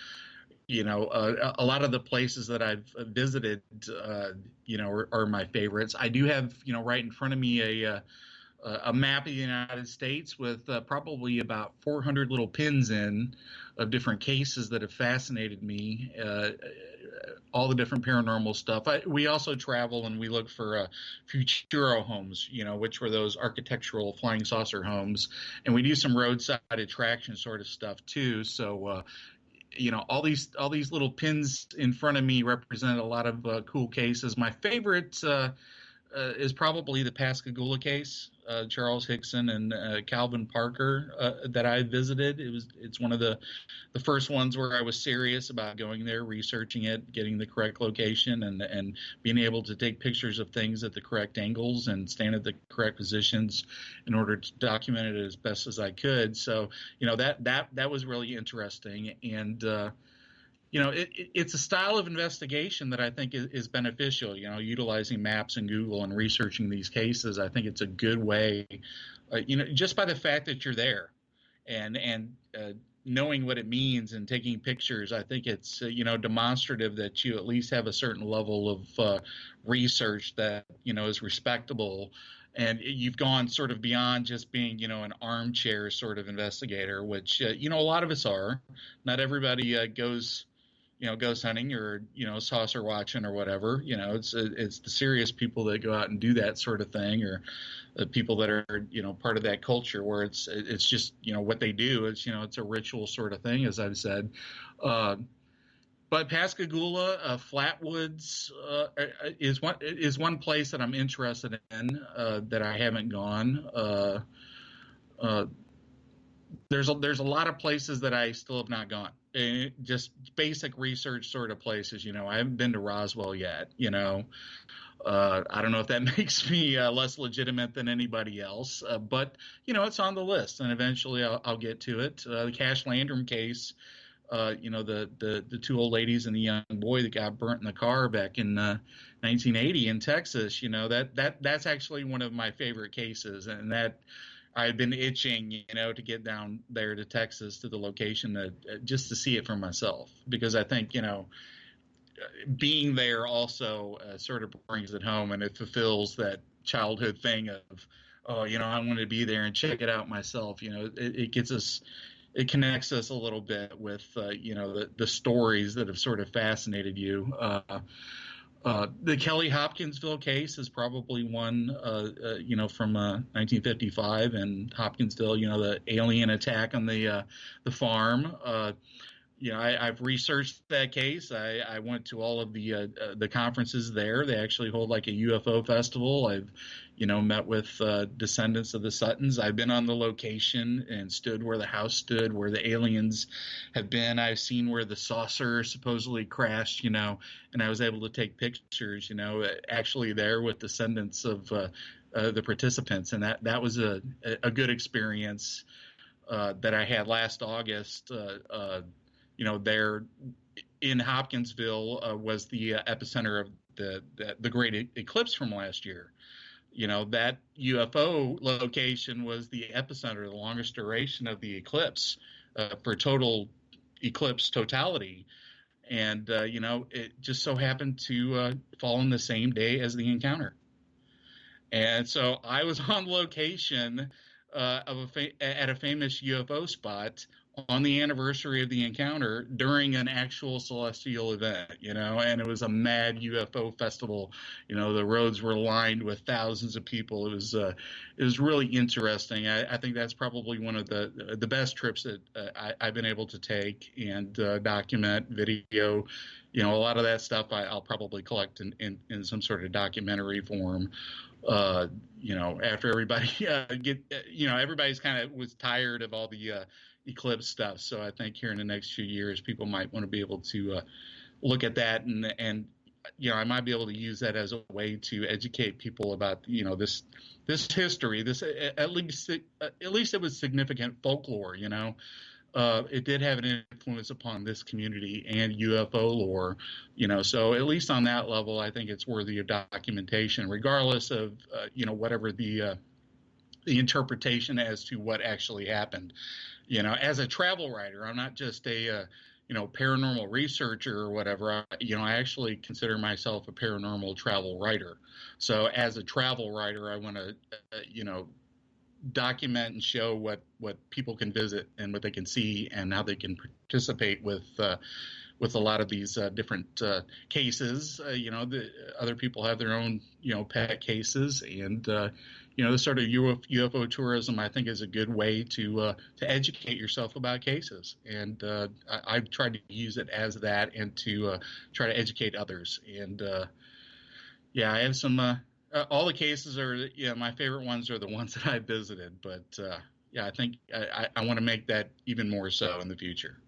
a lot of the places that I've visited, are my favorites. I do have, right in front of me a map of the United States with probably about 400 little pins in of different cases that have fascinated me, all the different paranormal stuff. We also travel and we look for Futuro homes, which were those architectural flying saucer homes. And we do some roadside attraction sort of stuff too. So, all these little pins in front of me represent a lot of cool cases. My favorite is probably the Pascagoula case, Charles Hickson and Calvin Parker that I visited. It's one of the first ones where I was serious about going there, researching it, getting the correct location, and being able to take pictures of things at the correct angles and stand at the correct positions in order to document it as best as I could. So, that was really interesting. And it's a style of investigation that I think is beneficial, utilizing maps and Google and researching these cases. I think it's a good way, just by the fact that you're there and knowing what it means and taking pictures. I think it's, demonstrative that you at least have a certain level of research that, is respectable. And you've gone sort of beyond just being, an armchair sort of investigator, which, a lot of us are. Not everybody goes hunting or, saucer watching or whatever. It's the serious people that go out and do that sort of thing, or the people that are, part of that culture where it's just, what they do. It's, it's a ritual sort of thing, as I've said. But Pascagoula, Flatwoods is one place that I'm interested in that I haven't gone. There's a lot of places that I still have not gone. Just basic research sort of places. I haven't been to Roswell yet. I don't know if that makes me less legitimate than anybody else, but it's on the list, and eventually I'll get to it. The Cash Landrum case. The two old ladies and the young boy that got burnt in the car back in 1980 in Texas. That's actually one of my favorite cases, and that I've been itching, to get down there to Texas to the location just to see it for myself, because I think, being there also sort of brings it home, and it fulfills that childhood thing of, I want to be there and check it out myself. It gets us. It connects us a little bit with, the stories that have sort of fascinated you. The Kelly Hopkinsville case is probably one, from 1955 in Hopkinsville, the alien attack on the farm. I've researched that case. I went to all of the conferences there. They actually hold like a UFO festival. I've, met with descendants of the Suttons. I've been on the location and stood where the house stood, where the aliens have been. I've seen where the saucer supposedly crashed, and I was able to take pictures, actually there with descendants of the participants. And that was a good experience that I had last August. There in Hopkinsville was the epicenter of the great eclipse from last year. That UFO location was the epicenter, the longest duration of the eclipse for total eclipse totality. And, it just so happened to fall on the same day as the encounter. And so I was on location at a famous UFO spot on the anniversary of the encounter during an actual celestial event, and it was a mad UFO festival. The roads were lined with thousands of people. It was really interesting. I think that's probably one of the best trips that I've been able to take and document, video. A lot of that stuff I'll probably collect in some sort of documentary form. After everybody everybody's kind of was tired of all the eclipse stuff. So I think here in the next few years, people might want to be able to look at that and I might be able to use that as a way to educate people about, this history, this, at least it was significant folklore, it did have an influence upon this community and UFO lore, so at least on that level, I think it's worthy of documentation, regardless of, whatever the interpretation as to what actually happened. As a travel writer, I'm not just a, paranormal researcher or whatever. I actually consider myself a paranormal travel writer. So as a travel writer, I want to, document and show what people can visit and what they can see and how they can participate with a lot of these different cases. The other people have their own pet cases, and this sort of UFO tourism, I think, is a good way to educate yourself about cases. And I've tried to use it as that and to try to educate others. And I have some. All the cases are, my favorite ones are the ones that I visited. But I think I want to make that even more so in the future.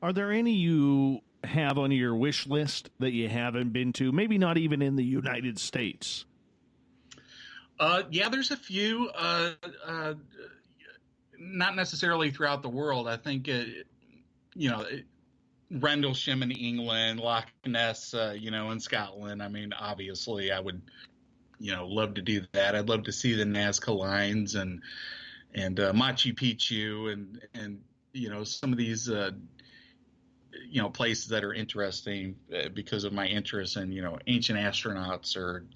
Are there any you have on your wish list that you haven't been to? Maybe not even in the United States. There's a few. Not necessarily throughout the world. I think, Rendlesham in England, Loch Ness, in Scotland. I mean, obviously, I would, love to do that. I'd love to see the Nazca Lines and Machu Picchu and some of these, places that are interesting because of my interest in, ancient astronauts or,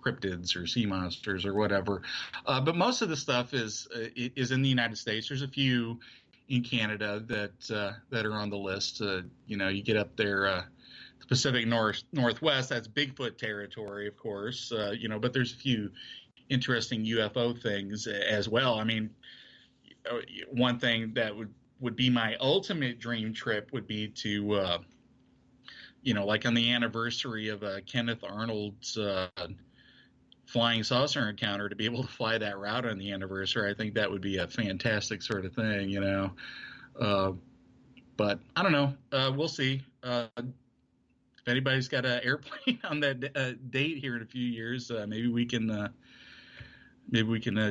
cryptids or sea monsters or whatever. But most of the stuff is in the United States. There's a few in Canada that are on the list. You get up there, the Pacific Northwest, that's Bigfoot territory, of course, but there's a few interesting UFO things as well. I mean, one thing that would be my ultimate dream trip would be to, like on the anniversary of Kenneth Arnold's flying saucer encounter, to be able to fly that route on the anniversary. I think that would be a fantastic sort of thing, but I don't know. We'll see. If anybody's got an airplane on that date here in a few years, maybe we can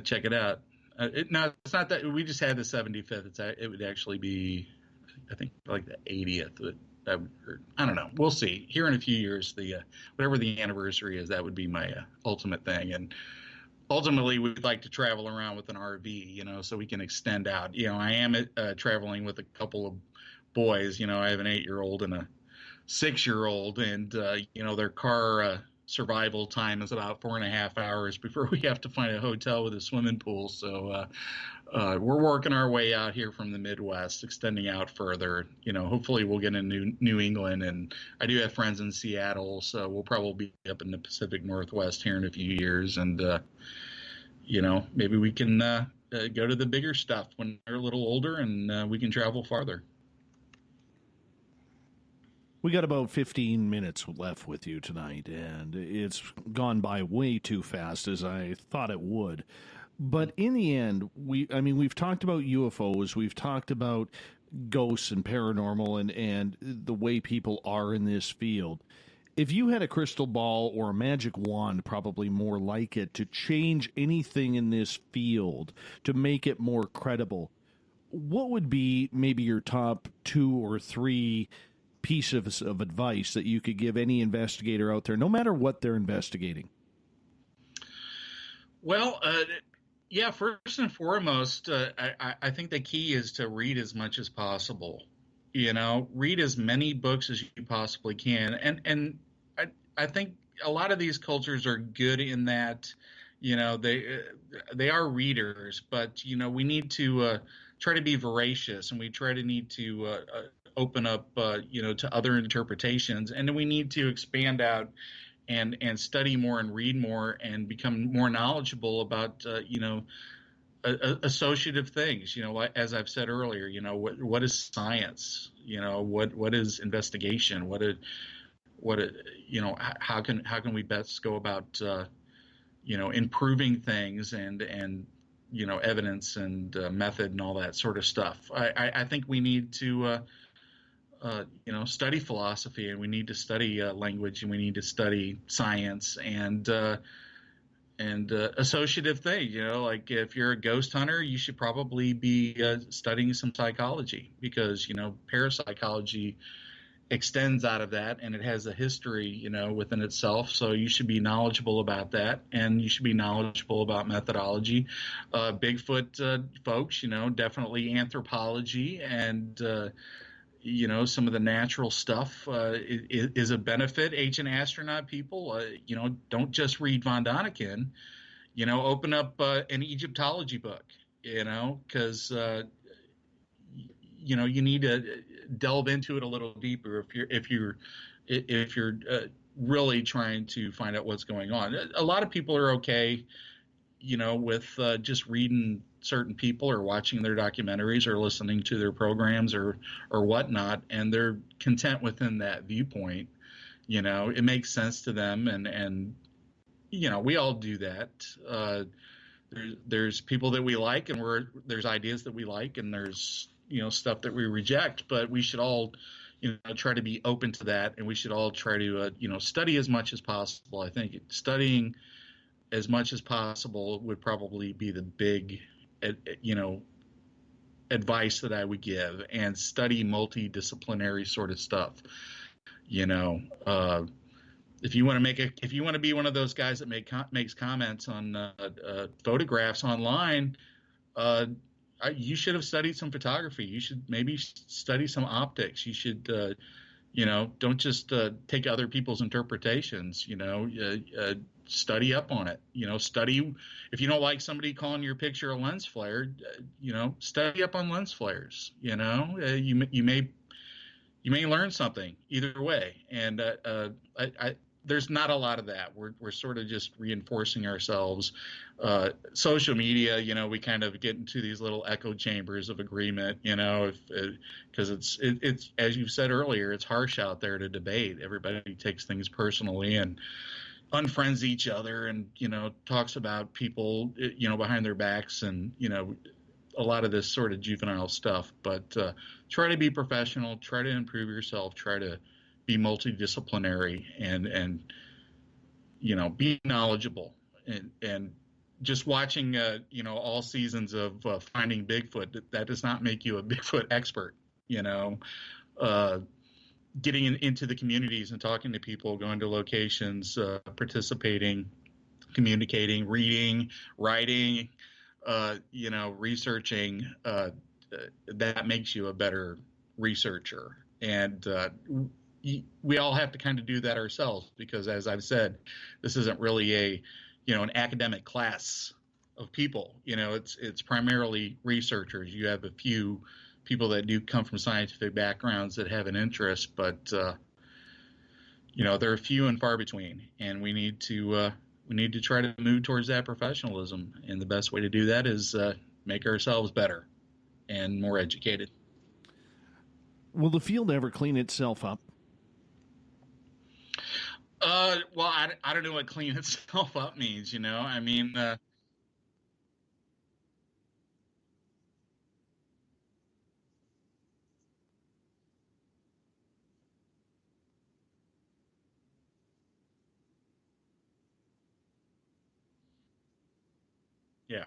check it out. No, it's not that. We just had the 75th. It would actually be, I think, like the 80th. I don't know. We'll see. Here in a few years, whatever the anniversary is, that would be my ultimate thing. And ultimately, we'd like to travel around with an RV, so we can extend out. I am traveling with a couple of boys. I have an 8-year-old and a 6-year-old, and their car survival time is about 4.5 hours before we have to find a hotel with a swimming pool. So we're working our way out here from the Midwest, extending out further. Hopefully we'll get into New England, and I do have friends in Seattle, so we'll probably be up in the Pacific Northwest here in a few years. And maybe we can go to the bigger stuff when they're a little older, and we can travel farther. We got about 15 minutes left with you tonight, and it's gone by way too fast, as I thought it would. But in the end, we've talked about UFOs, we've talked about ghosts and paranormal and the way people are in this field. If you had a crystal ball or a magic wand, probably more like it, to change anything in this field, to make it more credible, what would be maybe your top 2 or 3 piece of advice that you could give any investigator out there, no matter what they're investigating? Well, first and foremost, I think the key is to read as much as possible. Read as many books as you possibly can. And I think a lot of these cultures are good in that, they are readers, but, we need to try to be voracious, and we need to open up, to other interpretations. And then we need to expand out and study more and read more and become more knowledgeable about, associative things. As I've said earlier, what is science? What is investigation? How can we best go about, improving things and evidence and method and all that sort of stuff. I think we need to, study philosophy, and we need to study language, and we need to study science and associative things. Like if you're a ghost hunter, you should probably be studying some psychology, because parapsychology extends out of that, and it has a history, within itself. So you should be knowledgeable about that, and you should be knowledgeable about methodology. Bigfoot folks, definitely anthropology and some of the natural stuff is a benefit. Ancient astronaut people, don't just read Von Daniken. open up an Egyptology book, because you need to delve into it a little deeper if you're really trying to find out what's going on. A lot of people are okay, with just reading certain people or watching their documentaries or listening to their programs or whatnot, and they're content within that viewpoint. It makes sense to them, and we all do that. There's people that we like, and there's ideas that we like, and there's stuff that we reject. But we should all try to be open to that, and we should all try to study as much as possible. I think studying as much as possible would probably be the big advice that I would give, and study multidisciplinary sort of stuff. If you want to be one of those guys that makes comments on photographs online, you should have studied some photography. You should maybe study some optics. You should, don't just take other people's interpretations. Study up on it. Study. If you don't like somebody calling your picture a lens flare, study up on lens flares. You may learn something either way. And there's not a lot of that. We're sort of just reinforcing ourselves. Social media, we kind of get into these little echo chambers of agreement, because it's as you said earlier, it's harsh out there to debate. Everybody takes things personally and unfriends each other, and talks about people behind their backs, and a lot of this sort of juvenile stuff. But try to be professional, try to improve yourself, try to be multidisciplinary, and be knowledgeable, and just watching all seasons of Finding Bigfoot, that does not make you a Bigfoot expert. Getting into the communities and talking to people, going to locations, participating, communicating, reading, writing, researching, that makes you a better researcher. And we all have to kind of do that ourselves, because, as I've said, this isn't really an academic class of people. It's primarily researchers. You have a few people that do come from scientific backgrounds that have an interest, but they're few and far between, and we need to try to move towards that professionalism. And the best way to do that is make ourselves better and more educated. Will the field ever clean itself up? Well, I don't know what clean itself up means. I mean, yeah.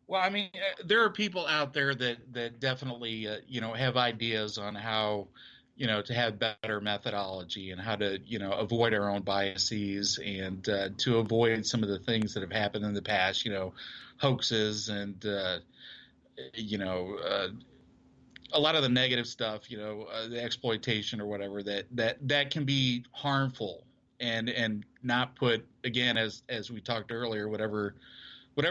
Well, I mean, there are people out there that definitely, have ideas on how, to have better methodology, and how to, avoid our own biases, and to avoid some of the things that have happened in the past, hoaxes, and, a lot of the negative stuff, the exploitation or whatever, that can be harmful, and not put, again, as we talked earlier, whatever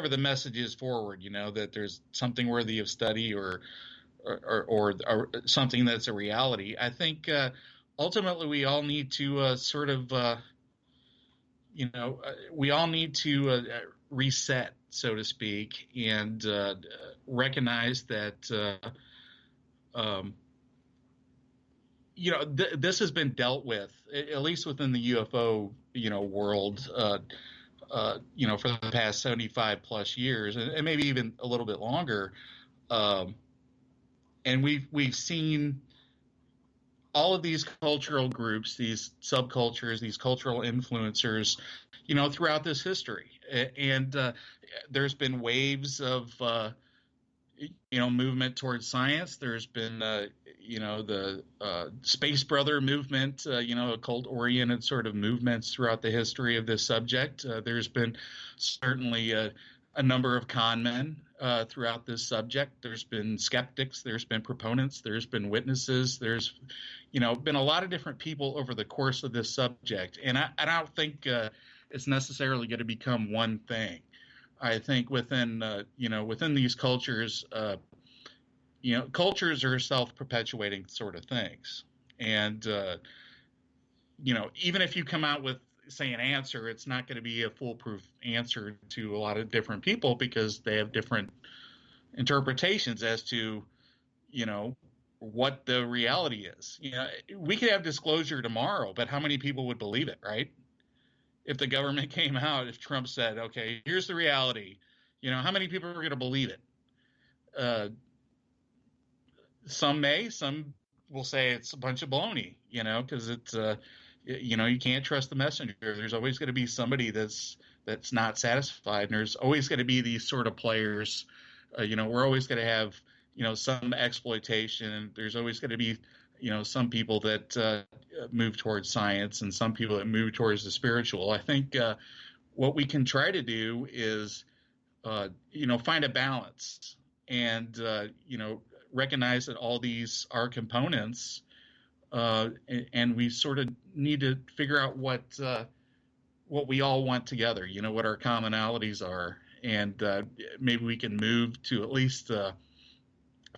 the message is forward, that there's something worthy of study, or something that's a reality. I think ultimately we all need to we all need to reset, so to speak, and recognize that this has been dealt with, at least within the UFO world. For the past 75 plus years, and maybe even a little bit longer, and we've seen all of these cultural groups, these subcultures, these cultural influencers, throughout this history. And there's been waves of, movement towards science. There's been, the Space Brother movement, occult-oriented sort of movements throughout the history of this subject. There's been certainly a number of con men throughout this subject. There's been skeptics, there's been proponents, there's been witnesses, there's been a lot of different people over the course of this subject. And I don't think it's necessarily going to become one thing. I think within these cultures, cultures are self-perpetuating sort of things. And, even if you come out with, say, an answer, it's not going to be a foolproof answer to a lot of different people because they have different interpretations as to, what the reality is. We could have disclosure tomorrow, but how many people would believe it, right? If the government came out, if Trump said, okay, here's the reality, how many people are going to believe it? Some will say it's a bunch of baloney, because it's, you can't trust the messenger. There's always going to be somebody that's not satisfied. And there's always going to be these sort of players. We're always going to have, some exploitation. There's always going to be, some people that move towards science and some people that move towards the spiritual. I think what we can try to do is, find a balance and, recognize that all these are components. And we sort of need to figure out what we all want together, what our commonalities are. And maybe we can move to at least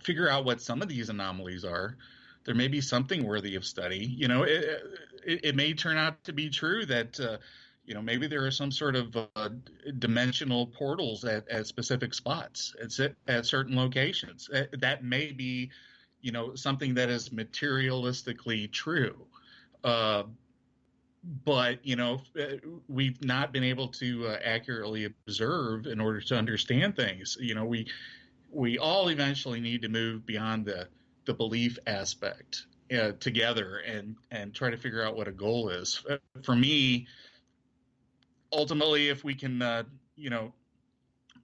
figure out what some of these anomalies are. There may be something worthy of study. It may turn out to be true that, maybe there are some sort of dimensional portals at specific spots at certain locations. That may be, something that is materialistically true. But, we've not been able to accurately observe in order to understand things. We all eventually need to move beyond the belief aspect together and try to figure out what a goal is. For me, ultimately, if we can,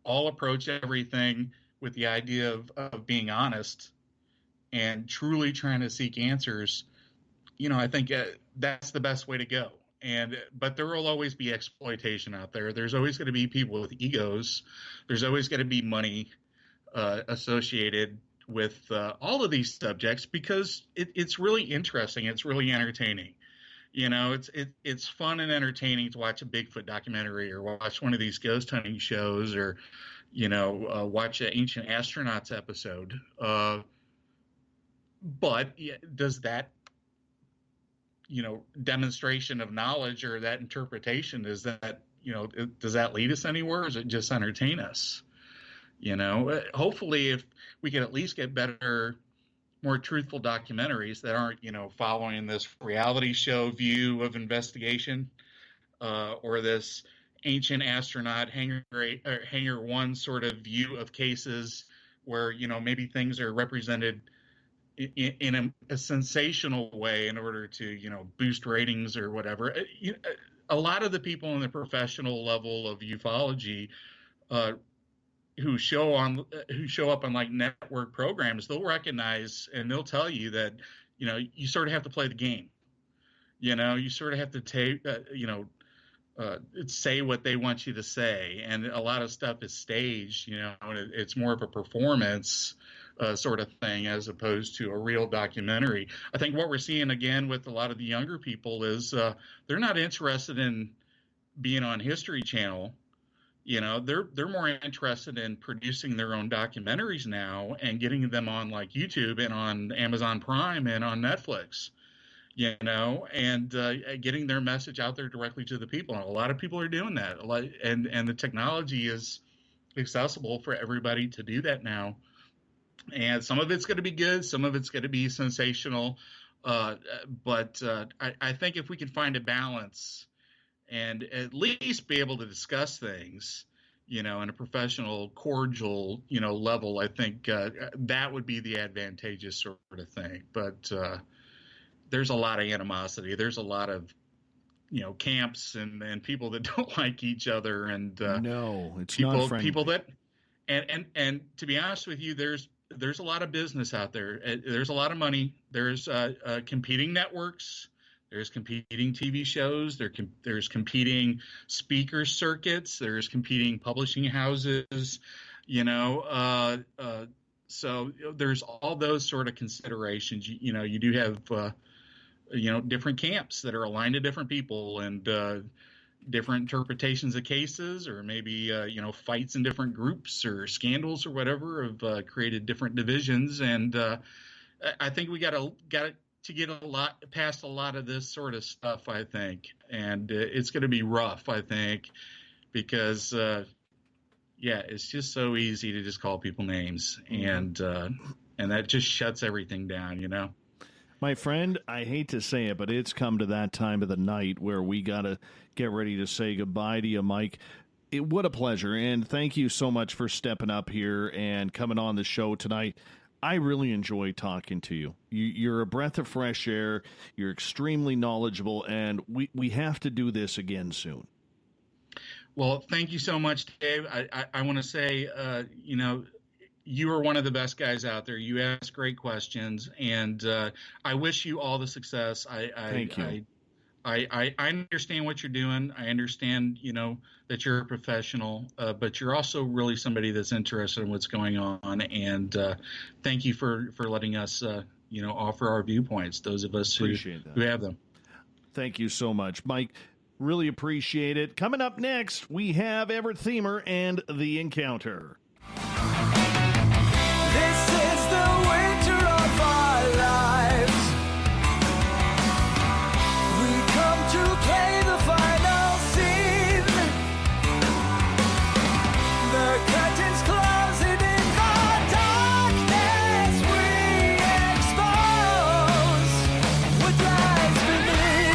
all approach everything with the idea of being honest and truly trying to seek answers, I think that's the best way to go. But there will always be exploitation out there. There's always going to be people with egos. There's always going to be money associated with all of these subjects because it's really interesting. It's really entertaining. It's fun and entertaining to watch a Bigfoot documentary or watch one of these ghost hunting shows or, watch an Ancient Astronauts episode. But does that, demonstration of knowledge or that interpretation, does that lead us anywhere? Or does it just entertain us? Hopefully if we can at least get better, more truthful documentaries that aren't, following this reality show view of investigation or this ancient astronaut hangar one sort of view of cases where, maybe things are represented in a sensational way in order to, boost ratings or whatever. A lot of the people in the professional level of ufology who show up on like network programs, they'll recognize and they'll tell you that, you sort of have to play the game. You sort of have to take, say what they want you to say. And a lot of stuff is staged, and it's more of a performance sort of thing as opposed to a real documentary. I think what we're seeing again with a lot of the younger people is they're not interested in being on History Channel. They're more interested in producing their own documentaries now and getting them on like YouTube and on Amazon Prime and on Netflix, and getting their message out there directly to the people. And a lot of people are doing that. And the technology is accessible for everybody to do that now. And some of it's going to be good. Some of it's going to be sensational. But I think if we can find a balance and at least be able to discuss things, in a professional, cordial, level, I think that would be the advantageous sort of thing. But there's a lot of animosity. There's a lot of, camps and people that don't like each other. And no, it's people, not friendly. people that, and to be honest with you, there's a lot of business out there. There's a lot of money. There's competing networks. There's competing TV shows. There's competing speaker circuits. There's competing publishing houses. So there's all those sort of considerations. You do have different camps that are aligned to different people and different interpretations of cases, or maybe fights in different groups or scandals or whatever have created different divisions. And I think we got to get past a lot of this sort of stuff, I think, and it's going to be rough, I think, because it's just so easy to just call people names, and that just shuts everything down, My friend, I hate to say it, but it's come to that time of the night where we got to get ready to say goodbye to you, Mike. What a pleasure, and thank you so much for stepping up here and coming on the show tonight. I really enjoy talking to you. You're a breath of fresh air. You're extremely knowledgeable, and we have to do this again soon. Well, thank you so much, Dave. I want to say, you are one of the best guys out there. You ask great questions, and I wish you all the success. Thank you. I understand what you're doing. I understand, that you're a professional, but you're also really somebody that's interested in what's going on. And thank you for letting us, offer our viewpoints, those of us who have them. Thank you so much, Mike. Really appreciate it. Coming up next, we have Everett Themer and The Encounter. This is the winter of our lives. We come to play the final scene. The curtains closing in the darkness. We expose what lies beneath.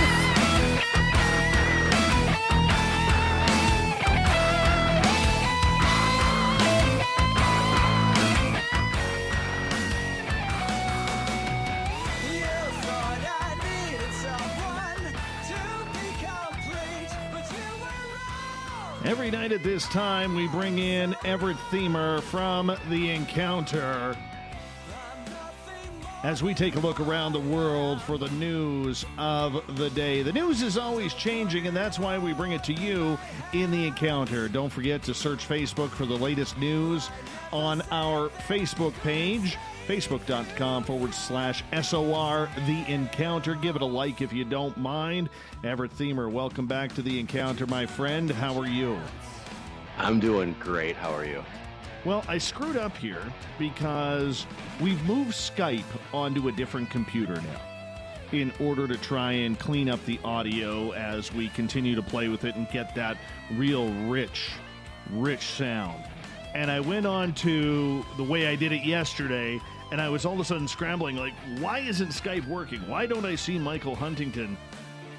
Every night at this time, we bring in Everett Themer from The Encounter as we take a look around the world for the news of the day. The news is always changing, and that's why we bring it to you in The Encounter. Don't forget to search Facebook for the latest news on our Facebook page, facebook.com/SOR The Encounter. Give it a like if you don't mind. Everett Themer, welcome back to The Encounter, my friend. How are you? I'm doing great. How are you? Well, I screwed up here because we've moved Skype onto a different computer now in order to try and clean up the audio as we continue to play with it and get that real rich sound. And I went on to the way I did it yesterday, and I was all of a sudden scrambling, like, why isn't Skype working? Why don't I see Michael Huntington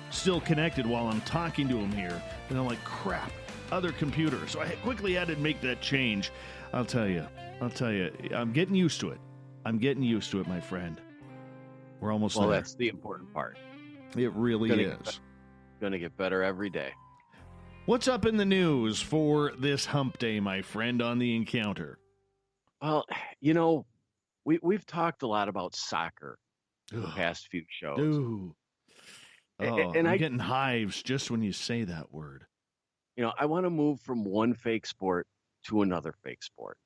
still connected while I'm talking to him here? And I'm like, crap, other computer. So I quickly had to make that change. I'll tell you, I'm getting used to it. I'm getting used to it, my friend. We're almost there. Well, that's the important part. It really is. Going to get better every day. What's up in the news for this hump day, my friend, on The Encounter? Well, we've talked a lot about soccer in the past few shows. Ooh. Oh, and I'm getting hives just when you say that word. I want to move from one fake sport to another fake sport.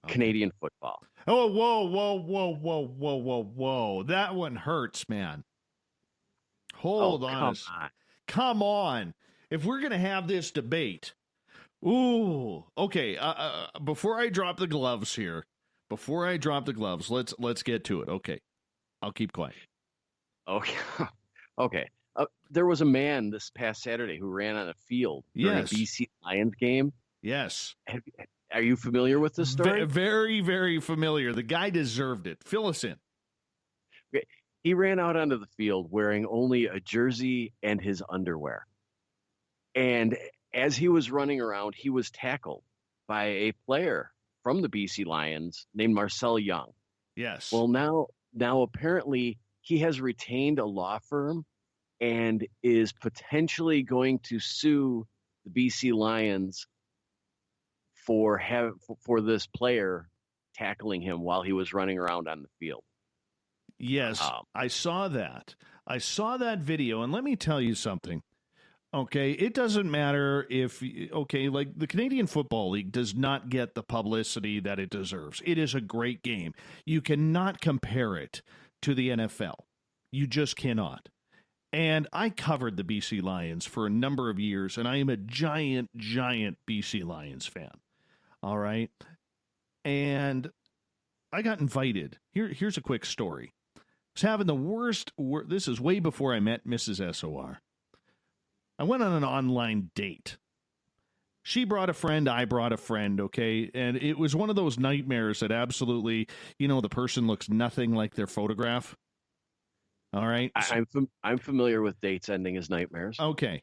Okay. Canadian football. Oh, whoa. That one hurts, man. Hold on. Come on. If we're going to have this debate. Ooh. Okay. Before I drop the gloves here, let's get to it. Okay. I'll keep quiet. Okay. Okay. There was a man this past Saturday who ran on a field during a BC Lions game. Yes. Are you familiar with this story? Very, very familiar. The guy deserved it. Fill us in. Okay. He ran out onto the field wearing only a jersey and his underwear. And as he was running around, he was tackled by a player from the BC Lions named Marcel Young. Yes. Well, now apparently he has retained a law firm and is potentially going to sue the BC Lions for this player tackling him while he was running around on the field. Yes, I saw that. I saw that video, and let me tell you something. Okay, it doesn't matter if, like the Canadian Football League does not get the publicity that it deserves. It is a great game. You cannot compare it to the NFL. You just cannot. And I covered the BC Lions for a number of years, and I am a giant BC Lions fan. All right? And I got invited. Here's a quick story. I was having the worst, this is way before I met Mrs. SOR. I went on an online date. She brought a friend, I brought a friend, okay? And it was one of those nightmares that absolutely, the person looks nothing like their photograph. All right? I'm familiar with dates ending as nightmares. Okay.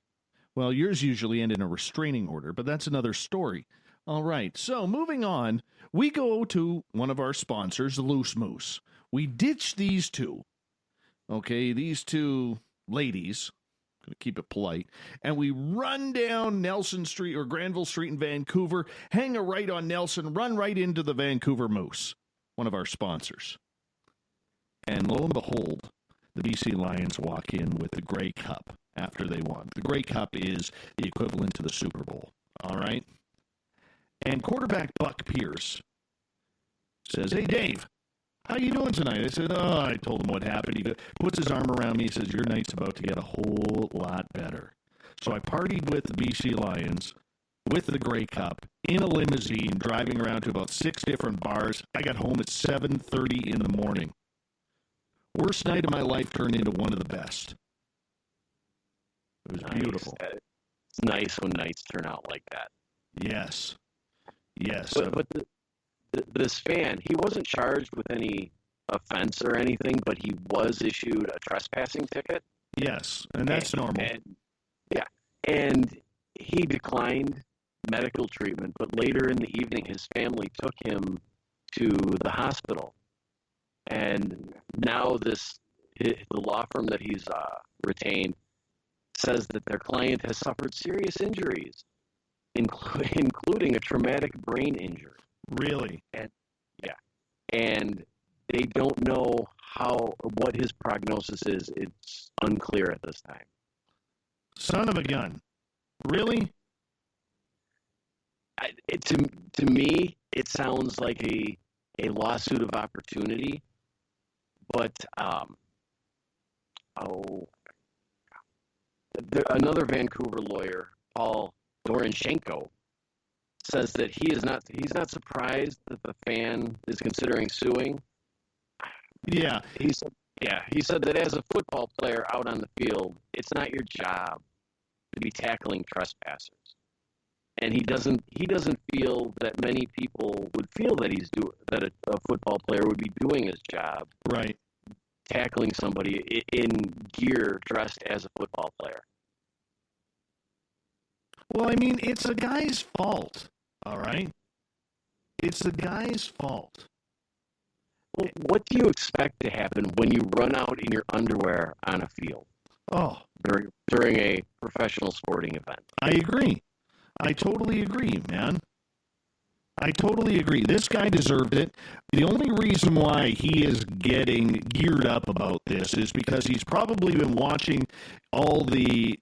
Well, yours usually end in a restraining order, but that's another story. All right. So moving on, we go to one of our sponsors, Loose Moose. We ditch these two. Okay, these two ladies. Going to keep it polite. And we run down Nelson Street or Granville Street in Vancouver, hang a right on Nelson, run right into the Vancouver Moose, one of our sponsors. And lo and behold, the BC Lions walk in with the Grey Cup after they won. The Grey Cup is the equivalent to the Super Bowl. All right? And quarterback Buck Pierce says, "Hey, Dave, how you doing tonight?" I said, I told him what happened. He puts his arm around me. He says, "Your night's about to get a whole lot better." So I partied with the BC Lions, with the Grey Cup, in a limousine, driving around to about 6 different bars. I got home at 7:30 in the morning. Worst night of my life turned into one of the best. It was beautiful. It's nice when nights turn out like that. Yes. Yes. But this fan, he wasn't charged with any offense or anything, but he was issued a trespassing ticket. Yes, and that's normal. And he declined medical treatment, but later in the evening, his family took him to the hospital. And now the law firm that he's retained says that their client has suffered serious injuries, including a traumatic brain injury. Really? And they don't know what his prognosis is. It's unclear at this time. Son of a gun. Really? To me, it sounds like a lawsuit of opportunity, but another Vancouver lawyer, Paul Doronchenko, says that he's not surprised that the fan is considering suing. Yeah. He said that as a football player out on the field, it's not your job to be tackling trespassers. And he doesn't feel that many people would feel that that a football player would be doing his job. Right. Tackling somebody in gear dressed as a football player. Well, I mean, it's a guy's fault. All right? It's the guy's fault. Well, what do you expect to happen when you run out in your underwear on a field? Oh. During a professional sporting event? I agree. I totally agree, man. I totally agree. This guy deserved it. The only reason why he is getting geared up about this is because he's probably been watching all the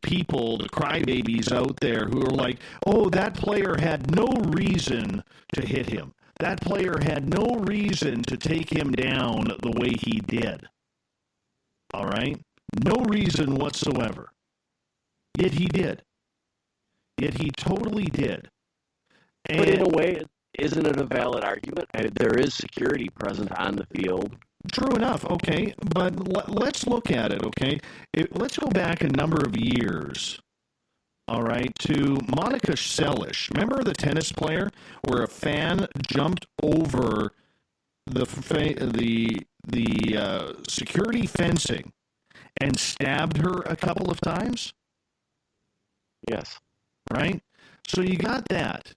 people, the crybabies out there who are like, oh, that player had no reason to hit him. That player had no reason to take him down the way he did. All right? No reason whatsoever. Yet he did. Yet he totally did. But in a way, isn't it a valid argument? There is security present on the field. True enough, okay, but let's look at it, okay? Let's go back a number of years, all right, to Monica Seles. Remember the tennis player where a fan jumped over the security fencing and stabbed her a couple of times? Yes. Right? So you got that.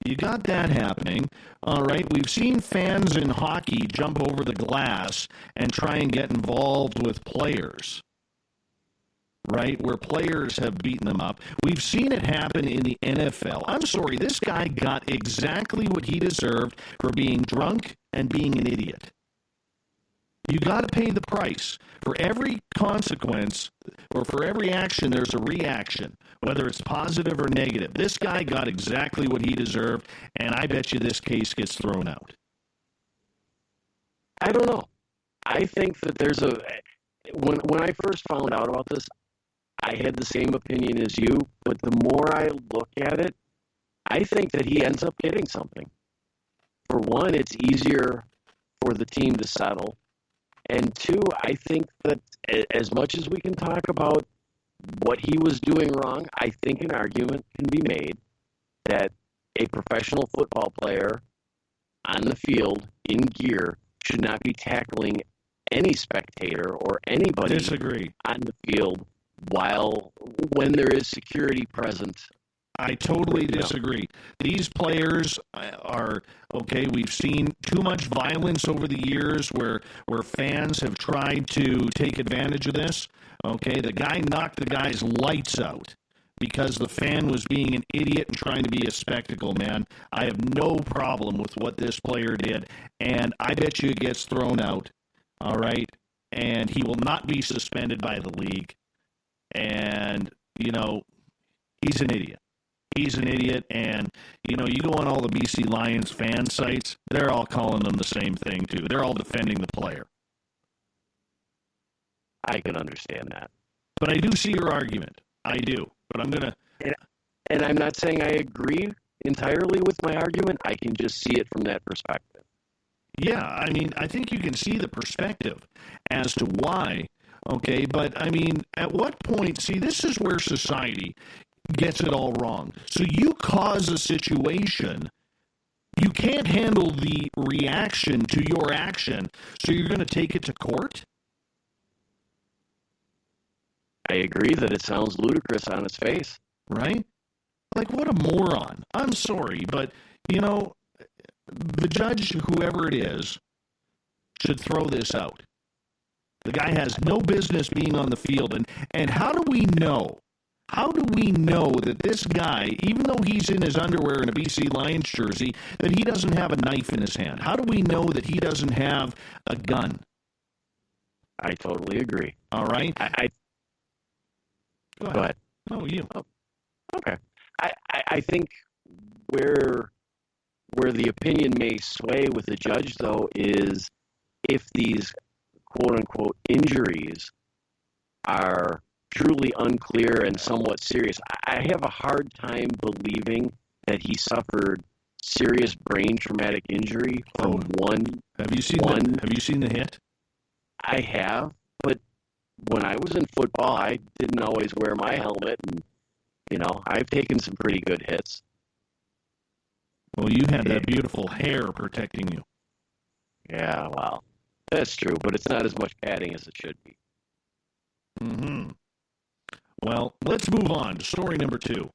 You got that happening. All right. We've seen fans in hockey jump over the glass and try and get involved with players. Right? Where players have beaten them up. We've seen it happen in the NFL. I'm sorry, this guy got exactly what he deserved for being drunk and being an idiot. You got to pay the price. For every consequence, or for every action, there's a reaction, whether it's positive or negative. This guy got exactly what he deserved, and I bet you this case gets thrown out. I don't know. I think that there's a... When I first found out about this, I had the same opinion as you, but the more I look at it, I think that he ends up getting something. For one, it's easier for the team to settle. And two, I think that as much as we can talk about what he was doing wrong, I think an argument can be made that a professional football player on the field in gear should not be tackling any spectator or anybody Disagree. on the field when there is security present. I totally disagree. These players are, okay, we've seen too much violence over the years where fans have tried to take advantage of this. Okay, the guy knocked the guy's lights out because the fan was being an idiot and trying to be a spectacle, man. I have no problem with what this player did, and I bet you it gets thrown out, all right? And he will not be suspended by the league. And, you know, he's an idiot. He's an idiot, and, you know, you go on all the BC Lions fan sites, they're all calling them the same thing, too. They're all defending the player. I can understand that. But I do see your argument. I do. But I'm going to... And I'm not saying I agree entirely with my argument. I can just see it from that perspective. Yeah, I mean, I think you can see the perspective as to why, okay? But, I mean, at what point... See, this is where society gets it all wrong. So you cause a situation, you can't handle the reaction to your action, so you're going to take it to court? I agree that it sounds ludicrous on its face. Right? Like, what a moron. I'm sorry, but, you know, the judge, whoever it is, should throw this out. The guy has no business being on the field, and how do we know? How do we know that this guy, even though he's in his underwear in a BC Lions jersey, that he doesn't have a knife in his hand? How do we know that he doesn't have a gun? I totally agree. All right? Go ahead. Oh, you. Oh, okay. I think where the opinion may sway with the judge, though, is if these quote-unquote injuries are truly unclear and somewhat serious. I have a hard time believing that he suffered serious brain traumatic injury from one. Have you seen the hit? I have, but when I was in football, I didn't always wear my helmet, and you know, I've taken some pretty good hits. Well, you had that beautiful hair protecting you. Yeah, well, that's true, but it's not as much padding as it should be. Mm-hmm. Well, let's move on to story number 2.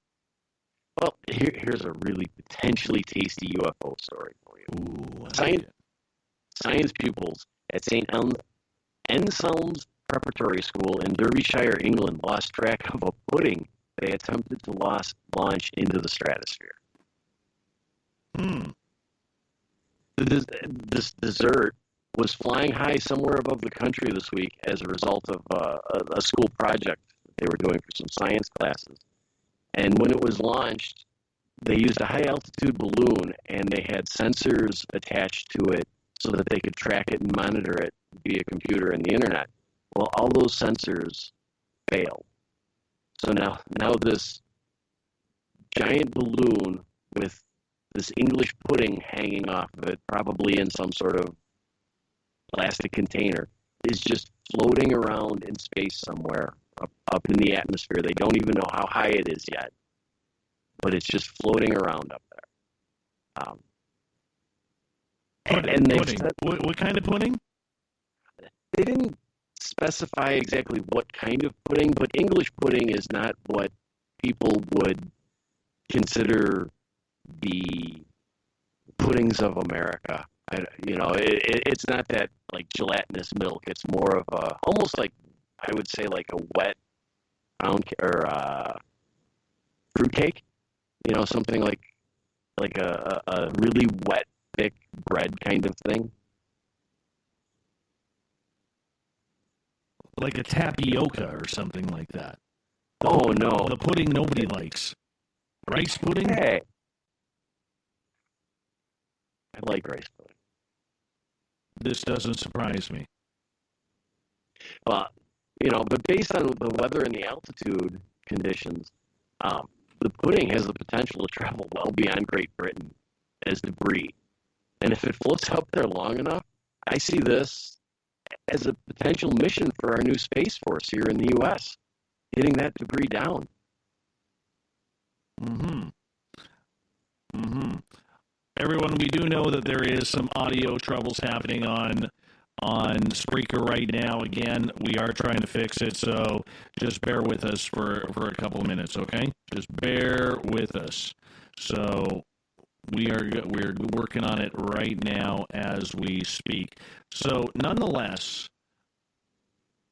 Well, here's a really potentially tasty UFO story for you. Ooh, Science pupils at St. Anselm's Preparatory School in Derbyshire, England, lost track of a pudding they attempted to launch into the stratosphere. This dessert was flying high somewhere above the country this week as a result of a school project they were doing for some science classes. And when it was launched, they used a high-altitude balloon, and they had sensors attached to it so that they could track it and monitor it via computer and the internet. Well, all those sensors failed. So now this giant balloon with this English pudding hanging off of it, probably in some sort of plastic container, is just floating around in space somewhere up in the atmosphere. They don't even know how high it is yet, but it's just floating around up there. And they said, what kind of pudding? They didn't specify exactly what kind of pudding, but English pudding is not what people would consider the puddings of America. It's not that like gelatinous milk. It's more of a almost like I would say like a wet pound or fruit cake. Something like a really wet, thick bread kind of thing. Like a tapioca or something like that. No. The pudding nobody likes. Rice pudding? Hey. I like rice pudding. This doesn't surprise me. But based on the weather and the altitude conditions, the pudding has the potential to travel well beyond Great Britain as debris. And if it floats up there long enough, I see this as a potential mission for our new Space Force here in the U.S., getting that debris down. Everyone, we do know that there is some audio troubles happening on Spreaker right now. Again, we are trying to fix it, so just bear with us for a couple of minutes, okay? Just bear with us. So we're working on it right now as we speak. So nonetheless,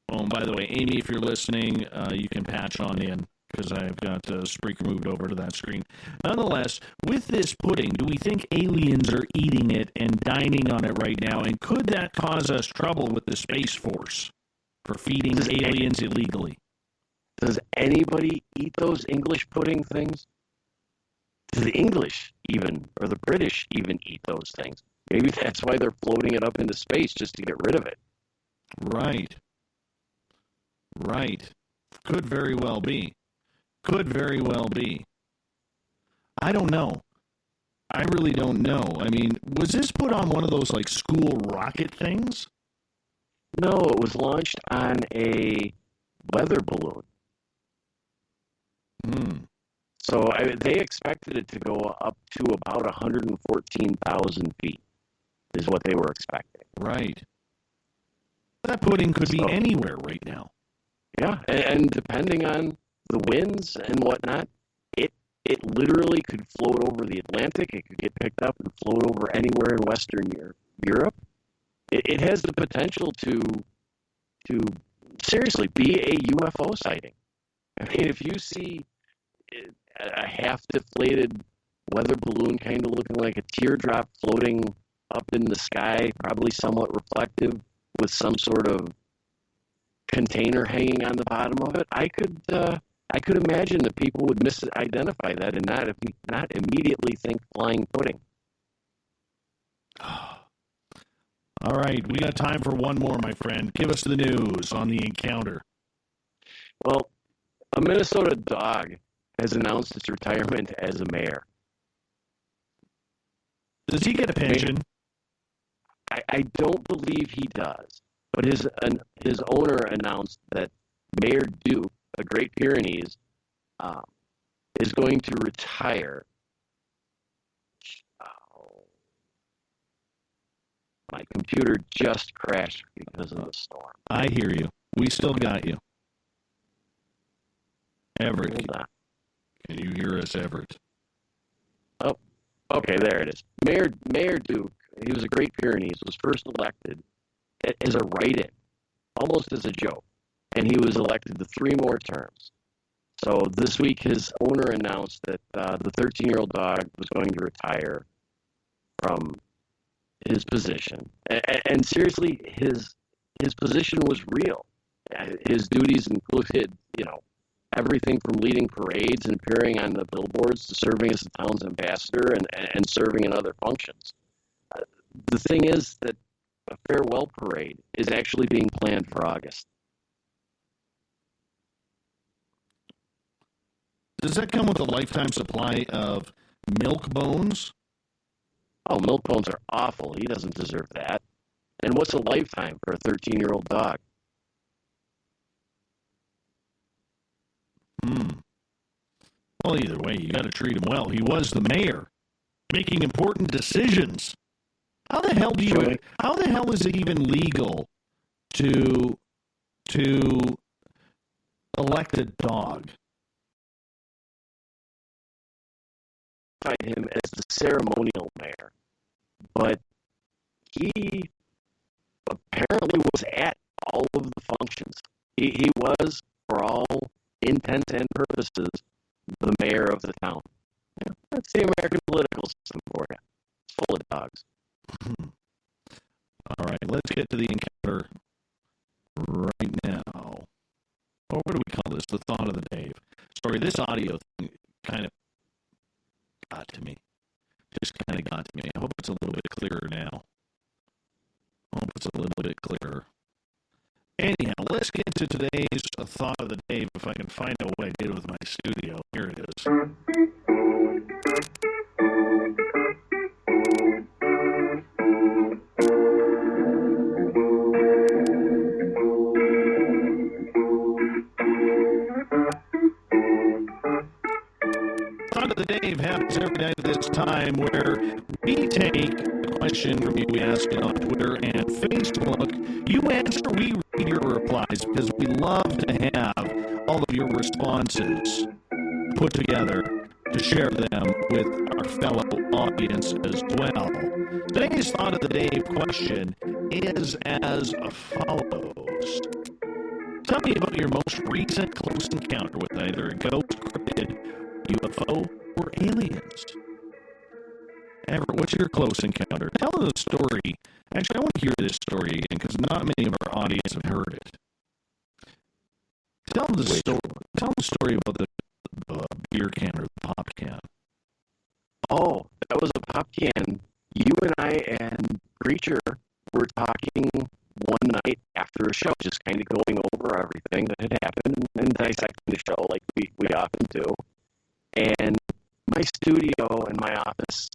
by the way, Amy, if you're listening, you can patch on in, because I've got Spreaker moved over to that screen. Nonetheless, with this pudding, do we think aliens are eating it and dining on it right now? And could that cause us trouble with the Space Force for feeding aliens illegally? Does anybody eat those English pudding things? Do the English even, or the British even eat those things? Maybe that's why they're floating it up into space, just to get rid of it. Right. Could very well be. I don't know. I really don't know. I mean, was this put on one of those, like, school rocket things? No, it was launched on a weather balloon. So they expected it to go up to about 114,000 feet, is what they were expecting. Right. That pudding could be anywhere right now. Yeah, and depending on the winds and whatnot, it literally could float over the Atlantic. It could get picked up and float over anywhere in Western Europe. It has the potential to seriously be a UFO sighting. I mean, if you see a half-deflated weather balloon kind of looking like a teardrop floating up in the sky, probably somewhat reflective, with some sort of container hanging on the bottom of it, I could imagine that people would misidentify that and not immediately think flying pudding. All right, we got time for one more, my friend. Give us the news on the encounter. Well, a Minnesota dog has announced its retirement as a mayor. Does he get a pension? I don't believe he does, but his owner announced that Mayor Duke, a Great Pyrenees, is going to retire. My computer just crashed because of the storm. I hear you. We still got you. Everett. Can you hear us, Everett? Oh, okay, there it is. Mayor Duke, he was a Great Pyrenees, was first elected as a write-in, almost as a joke, and he was elected to 3 more terms. So this week, his owner announced that the 13-year-old dog was going to retire from his position. And seriously, his position was real. His duties included, everything from leading parades and appearing on the billboards to serving as the town's ambassador and serving in other functions. The thing is that a farewell parade is actually being planned for August. Does that come with a lifetime supply of milk bones? Oh, milk bones are awful. He doesn't deserve that. And what's a lifetime for a 13-year-old dog? Well, either way, you got to treat him well. He was the mayor, making important decisions. How the hell is it even legal to elect a dog? identified him as the ceremonial mayor, but he apparently was at all of the functions. He was, for all intents and purposes, the mayor of the town. Yeah, that's the American political system for you. It's full of dogs. All right, let's get to the encounter right now. Or what do we call this? The thought of the Dave. Sorry, this audio thing kind of got to me. Just kind of got to me. I hope it's a little bit clearer now. I hope it's a little bit clearer. Anyhow, let's get to today's thought of the Dave, if I can find out what I did with my studio. Here it is. Thought of the Dave happens every night at this time, where we take a question from you, we ask it on Twitter and Facebook. You answer, we read your replies, because we love to have all of your responses put together to share them with our fellow audience as well. Today's Thought of the Dave question is as follows. Tell me about your most recent close encounter with either a ghost, cryptid, UFO, or aliens. Everett, what's your close encounter? Tell the story. Actually, I want to hear this story again, because not many of our audience have heard it. Tell the story about the beer can or the pop can. Oh, that was a pop can. You and I and Preacher were talking one night after a show, just kind of going over everything that had happened and dissecting the show like we often do. And my studio and my office,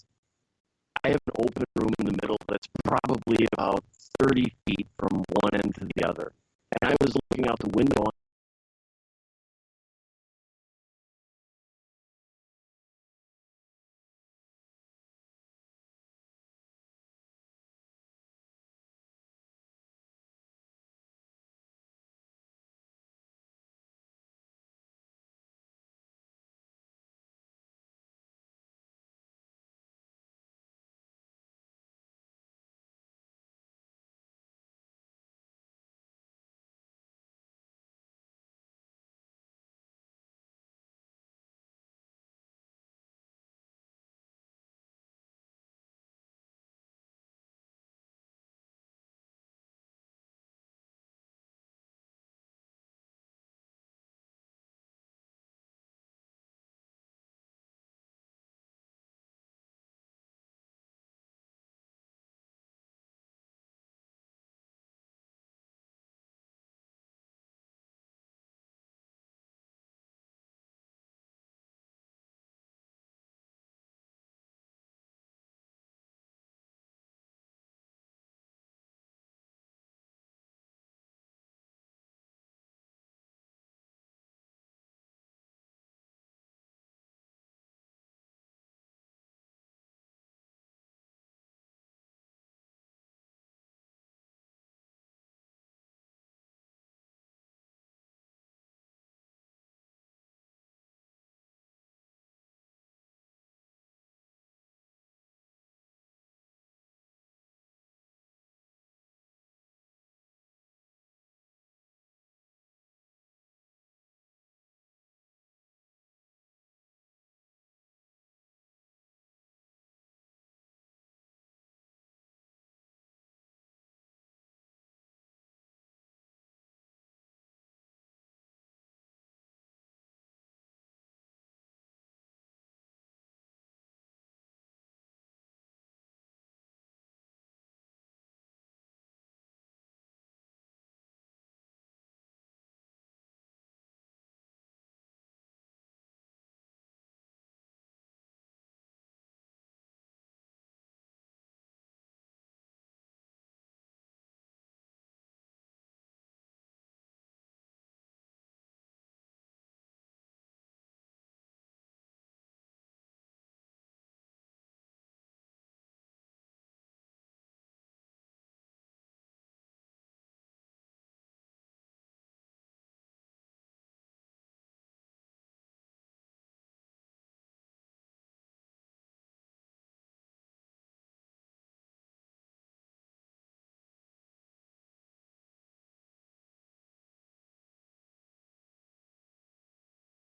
I have an open room in the middle that's probably about 30 feet from one end to the other. And I was looking out the window